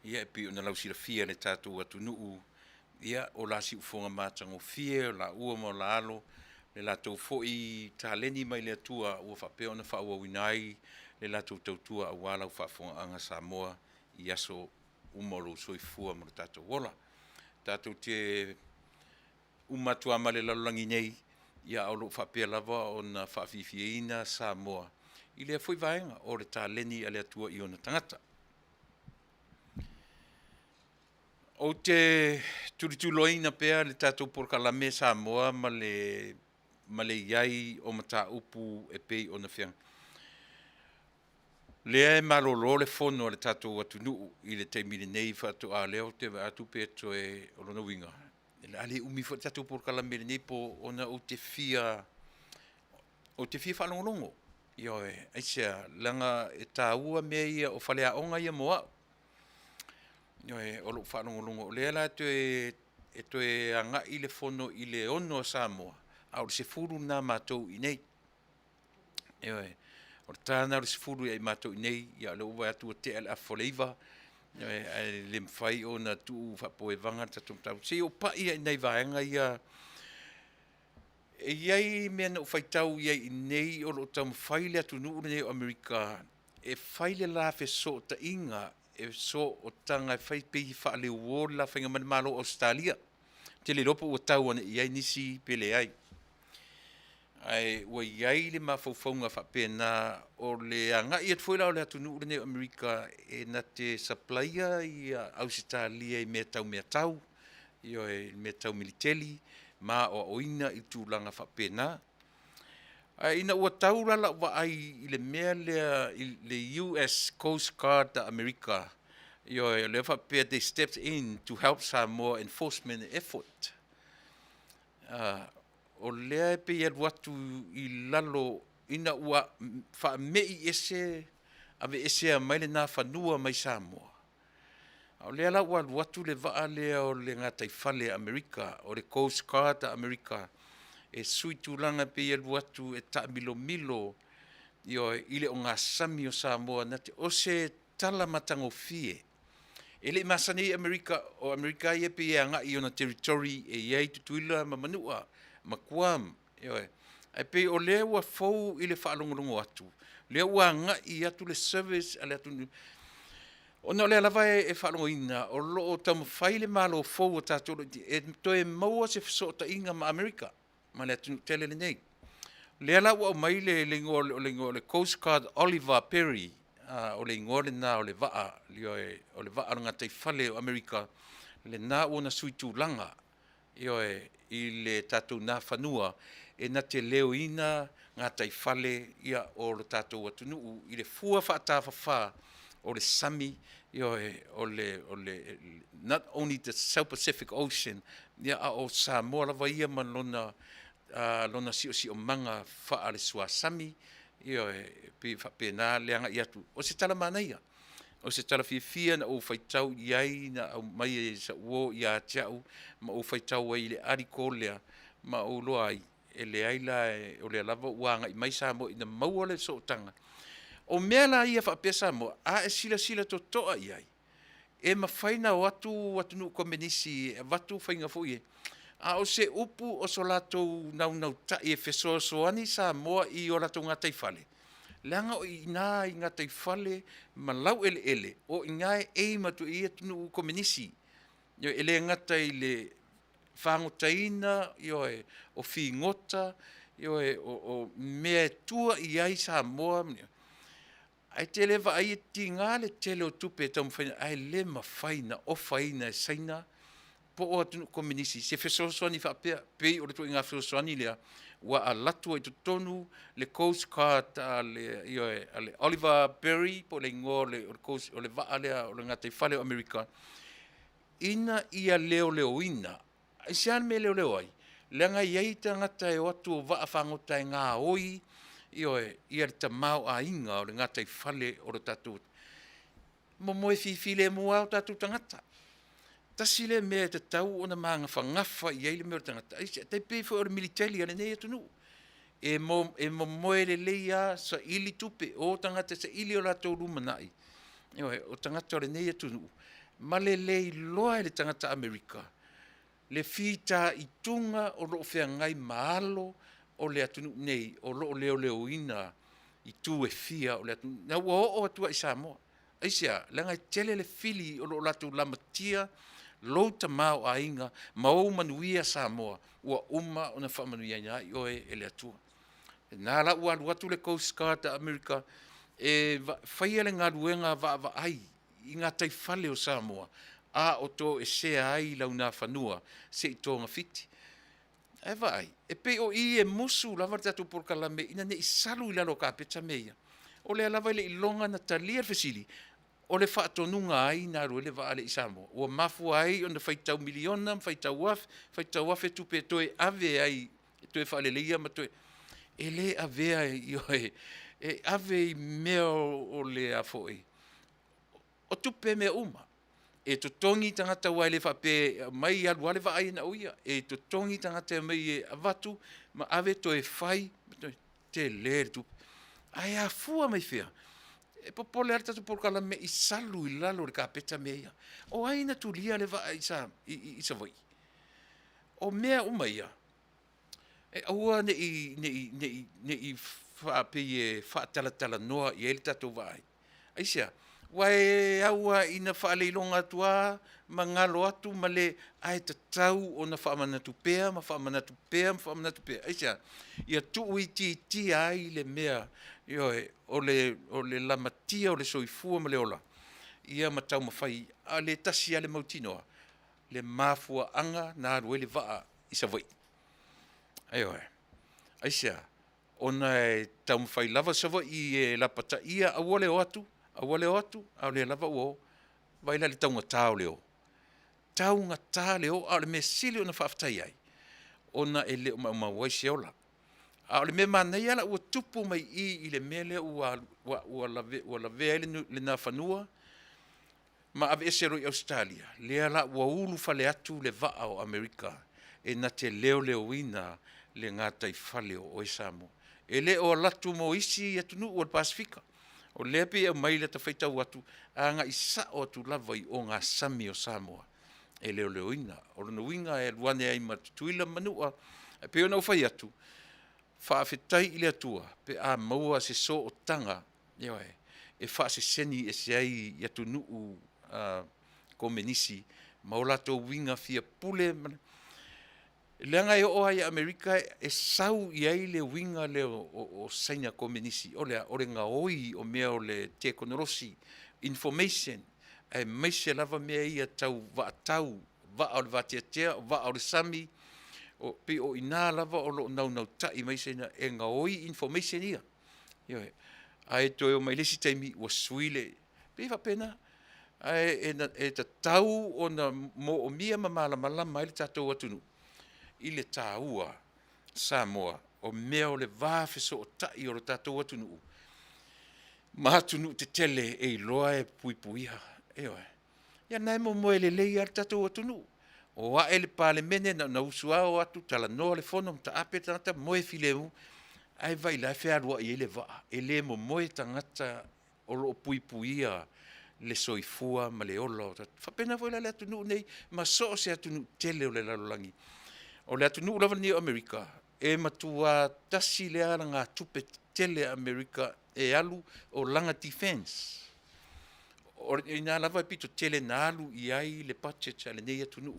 ia e pi ona lau sila fie le tātou atu nuu, ia o la si ufonga matango fie, o la ua mo la alo, le latou fo'i taleni mai le atua ua whapea ona whaua winai, le latou tautua a wala u whafonga anga Samoa, i aso umolo soifua mo le tātou wola. Tātou te umatua ma le lalulangi nei, ia au lo whapea lava o na whawhiwhiaina Samoa. I lea fwy vaenga o le taleni a le atua i ona tangata. O te turituloina pea le tātou porkalame Samoa ma le iai o mata upu e pei o na whianga. Lea e malolo le fono le tātou atu nuu i le teimile nei whatu a leo te atu pe to e olono winga. Le ale umi wha tātou porkalame le nei po ona o te fia whalongolongo. Ioe, aisea, langa e tā ua mea ia o whalea onga ia moa. Ioe, o lo whalongolongo. Lea la e toe anga i le fono i le ono Samoa. Au le se furu nā mātou i nei. Ioe, o le tāna le se furu i mātou i nei, ia le uwa atu o te ala foleiva. Ioe, le mwhai o na tuu whapoe vanga tatum tau. Se o pa ia i nei vaenga ia. E iai mea na whaitau iai nei o lo tau mwhaile atu nuu nei o Amerika. E whaile la fe so ta inga, e so o tanga e whai pehi whaale uo la whainga manamalo Australia. Te le lopo o tau ane iai nisi pele ai. Ai, ua iai le mawhauwhaunga whapena o le anga i atfuela o le atu nuu nei o Amerika e na te supplya i Australia i mea tau. Io e mea tau militeli. Ma o oina i tūlanga whapena. Ina ua taurala wa ai i le mea le US Coast Guard da America. Io le whapea, they stepped in to help Samoa enforcement effort. O lea pe ia watu i lalo ina ua wha mei ese, ave ese a maile nā whanua mai Samoa. O lea la ua watu le vaa lea o le ngā taifale Amerika, o le Coast Guard Amerika, e sui tūlanga pe ia watu e ta milo i le o ngā sami o Samoa, na te ose tala matango fie. E le masani Amerika, o Amerika ia pe ia ngā i ona territory e iei tutuila ma Manua, ma Guam, e pe o lea ua fau i le whaalongolongo atu. Lea ua ngā i atu le service, ale atu ona le lava e whaaloina, o loo tamu whaile malo fau o tātou, e toe maua se whasota inga ma Amerika, ma le atu tele le nei. Lea la ua o mai le Coast Guard Oliver Perry, o le ngore nā o le vaa, o le vaa ngā taifale o Amerika, le nā o na sui tūlanga, i le tātou nā whanua, e na te leo ina ngā taifale ia o le tātou atunuu, i le fua whaatawhawha, o le sami, o le not only the South Pacific Ocean, ia o Samoa lava ia ma lona si o manga wha le sua sami, pe whapena leanga i atu. O se tala manaia, o se tala fia na o whaitau iai na au mai e sa uo i a tiau, ma o whaitau ai le ariko lea, ma o loa ai, e le aila o le lava uanga i mai Samoa ina maua le sootanga. O mea la ia whapesa mo, a e sila to toa iai. E mawhaina o atu nu komenisi, watu whainga fui. A o se upu o so lato nau ta e feso soani sa moa i o lato ngā taifale. Langa o i ngā taifale ma lau ele, o i ngā e matu i atu nu komenisi. Ele ngata i le whangotaina, o whi ngota, o mea tua i ai sa moa, ai te lewa ai ti ngā le tele o tupe tamu whaina, ai le ma whaina, o whaina e saina, po o atunu komenisi, se whesosoani whapea, pei o le tu i ngā whesosoani lea, wa a latu ai tonu, le Coast Guard, le Oliver Berry, po le ngō, o le waa lea, o le ngā taifale o Amerika, ina ia leo ina, ai sean me leo ai, lenga iei ta ngata e watu o waa whangota e ngā oi, ia le tamau a inga o le ngata i whale o le tatu. Mo moe fifile mua o tatu tangata. Tasi le mea te tau o na maanga whangafa i eile mea o tangata. Te pefo o le militeli ane nei atu nu. e mo moe le leia sa ili tupe, o tangata sa ili o latou lumanai. O tangata o le nei atunu. Ma le lei loa le tangata Amerika. Le fita i tunga o loo whea ngai maalo o le atunu nei, o loo leo ina i tu e fia o le atunu. Na ua o atua i Samoa. Aisia, langa i tele le fili o loo latou lamatia, louta mao a inga, mau manuia Samoa, ua uma o na whamanuia ina i oe e le atua. Nā la ua luatu le Coast Guard a Amerika, whaia le ngā ruenga va ai, i ngā taifale o Samoa, a o tō e sea ai lau nā whanua, se i tō ngā fiti. E vai, e pe o i e musu lava tatu porkalame, ina ne i salu i lalo ka peta meia. O le lava le ilonga na talia fesili, o le whaatonunga ai nā rue le vaale i Samoa. O mafu ai, o na whaitau miliona, whaitau waf e tupe toe ave ai, toe whaale leia ma toe. E le avea i oe, e ave i mea o le a foe. O tupe mea uma. E to tongi tangata wai le whape mai alua le vaai na uia. E to tongi tangata mai e avatu, ma ave to e whai, te le tupe. Ai a fua mai whea. E popole arta tu porkala me i salu i lalo le kapeta mea. O aina tu lia le vaai i sa vai. O mea uma ia. E aua ne i whaape e whaatalatala noa i ele tatou vai. Aisia, wai aua ina whaaleilonga atua, ma ngalo atu, ma le ai tatau o na whaamanatu pea, ma whaamanatu pea. Aisia, ia tuu i ti ai le mea, o le lamatia o le soifua ma le ola. Ia matau mawhai, a le tasi a le mautinoa, le mafua anga na ruele vaa i sa vai. Aisia, ona e tau mawhai lava sawa i e lapata ia awale o atu, au le lava uo, waila le taunga tāo leo. Taunga tā leo, au le me sili ona Faafetai ai. Ona e leo ma waisi ola. Au le me manai ala ua tupu mai i le mele ua lave le na whanua, ma ave esero i Australia. Le ala ua ulu fale atu le vaa o Amerika, e na te leo ina le ngā taifale o Samoa. E le o latu mo isi atunu o le Pasifika. O le pe e mai le ta whaitau atu, a ngā isa o atu lava i o ngā sami o Samoa. E leo ina. O rana winga e luane ai ma tuila manua, e pe ona ufai atu, Faafetai i le atua, pe a maua se so o tanga, e wha se seni e se ai i atunu komenisi, maulato winga fia pule, leanga e o ai Amerika e sau i ai le winga le o saina komenisi. O le ngā oi o mea o le teknolosi, information, e meise lava mea ia tau vaatau, va o le vatiatea, va o le sami, o pe o ina lava o lo nau tai meise na e ngā oi information ia. Ai toi o mai lesi taimi ua suile, pe va pena, e ta tau o na mo o mia mamala mai le tatou atunu. I le tāua Samoa o mea o le vāwheso o tai o le tātou atunu. Mātunu te tele e loa e puipuiha. Ia nai mo moe le lei ar tātou atunu. O a ele pāle mene na usua o atu tala noa le fono ta ape tangata moe filemu. Ai vai lai whea rua i ele vaa. E le mo moe tangata o lo puipuiha le soifua ma le ola. Whapena voila le atunu nei, ma so se atunu tele o le lalolangi. O le atunu lava ni Amerika, e matua tasi le ala ngā tupe tele Amerika e alu o langa defense. O ina lava pito tele na alu i ai le budget ale nei atunu.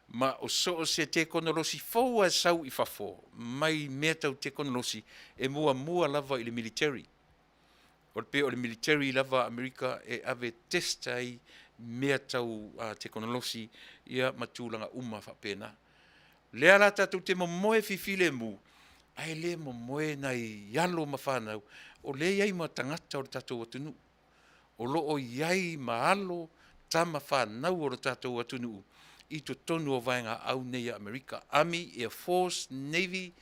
Ma o so se teknolosi foua sau i fafo, mai mea tau teknolosi e mua lava i le military. O le military lava Amerika e ave testa ai mea tau teknolosi ia matulanga uma whapena. Lea la tātou te momoe fifile mu, ai le momoe nei yalo mawhanau, o le iai ma tangata o le tātou atunu. O lo o iai ma alo ta mawhanau o le tātou atunu, i to tonu o vaenga au nei Amerika. Army, Air Force, Navy,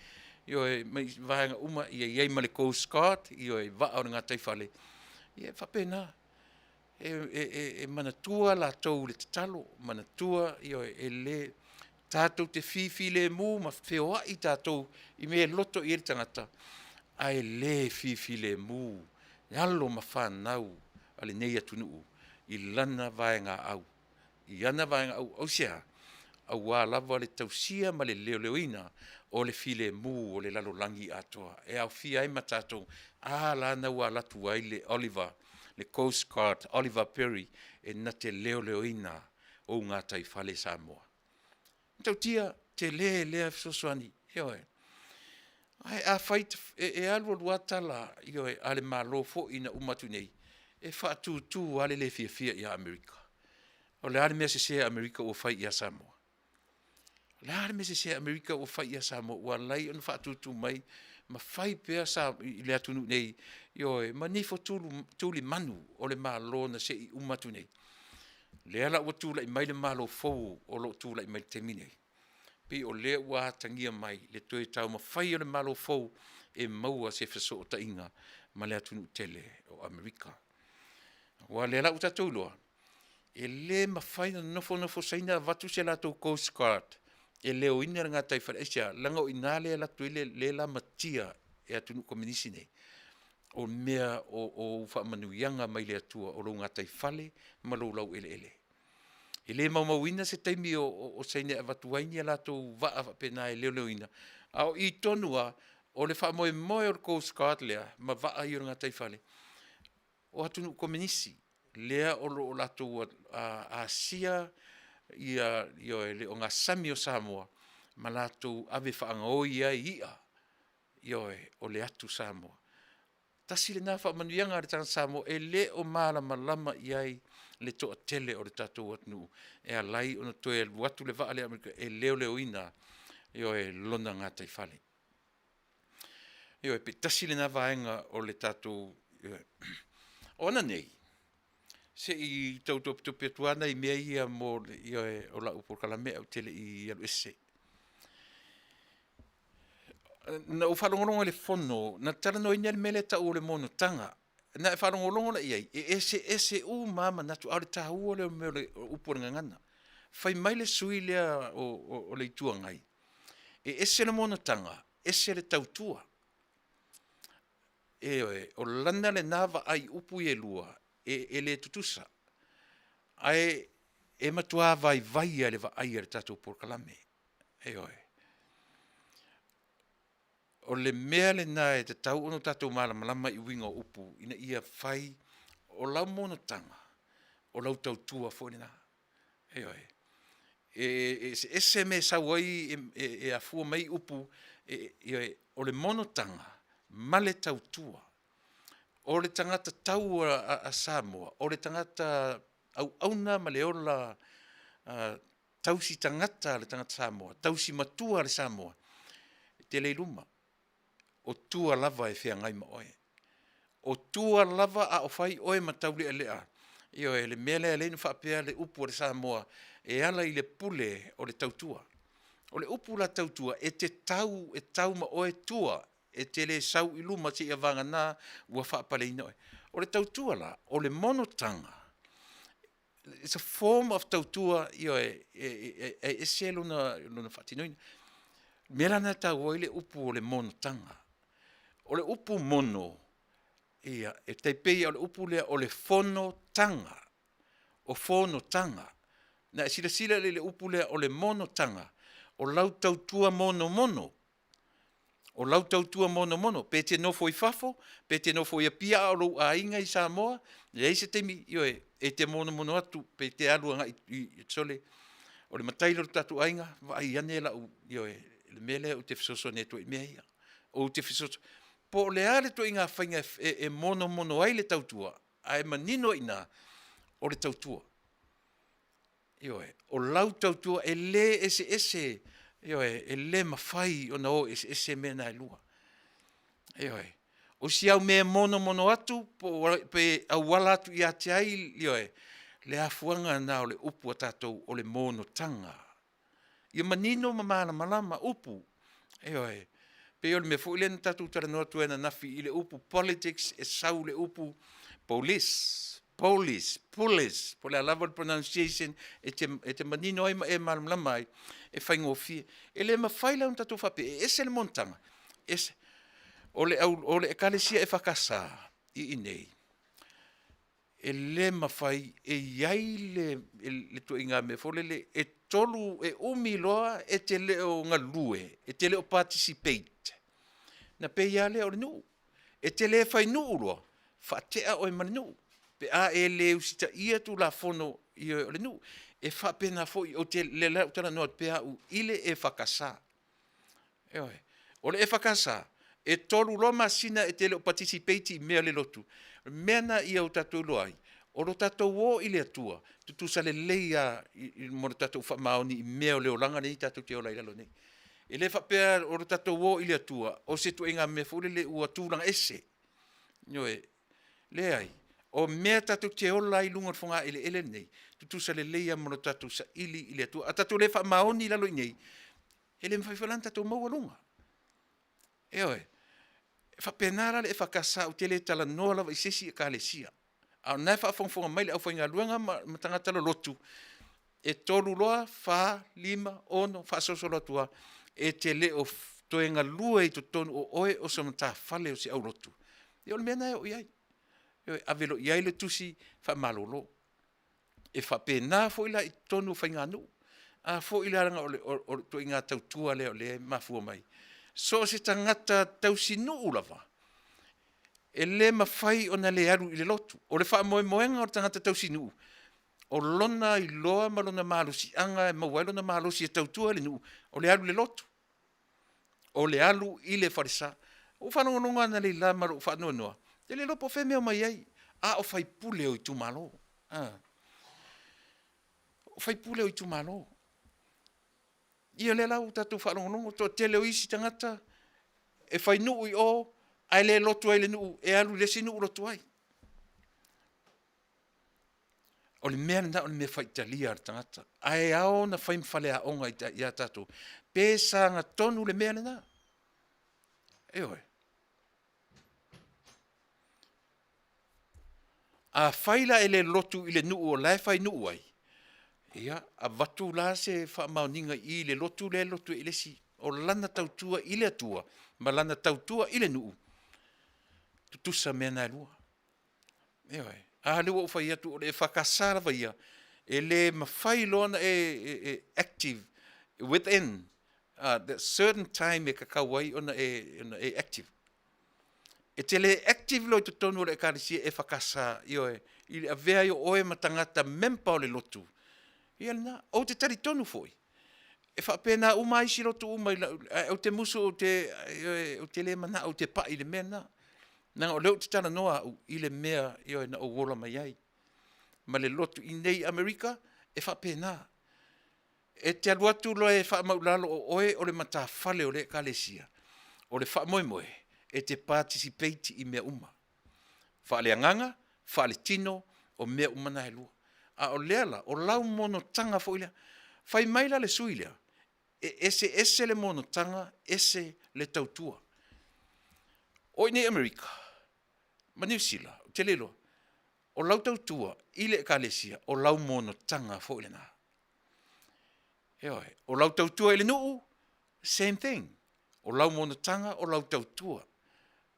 i oe vaenga uma, i iai ma le Coast Guard, i oe vaa o ngā taifale. I e whapena, e manatua la tau le tatalo, manatua i oe e le tātou te whiwhi le mū, ma whioa I tātou, I me loto I le tangata, ai le whiwhi le mū, alo ma whanau, ale nei atunuu, I lana vaenga au, I ana vaenga au sea, au wā lava le tausia ma le leo leoina, o le file mū o le lalolangi atoa, e au fia ai ma tātou, lana wā latu ai le Oliver, le Coast Guard, Oliver Perry, e na te leo leoina, o ngā taifale Samoa. Tau tia, te lea fisosoani, ioe. Ai a fight e alu luatala, ioe, ale malo fo ina umatu nei, e whaatūtū ale le fia I Amerika. O le ale mea se Amerika o fight I Samoa. Le ale mea se Amerika o fight I Samoa, ua lai on whaatūtū mai, ma fai pea sa I le atunu nei, ioe, ma nifo tūli manu o le malo na se I umatu nei. Le ala ua tūla I mai le malo fou o lo tūla I mai le temine. Pi o le ua tangia mai le toe tau ma fai o le malo fou e maua se feso o tainga ma le atunu tele o Amerika. Wa le ala uta tūloa. E le ma fai na nofo saina vatu se la tau Coast Guard. E leo ina ngā taifara esia langa o inale ala tuile le la matia e atunu kominisi nei. O mea o whaamanuianga mai le atua o lo ngā taifale ma lo lau ele. E le maumauina se taimi o saine avatuaini ala tau waa pena e leo ina. Ao I tonua o le whaamoe moe o le Coast Guard lea ma waa I o ngā taifale. O atunu kominisi lea o lo lato a sia ia le o ngā sami o Samoa ma lato ave whaangoi ia o le atu Samoa. Tasi le nā whaamanuianga le tanga Samoa e le o malama iai le toa tele o le tātou atunu e a lai o na toe watu le waa le Amerika e leo ina lona ngā taifale. Pe tasi le nā vaenga o le tātou ona nei. Se I tautope tuana I mea ia mo o la uporkalame au tele I alu ese. Na o whalongolongo le fono, na tala no ina le mele ta o le mono tanga. Na e whalongolongo la iai, e ese u mama natu au le tahu o le uporanga ngana. Fai mai le sui lea o le itua ngai. E ese le mono tanga, ese le tautua. O lana le nava ai upu I lua, e le tutusa. Ai e matua vai le va ai le tatou porkalame. O le mea le na e te tau ono tatou malama I winga o upu, ina ia fai o lau mono tanga, o lau tautua fo ni na. Ese me sa wai e a fua mai upu, o le mono tanga, ma le tautua. O le tangata tau a Samoa, o le tangata auna ma le ola tausi tangata le tangata Samoa, tausi matua le Samoa, te le luma, o tua lava e whea ngai ma oe. O tua lava a o whai oe ma tauli a lea. Le mele a leinu whapea le upu o le Samoa, e ala I le pule o le tautua. O le upu la tautua, e te tau ma oe tua, e te le sau I luma te ia vanga nā ua whaapale inoe. O le tautua la, o le monotanga, it's a form of tautua, e se luna whatinoina. Mera na tau oi le upu o le monotanga. O le upu mono, e teipei o le upu lea o le fono tanga, o fono tanga. Na sila le upu lea o le monotanga, o lau tautua mono. O lau tautua mono, pe te nofo I fafo, pe te nofo I apia o lo a inga I Samoa, le eise temi, e te mono atu, pe te alua I sole, o le matailo tatu ainga, va I ane la le mele o te fisoso ne to I mea, o te fisoso. Po le ale to inga whainga e mono ai le tautua, ai manino ina o le tautua. O lau tautua e le ese, e le mawhai o na o ese mena e lua. O si au mea mono atu, pe au wala atu I ate ai, le afuanga na o le upu a tatou o le mono tanga. Ia manino malama upu. Pe o le mea fuile na tatou tara noa tuena nafi I le upu politics e sau le upu police police, po le level pronunciation, e te manino e malamai, e whaingofie. E le mawhaila un tatu whape, e ese le montanga. Ole e kalesia e whakasa, I nei. E le mawhai, e iai le tu inga me folele, e tolu, e umi loa, e te leo ngalue, e te leo participate. Na pe ia le o nu. E te le whai nu loa, whatea o e manu. Pe a e le usita ia tu la fono I o le nu. E whapena foi, o te le lau tana noa pe a u, ile e whakasa. Eoi. Ole e whakasa. E tolu loa masina e te leo participate I mea le lotu. Mena ia o tatou loai. O lo tatou o I le atua. Tutu sa le leia I mora tatou whamaoni I mea o leo langa nei tatou te o lai lalo nei. E le whapea o lo tatou o I le atua. O se tu inga me fule le ua tūlanga ese. Nyoe. Le ai. O mea tatou te o lai lunga whunga ele nei. Tutu sa le leia mora tatou sa ili I le atua. A tatou le whamaoni lalo nei. E le mwhaiwhalan tatou maua lunga. Eoi. Whapenara le e whakasa o te le tala noa lawa I sesi ka le sia. Au nai whaafonga mai le au whainga luenga ma tangata lo lotu. E tolu loa, 4, 5, 1, whaasosolo atua. E te le o toenga lua I to tonu o oe o sa mata whale o si au lotu. E ole mea nai o iai. E avelo iai le tusi whamalolo. E whapena fo ila I tonu whainga nu. A fo ila ranga o to inga tautua le o le mafua mai. So se tangata tausi nu ulava. E le mawhai o na le aru I le lotu. O le wha moenga o tangata tausi nu. O lona I loa malona malusi anga e mawai lona malusi e tautua le nu. O le alu le lotu. O le alu I le wharisa. O whanongononga na le lama o whanonoa. E le lopo whemeo mai ai. A o whai pule o I tumalo. O whai pule o I tumalo. Ia le lau tatu whanongononga. To te leo isi tangata. E whai nuu I o. Ai le lotu ai le nuu. E alu le sinu lotu ai. O le mea na o le mea whaitalia ar tangata. Ai ao na whaim whale a onga I a tatu. Pesa nga tonu le mea na. Eoi. A whaila e le lotu I le nuu o lai whai nuu ai. Ia, a watu la se whamauninga I le lotu I le si. O lana tautua I le atua. Ma lana tautua I le nuu. Tutusa mea nai lua. Eoi. A lewa o whai atu o le whakasara vai ia. E le mawhai loana active within that certain time e kakawai ona e active. E te le active lo I tonu o le karisia e whakasa ioe. I le avea I oe matangata mempa o le lotu. Ia na, o te tari tonu foi. E whapena umai si lotu umai, o te musu o te le mana, o te pa I le mea na. Nanga o leo te tana noa I le mea ioe na o wola mai ai. Ma le lotu I nei Amerika, e whapena. E te aluatu loa e whamaulalo o oe o le mata whale o le kalesia. O le whamoemoe, e te participate I mea uma. Whale anganga, whale tino, o mea umana he lua. A o leala, o lau mono tanga fo ilea. Whai maila le suilea. Ese le mono tanga, ese le tautua. O nei Amerika, ma New Zealand, te lelo, o lau tautua, I le kalesia, o lau mono tanga fo ilea na. Eoi, o lau tautua I le nuu, same thing. O lau mono tanga, o lau tautua.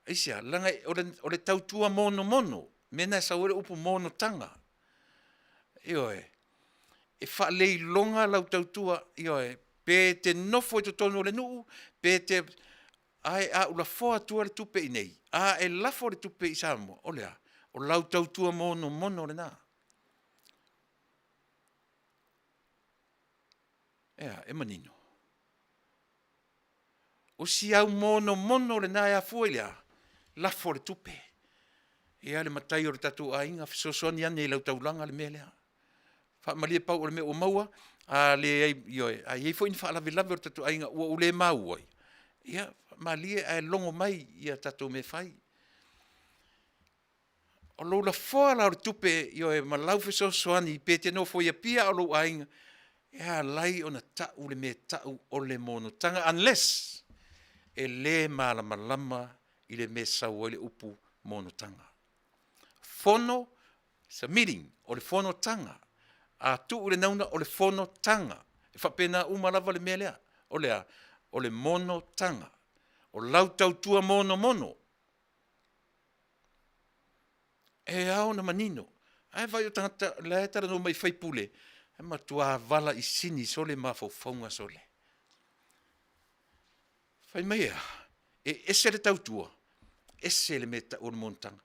Isia, langa, o le tautua mono, mena sa ure upu mono tanga. Ioe, e whalei longa lau tautua, ioe, pe te nofo I to tonu le nuu, pe te, ai a ula foa tua le tupe I nei, a e lafo le tupe I Samoa, o lea, o lau tautua mono le na. Ea, e manino. O si au mono le na e a fua lea, lafo le tupe. Ea le matai o le tatu a inga, fisosoni ane I lau taulanga le mea lea. Whaamalia pau o le mea o maua, a le ioe, a iei fo in whaalawe lawe o tatu ainga ua ule mau ai. Ia, malia a longo mai ia tatu me whai. O lo la foa la o tupe ioe ma lau fiso soani pe te no fo ia pia o lo ainga. Ia lai o na tau le me tau o le mono tanga, unless e le malama I le me sau o le upu mono tanga. Fono Sa meeting, o le fono tanga. A tu ule nauna o le fono tanga. E whapena umalava le mea lea. O le mono tanga. O lau tau tua mono mono. E au na manino. Ai vai o tangata, le tara no mai whaipule. E matua vala i sini sole ma faufaunga sole. Whai mai ea. E ese le tau tua. Ese le meta o le montanga.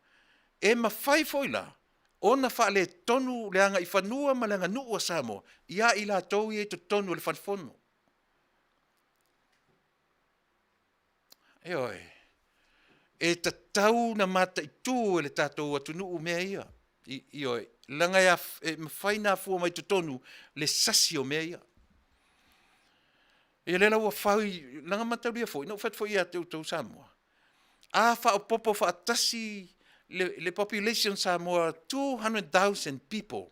E ma whai foila. Ona wha le tonu le anga i whanua ma le anga nuu a Samoa. Ia i la tau i e to tonu le whanfono. E oi. E ta tau na mata i tū e le tātou atu nuu mea ia. I oi. Langa ia e mawhaina fua mai to tonu le sasi o mea ia. E le lau a whai, langa matau lia fo, ino what fo ia teu tau Samoa. A wha o popo wha atasi le population Samoa 200,000 people.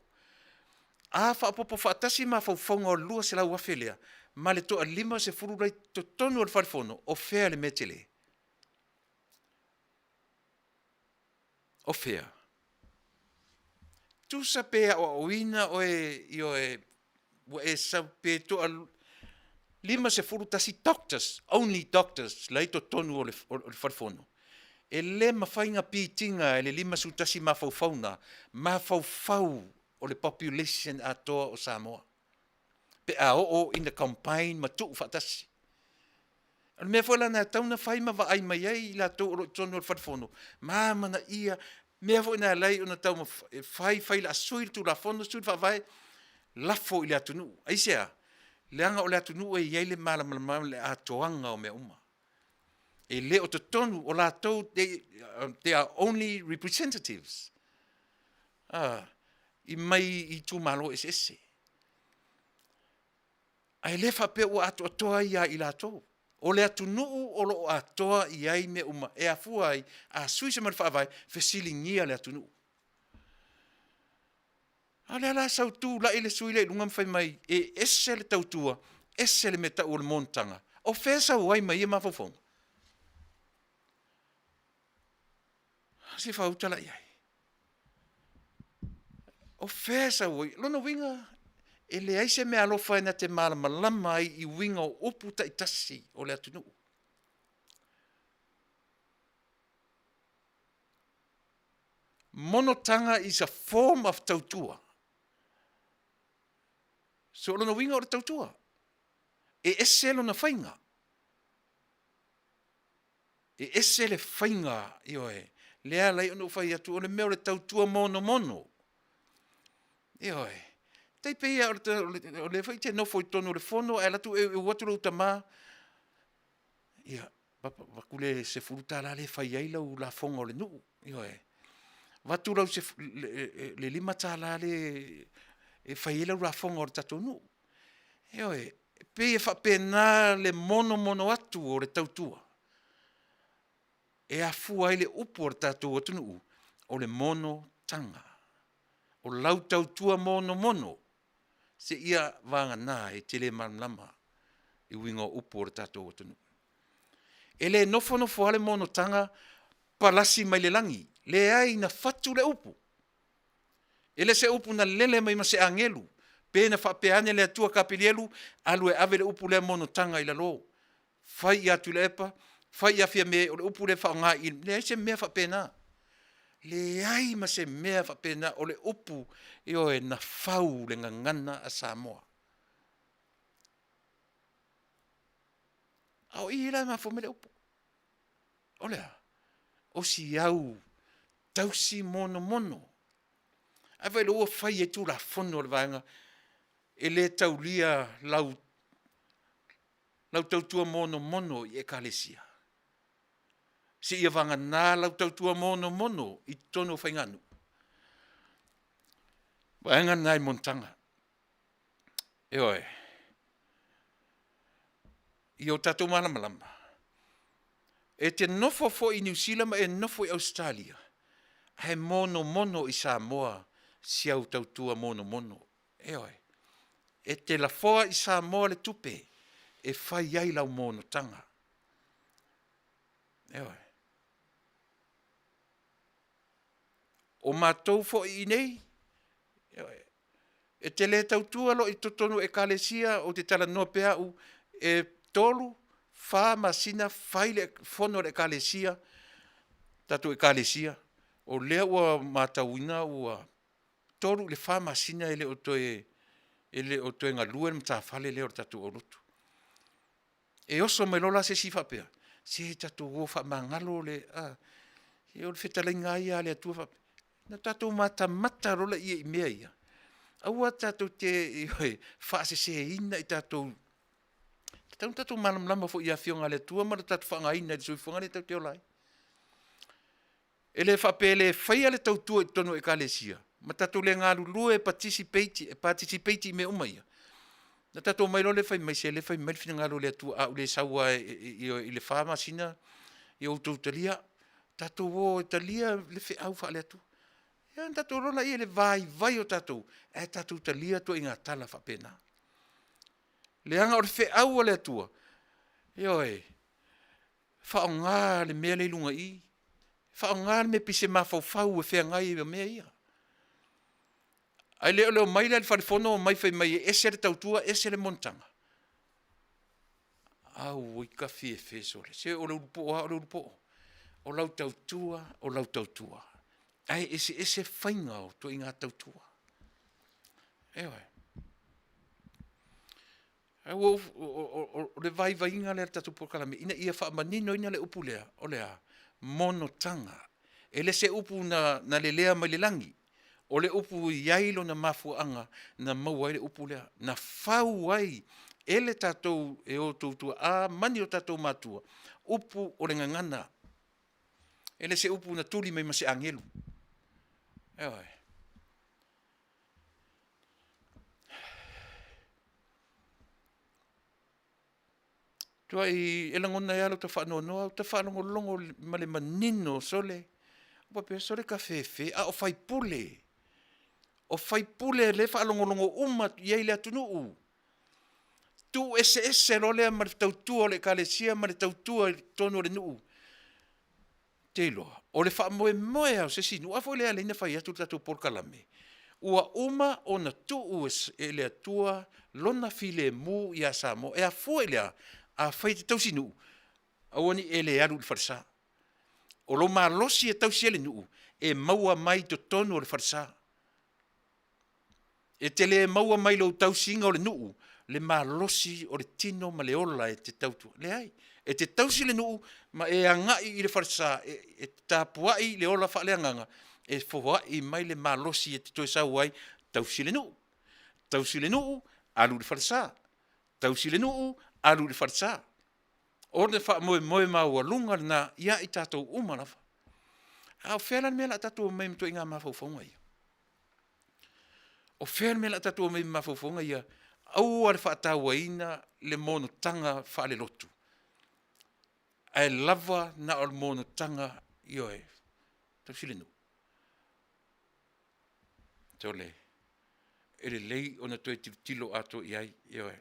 A wha o popo wha atasi ma whaunga o lua se lau awhelea. Ma le toa lima se fururei to tonu al wharifono o whea le metele. O whea. Tu sa pea o oina o e sa pe toa lima se furu tasi doctors, only doctors, lai to tonu o le wharifono. E le mawhainga pītinga e le lima su tasi mawhaufauna, mawhaufau o le population atoa o Samoa. Pe a o in the campaign ma tuu whatasi. Al mea whala na tauna whaima wa ai mai ai la tō o tonu o le wharifono. Mā mana ia, mea fo ina lei o na tauma whai la suir tu la fono suir whawai, lafo i le atunu. Aisea, leanga o le atunu e iei le malamalama le atoanga o mea uma. E le o te tonu o la tau, they are only representatives. I mai i tū malo ese. Ai le whape o ato atoa ia i la tau. O le atunu o lo atoa i ai me uma. E a fuai, a sui se marwhawai, fesilingia le atunu. A le ala sau tū, la ele sui le lungam whai mai, e ese le tautua, ese le meta o le montanga. O whesa uai mai e mawhawhonga. Si whautala iai. O whesa uai, lona winga, e le aise me alofa ina te malamalama ai i winga o upu ta itasi o le atunu. Monotanga is a form of tautua. So lona winga o le tautua. E ese lona whainga. E ese le whainga i oe. Lea lai ono whai atu o le meo le tautua mono mono. I oe. Tei peia o le whai te nofo i tonu le fono, e latu e waturu utama. Ia, wakule se furuta la le whai eilau la fonga o le nuu. I oe. Waturau se le lima tā la le e whai eilau la fonga o le tatou nuu. I oe. Peia whapena le mono mono atu o le tautua. E a fua ele upu o tātou atunu o le mono tanga. O lau tautua mono mono. Se ia vanga nā e tele mamlama i winga upu o tātou atunu. E le nofo nofo ale mono tanga palasi mai le langi. Le ai na fatu le upu. E le se upu na lele mai ma se angelu. Pe na whapeane le atua kapilielu alu e ave le upu le mono tanga i la lo. Fai ia Tuilaepa. Fai afia me o le upu le whaonga i le se mea whapena. Le ai ma se mea whapena o le upu i oe na whau le ngangana a Samoa. Au i la ma fo me le upu. O lea. O si au. Tausi mono mono. A vai le ua whai e tu la fono le vanga. E le taulia lau tautua mono mono i e kalesia. Si ia vanga nā lau tautua mono mono i tono whainganu. Waenga nai montanga. E oe. I o tatou malamalama. E te nofo fo i New Zealand e nofo i Australia. He mono mono i Samoa si au tautua mono mono. E oe. E te la foa i Samoa le tupe. E whai ai lau mono tanga. E oe. O mātou fo I nei, e te le tautua lo I totonu ekalesia o te tala noa pea u e tolu, wha masina, whaile fono le ekalesia, tatu ekalesia, o lea ua mātauina ua tolu le wha masina ele o toe ngalua le mtawhale leo tatu o lutu. E oso mai lola se sifa pea. Se tatu o wha mangalo le, e o le whetala ngai a le atua wha. Na tatu mata rola I mea ia. Aua tatu te wha se ina I tatu. Tatu malam fo ia fionga le atua, mara tatu wha ngai ina, so fonga le tau te olai. Ele wha pele whaia le tau tua I tono e kalesia. Ma tatu le ngā lulu e participate me umaia. Na tatu mai lo le whai mai se le whai mai whina ngā lo le atua a ule saua I le whama sina I o tautalia. Tatu o talia le whi au wha le atua. Ia tatu rola I le vai o tatu. E tatu talia to I ngā tala wha pena. Le anga o le whi au o le atua. Io e. Wha o ngā le mea le lunga I. Wha o ngā le me pise mawhau e whea ngai e mea ia. Ai leo mai le wharifono mai whai mai ese le tautua, ese le montanga. Au, I ka fie sore. Se o lau lupo. O lau tautua. Ai ese whainga o to I ngā tautua. Ewe. Au, o le vai inga le tatu pokalame. Ina ia wha manino ina le upu lea. O lea, monotanga. Ele se upu na le lea mai le langi. O le upu iailo na mafuanga na mauai le upu lea. Na whau ai ele tatou e o tautua a mani o tatou matua. Upu o le ngangana. Ele se upu na tuli mai mase angelu. Ewa. Tua I elangona ialo ta whanonoa, ta whanongolongo male manino sole. Ua pia sole ka fefe, a o whai pule. O whai pule le whaalongolongo uma iei le atunuu. Tu ese role ma le tautua le kalesia ma le tautua tono le nuu. Teiloa, o le whaamoe au se sinu, a fo le alina whai atu tatu porkalame. Ua uma o na tuu e le atua lona file mu I a samo, e a fo lea a whai te tau sinu. Awani e le aru le farsa. O lo ma losi e tau siele nuu, e maua mai to tono le farsa. E te le maua mai lo tau singa o le nuu, le ma losi o le tino ma le ola e te tautua. Le ai, e te tausi le nuu, ma e angai I le farsa, e tapuai le ola wha le anganga, e fowai mai le ma losi e te toi sau ai, tausi le nuu. Tausi le nuu, alu le farsa. Tausi le nuu, alu le farsa. Orde wha moe maua lunga na ia I tatou umanafa. Au whelan mea la tatou mai mto I ngā mawhauwhaunga ia. O whelan mea la tatou mai mawhauwhaunga ia, au ar whaataua ina le mono tanga wha le lotu. Ai lava na o le mono tanga ioe. Tau sile nu. Tole. Ele lei ona toi tilo ato iai ioe.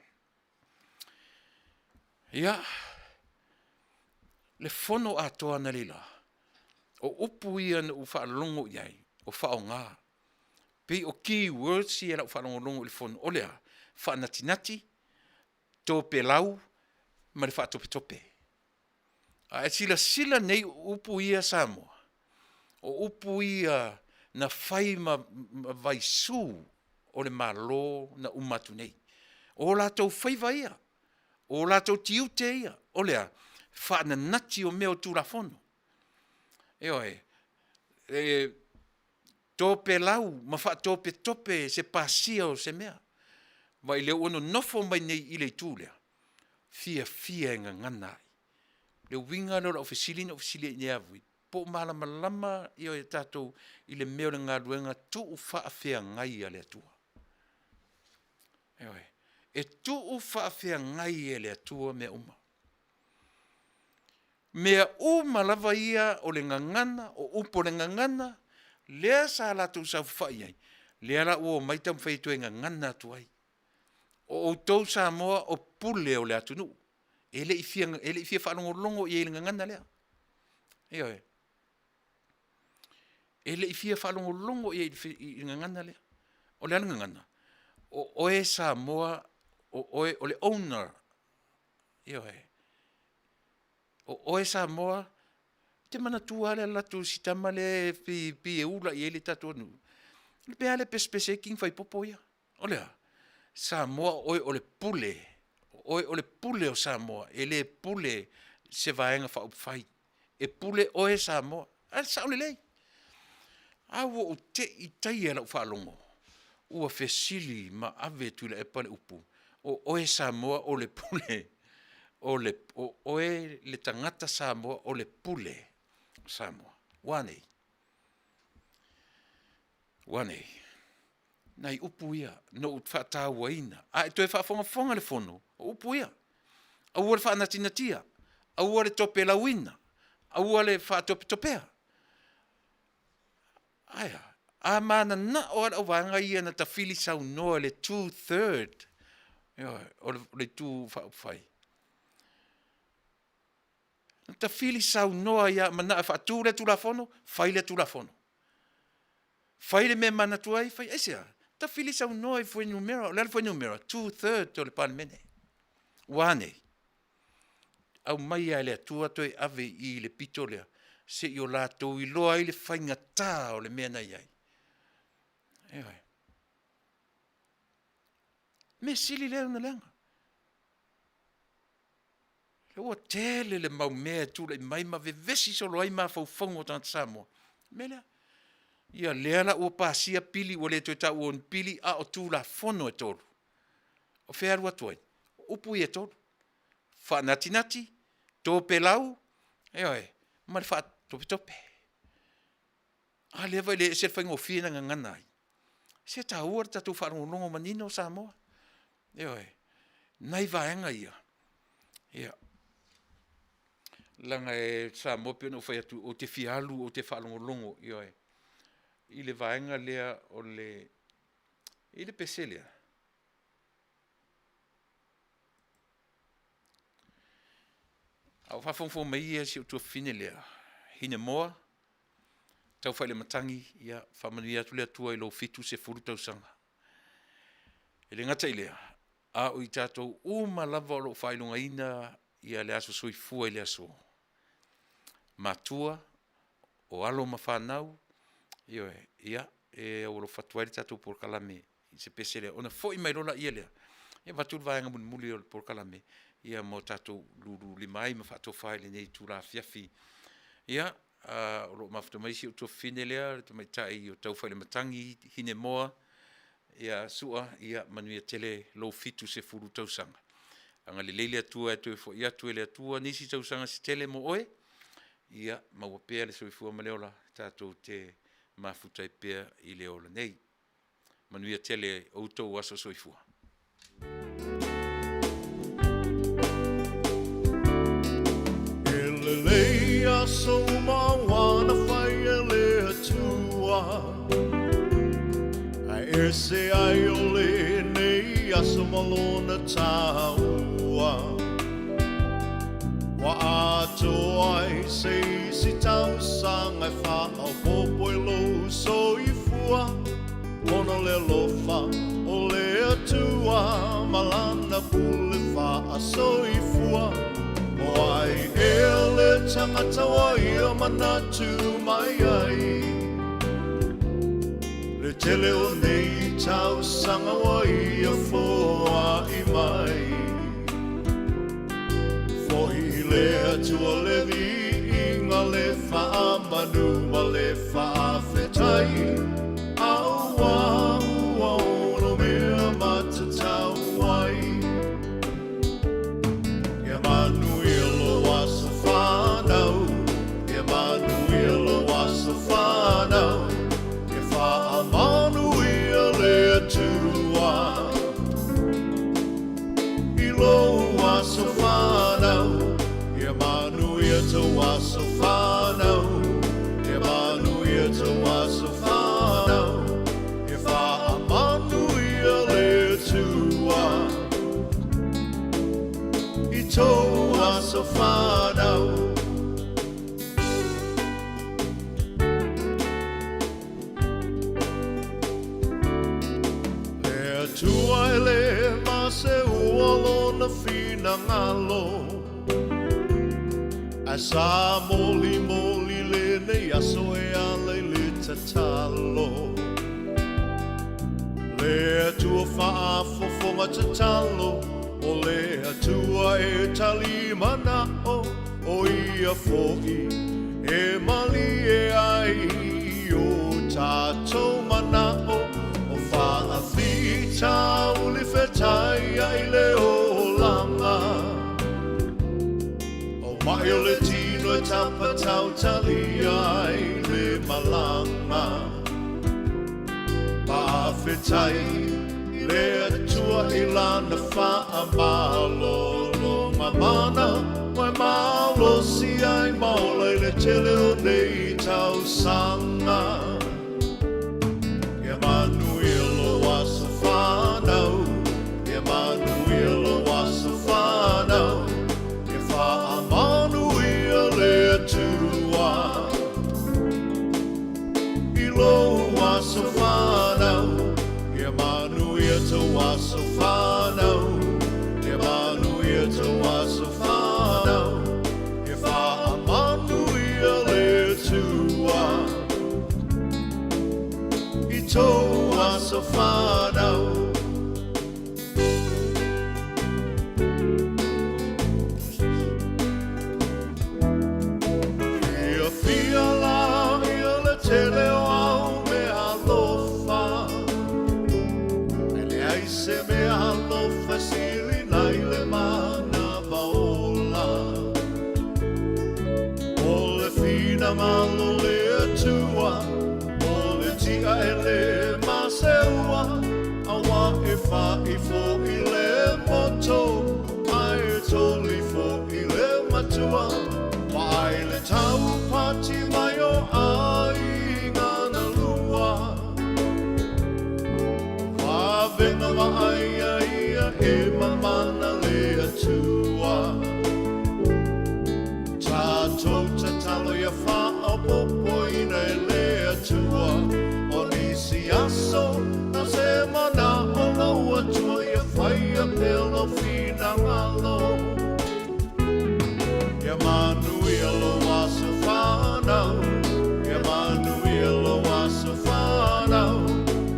Ia. Le fono atoa na lila. O upu ia na u whaalongo iai. O whao ngā. Pei o key words ia la u whaalongo le fono. O lea. Whaanatinati. Tope lau. Ma le whaatope. A sila nei upu ia Samoa. O upu ia na whai ma vaisu. O le malo na umatu nei. O la tau whaiva ia. O la tau tiute ia. O lea. Whaana nati o meo tūra fono. Eoe, tope lau, ma wha tope se pasia o se mea. Vai leo ono nofo mai nei I le tūlea. Fia inga nganai. Leo winga lora ofisili ni avui. Po malama io tatou I le meo le ngā ruenga tu whaafea ngai a le atua. Eoe, e tu whaafea ngai a le atua mea uma. Mea malava ia o le ngangana, o upo le ngangana, lea sa la tu sa whai ai. Lea la ua mai tam whai tu e ngangana tu ai. O tau sa moa o pule o le atunu. Ele I fia whanongo longo I le ngangana lea. Eoe. e le i fia whalongolongo i ngangana lea. O le ana ngangana. O oe Samoa, o le owner. Io e. O oe Samoa, te mana tua le latu si tamale pi e ula i ele tatu anu. Le pea le pespese king fai popo ia. O lea. Samoa oe o le pule. Oe o le pule o Samoa. E le pule se vaenga fa upfai. E pule oe Samoa. Al saule lei. Awo o te i tai ala whalongo. Ua fesili ma ave Tuilaepa le upu. O oe Samoa o le pule. Oe le tangata Samoa o le pule. Samoa. Wanei. Nai upu ia. No ut whaataua ina. E toi whaafonga le fono. O upu ia. Aua le whaanatinatia. Aua le tope lauina. Aua le whaatopea. Aia. A mana na o ala wanga ia na tawhili sau noa le 2/3. O le tū whai. Na tawhili sau noa ia mana a whaatū le tūlafono, whai le tūlafono. Whai le me mana tuai, whai esia. Tawhili sau noa i fwe numera, o le fwe numera, 2/3 o le palemene. Wane. Au mai a le atua toi ave i le pito lea. Se i o lātou i loa i le whainga tā o le mea nei ai. Eoi. Me sili leo na lenga. Ua tele le mau mea tūla i mai ma vevesi solo ai ma whauwhango tanta Samoa. Mela. Ia leala ua pāsia pili ua le toita uon pili a o tūla fono e tolu. O whearua tuai. Upu i e tolu. Whanati, tōpe lau. Eoi. Ma le wha tope. A lewa le se whaingo whina ngangana ai. Se ta ua tatu whanongongo manino Samoa. Eoi. Nai vaenga ia. Ia. Langa e Samoa pia no whai atu o te fialu o te whanongolongo. Ioi. I le vaenga lea o le... I le pese lea. Au whawhongwho mai ia si o tua whine lea. Hine moa. Tau whai le matangi ia whamanuia atu lea tua i lo fitu se furu tau sanga. E le ngata i lea. A o i tātou lava o lo whailunga ina ia le aso soifua i le aso. Matua o alo mawhanau. Ia e o lo whatuai le tātou porkalame. I se pese lea. Ona fo i mai rola ia lea. Ia vatul vaenga muli o le porkalame. Ia mo tātou lulu limai ma whato whai le nei tūra fiafi. Ia o lo mawhatamaisi o tua whine lea. Tu mai tai o tau whai le matangi hine moa. Ia sua, ia Manuia tele lo fitu se furu tausanga. Anga le leile atua e tue fo ia tue le atua nisi tausanga se tele mo oe. Ia mawapea le soifua ma leola tātou te mafutai pea i leola nei. Manuia tele outou aso soifua. Ele leia so mawana whai ele atua. E se ai o le nei aso malona tāua. Wa ato ai se si tau sanga whao popo i lo soifua. Ono le lofa o le atua malana pule wha soifua. O ai e le tangata wa ia manatu mai ai. Le tele o nei tau sanga wa ia foa i mai. Fo i le atua le vi inga le wha manu ma le Faafetai. Aua ua ono mea matatau ai. Ia Manuia lo aso whanau. Ia Manuia lo aso whanau. Manuia le atua I lo aso whanau Ia Manuia tau aso whanau Ia Manuia tau aso whanau Ia wha Manuia le atua I tau aso whanau tele ma se uolo na fina ngalo Asa moli moli le ne aso e ale le tatalo Le tua faa fofonga tatalo O le atua e tali mana o ia fo'i E mali e ai o tātou mana o Faafetai uli fetai ai le olanga O mai o le tino e tapa tau tali ai le malanga Faafetai le atua i lana faa malolo mamana Mai malo si ai maula i le tele o nei tau sanga Manuia lo wasa whanau E Manuia lo wasa whanau E wha Manuia le atua I lo wasa whanau E Manuia te wasa whanau E Manuia te wasa whanau E wha Manuia le atua Tō asa whanau Ia whia la ia le tele o au me alofa E le aise me alofa siri nai le mana vaola O le fina malo le atua Tia ele maseua Awa e wha I fo I le moto Ai e toli fo I le matua Mai le tau pati mai o ai ngana lua Whavenga wa ai ia e mamana le atua Tātou te talo ia wha o popo ina e le atua Si aso na se mana o laua tua ia whai a pelo fina ngalo Ia Manuia lo wasa whanau Ia Manuia lo wasa whanau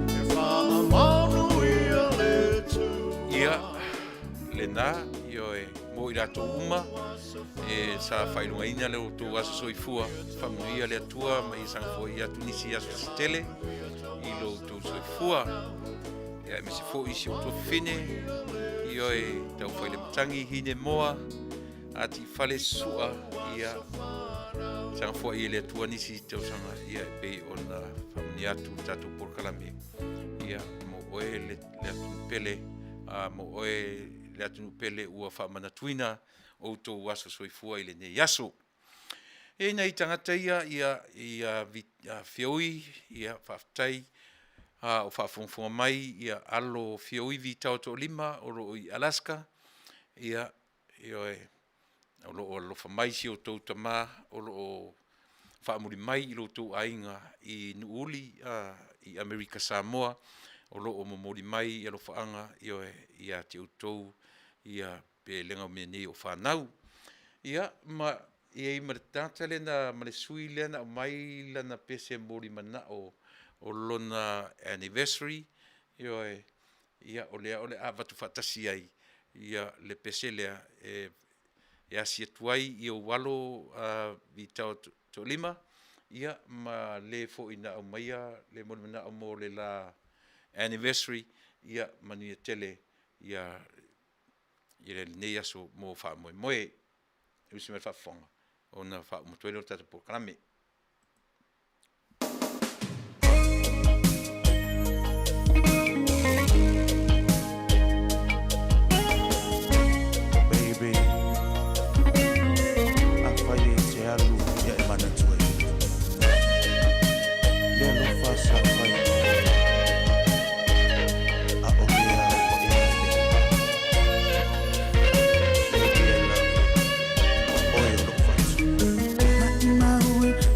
E wha Manuia le tu Ia, le nā, io e mo I rato uma E sa whailunga ina leo tō asa soifua Whamuia le atua mai sang fo ia tunisi aso stele I lo tō soifua Ia e misi fo isi o tō whine Io e tau whaile matangi hine moa Ati whale sua Ia sang fo ia le atua nisi tau sanga Ia e pei o na whamuni atu tatu porkalame Ia mo oe le atu pele Mo oe le atu pele ua whamanatuina O tō waso soifua I le ne yaso E nei tangata ia whioi, ia Faafetai, o whaafonga mai, ia alo whioi vi tau tō lima, o ro I Alaska, ia o lo lofa mai si o tō tamā, o lo whaamuri mai I lo tō ainga I Nuuli, I Amerika Samoa, o lo o momori mai I lo whaanga, ia te utou, ia pe lenga me nei o whanau, ia ma I ma tata le na ma le sui le na mai la na pese mori mana o lona anniversary ia o le a vatu fatasi ai ia le pese le ia si tuai I o walo vi tau to lima ia ma le fo ina o mai le mori mana o mo le la anniversary ia Manuia tele ia le nei so mo fa mo e usi me fa fonga ona fa mo tuelo tata por kalame baby afaye te alu ya emana tue lelo fasa afaye a okia o ea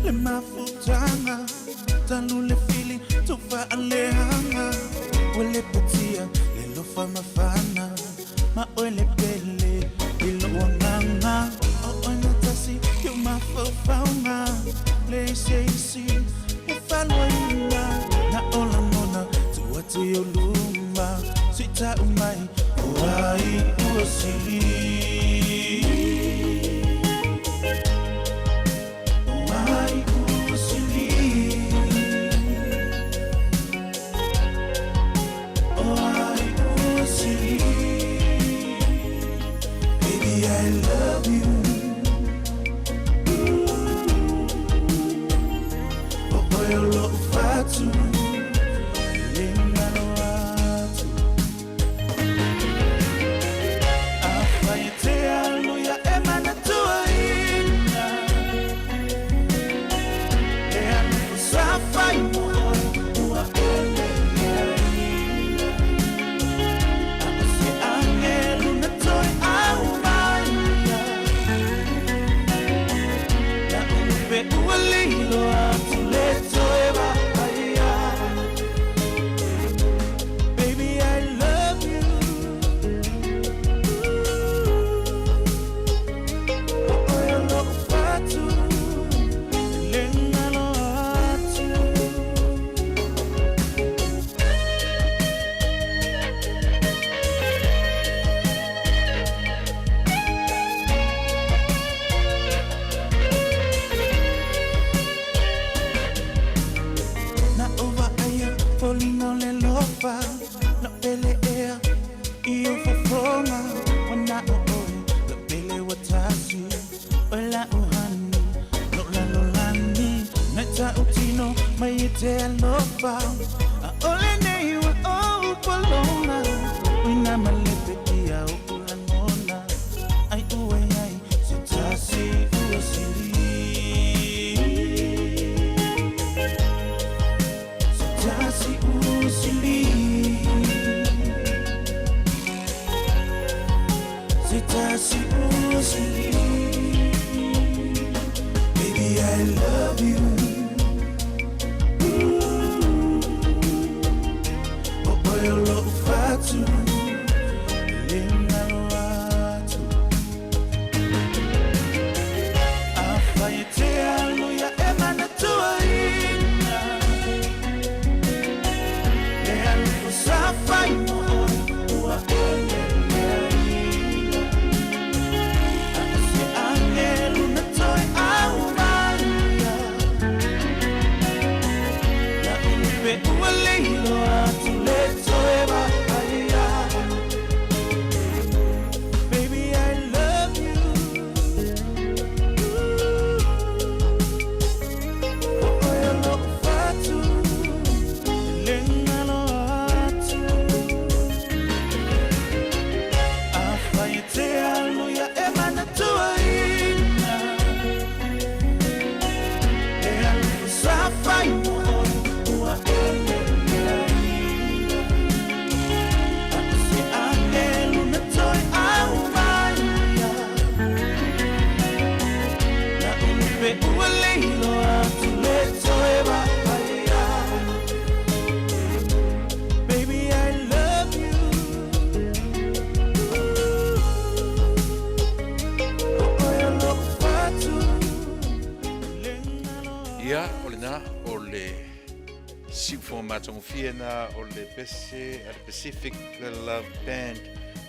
Fiena o le pese al Pacific Love Band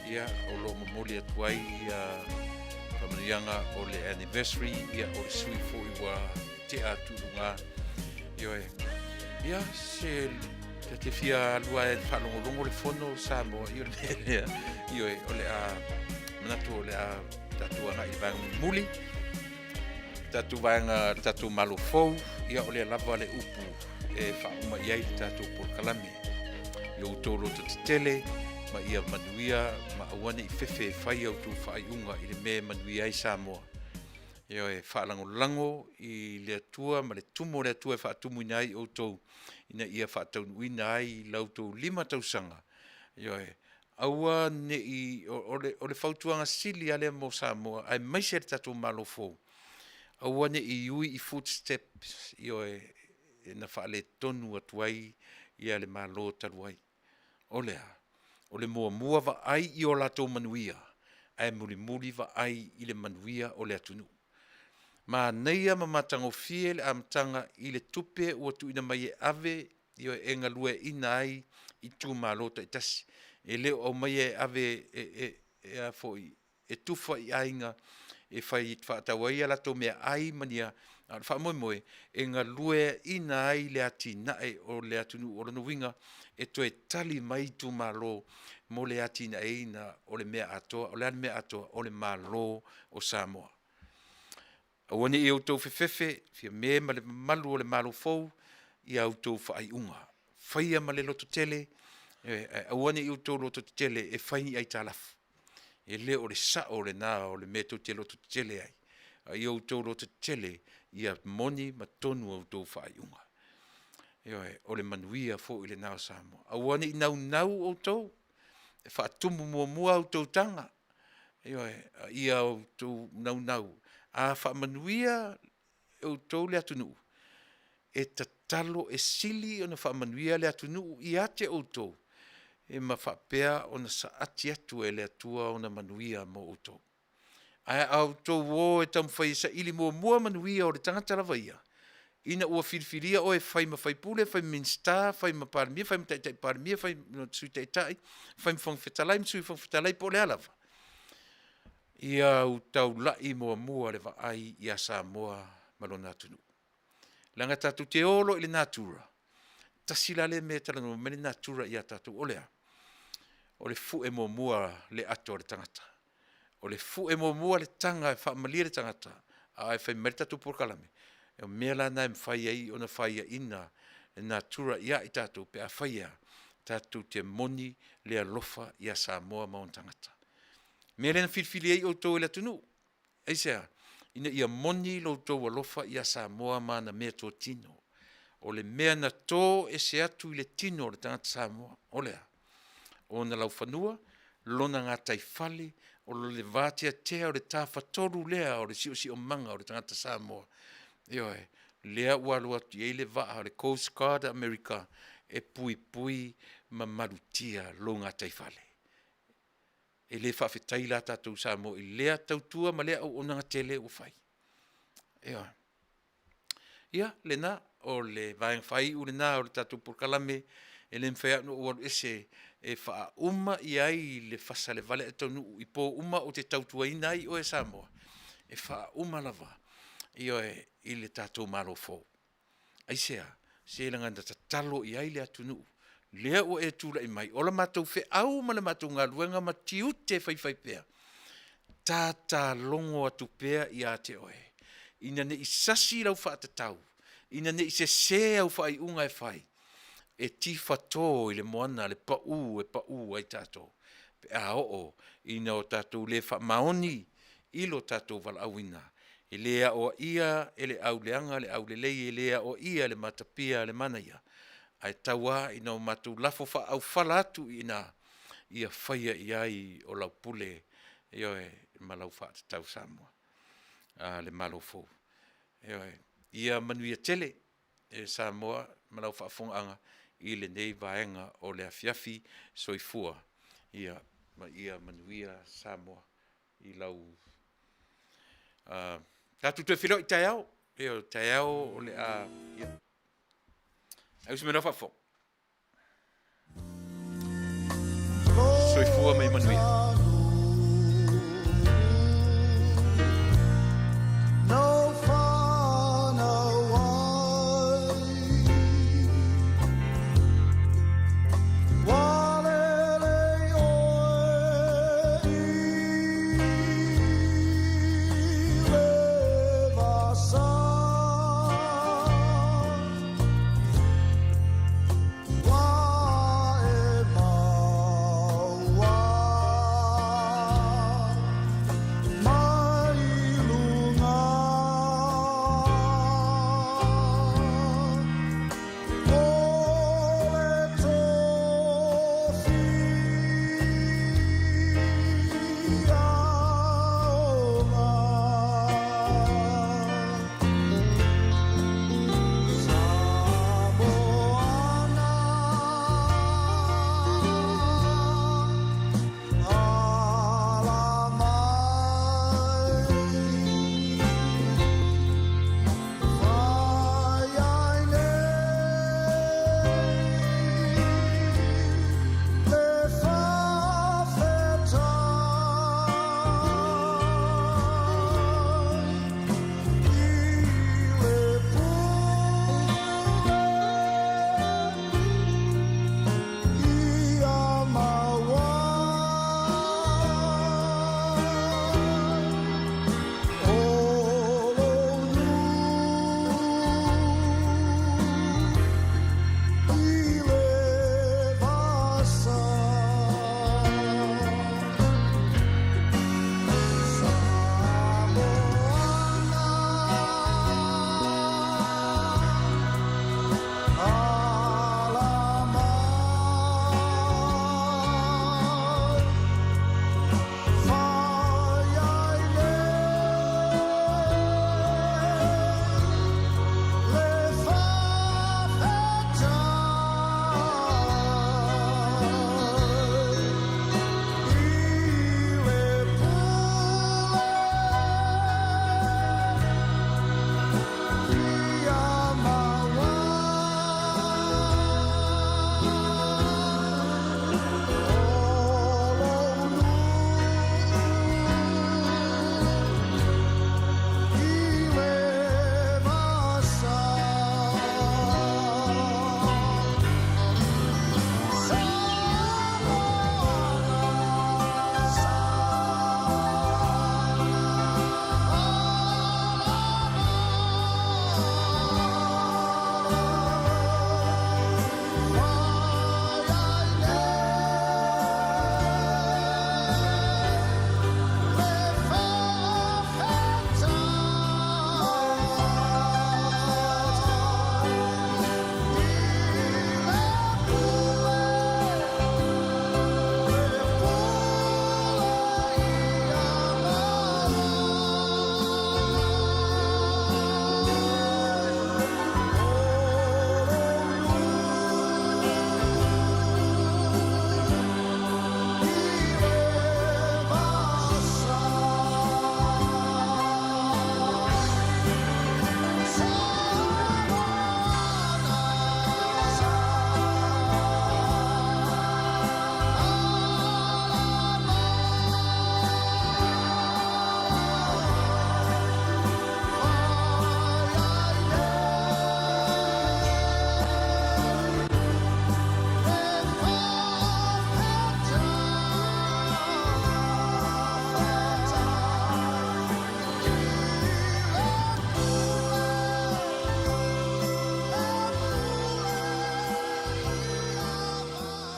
ia o lo mamoli atuai ia Manuia o le anniversary ia o le sui foi wa te atulunga ia se te fia lua e falongo le fono samo ia o le a manatu le a tatuanga i vang muli tatu malofou ia o le lava le upu e whauma iai tātou por kalame. Iau tōro te tele, ma ia Manuia, ma awane I fefe whai au tū whai unga I le me Manuia I Samoa. Iau e whaalango lango I le atua, ma le tumo le atua e whaatumu ina ai au tō, ina ia whaataunu ina ai lau tō 5 tausanga. Iau e, aua ne I, o le whautuanga sili ale mo Samoa, ai maise le tātou malofo. Aua ne I ui I footsteps, iau e, na whaale tonu atuai ia le malo taruai. O le mua wa ai I o lato Manuia, ai muri wa ai I le Manuia o le atunu. Ma neia ma matango fie le amtanga I le tupe ua tu ina mai e ave I o enga lue ina ai I tu malo ta itasi. E leo au mai e ave e foi e tufa I ainga e fai whaatawai ala to mea ai mania a wha moe e ngā lue ina ai le ati nae o le atunu o rano winga e to e tali mai tu malo mo le ati na e ina o le mea atoa o le ane mea atoa o le malo o Samoa. Awane I autou fefefe, fia me ma le malu o le malo fou, I autou whaai unga. Whaia ma le loto tele, awane I autou loto tele e whaini ai talafu. E le o le sa o le nā o le meto te loto tele ai. I autou loto tele, ia moni ma tonu autou whaai unga. O le manuia fo I le nao Samoa. Awane I nau autou, e whaatumu mua autou tanga. Ia autou nau. A whaamanuia autou le atunu. E tatalo e sili o na whaamanuia le atunu I ate autou. E ma whapea o na saati atu e le atua o na manuia mo autou. Ai autou o e tamwhai sa ili mua manuia o le tangata lavaia. Ina ua whiriwhiria o e whai ma whai pule, whai minsta, whai ma paramia, whai ma taitai paramia, whai ma sui taitai, whai ma whangwhetalai, ma sui whangwhetalai po le alava. Ia u tau lai mua le vaai ia Samoa malona atunu. Langa tatu te olo I le natura. Tasila le me talano me le natura ia tatu olea. O le fu e mua le ato le tangata. O le fu e mua le tanga e whaamalia le tangata. A e whai merita tu porkalame. E o mea lana e mwhai ai o na whai ina le natura ia I tatu pe a whaia tatu te moni le alofa ia Samoa maon tangata. Mea lena whirwhiri ei o tō ila tunu. Eisea, ina ia moni lo tō alofa ia Samoa mana mea tō tino. O le mea na tō e se atu I le tino le tangata Samoa. O lea. O na lau whanua, lona ngā taifale, o le vātia tea o le tāwhatoru lea o le si o manga o le tangata Samoa. Ioe, lea ua tu ei le vaa o le Coast Guard America e pui ma marutia lo ngā taifale. E le Faafetai la tātou Samoa, I lea tautua ma lea o nanga tele o whai. Ia, le nā, o le vaeng whai u le nā o le tātou porkalame, e le mwhai anu o ese e wha uma I ai le Fasa le Vale e Taunuu, I po uma o te tautua ina ai o e Samoa. E wha uma lava, I le tātou maro fō. Aisea, se langa na tatalo I ai le atunu. Lea o e tūra I mai. Ola mātou whe au ma le mātou ngā luenga ma tiute whai pēa. Tātā longo atu pēa I ate oe. Ina ne I sasi rau whaatatau. Ina ne I se au whai unga e whai. E tifatoa I le moana le pau ai tātou. Pe a o ina o tātou le wha maoni ilo tātou wala awina. E lea o ia e le au leanga le au le lei e lea o ia le matapia le manaia. Ai taua ina o matu lafo wha au whalatu ina ia whaia I ai o lau pule ma lau wha tau Samoa. Le malo fō. Ia manuia tele e Samoa ma lau wha whonganga I le nei vaenga o le afiafi soifua. Ia manuia Samoa I lau tatu te whiro I taiao. Taiao o le a Aus mena whafo. Soifua mai manuia.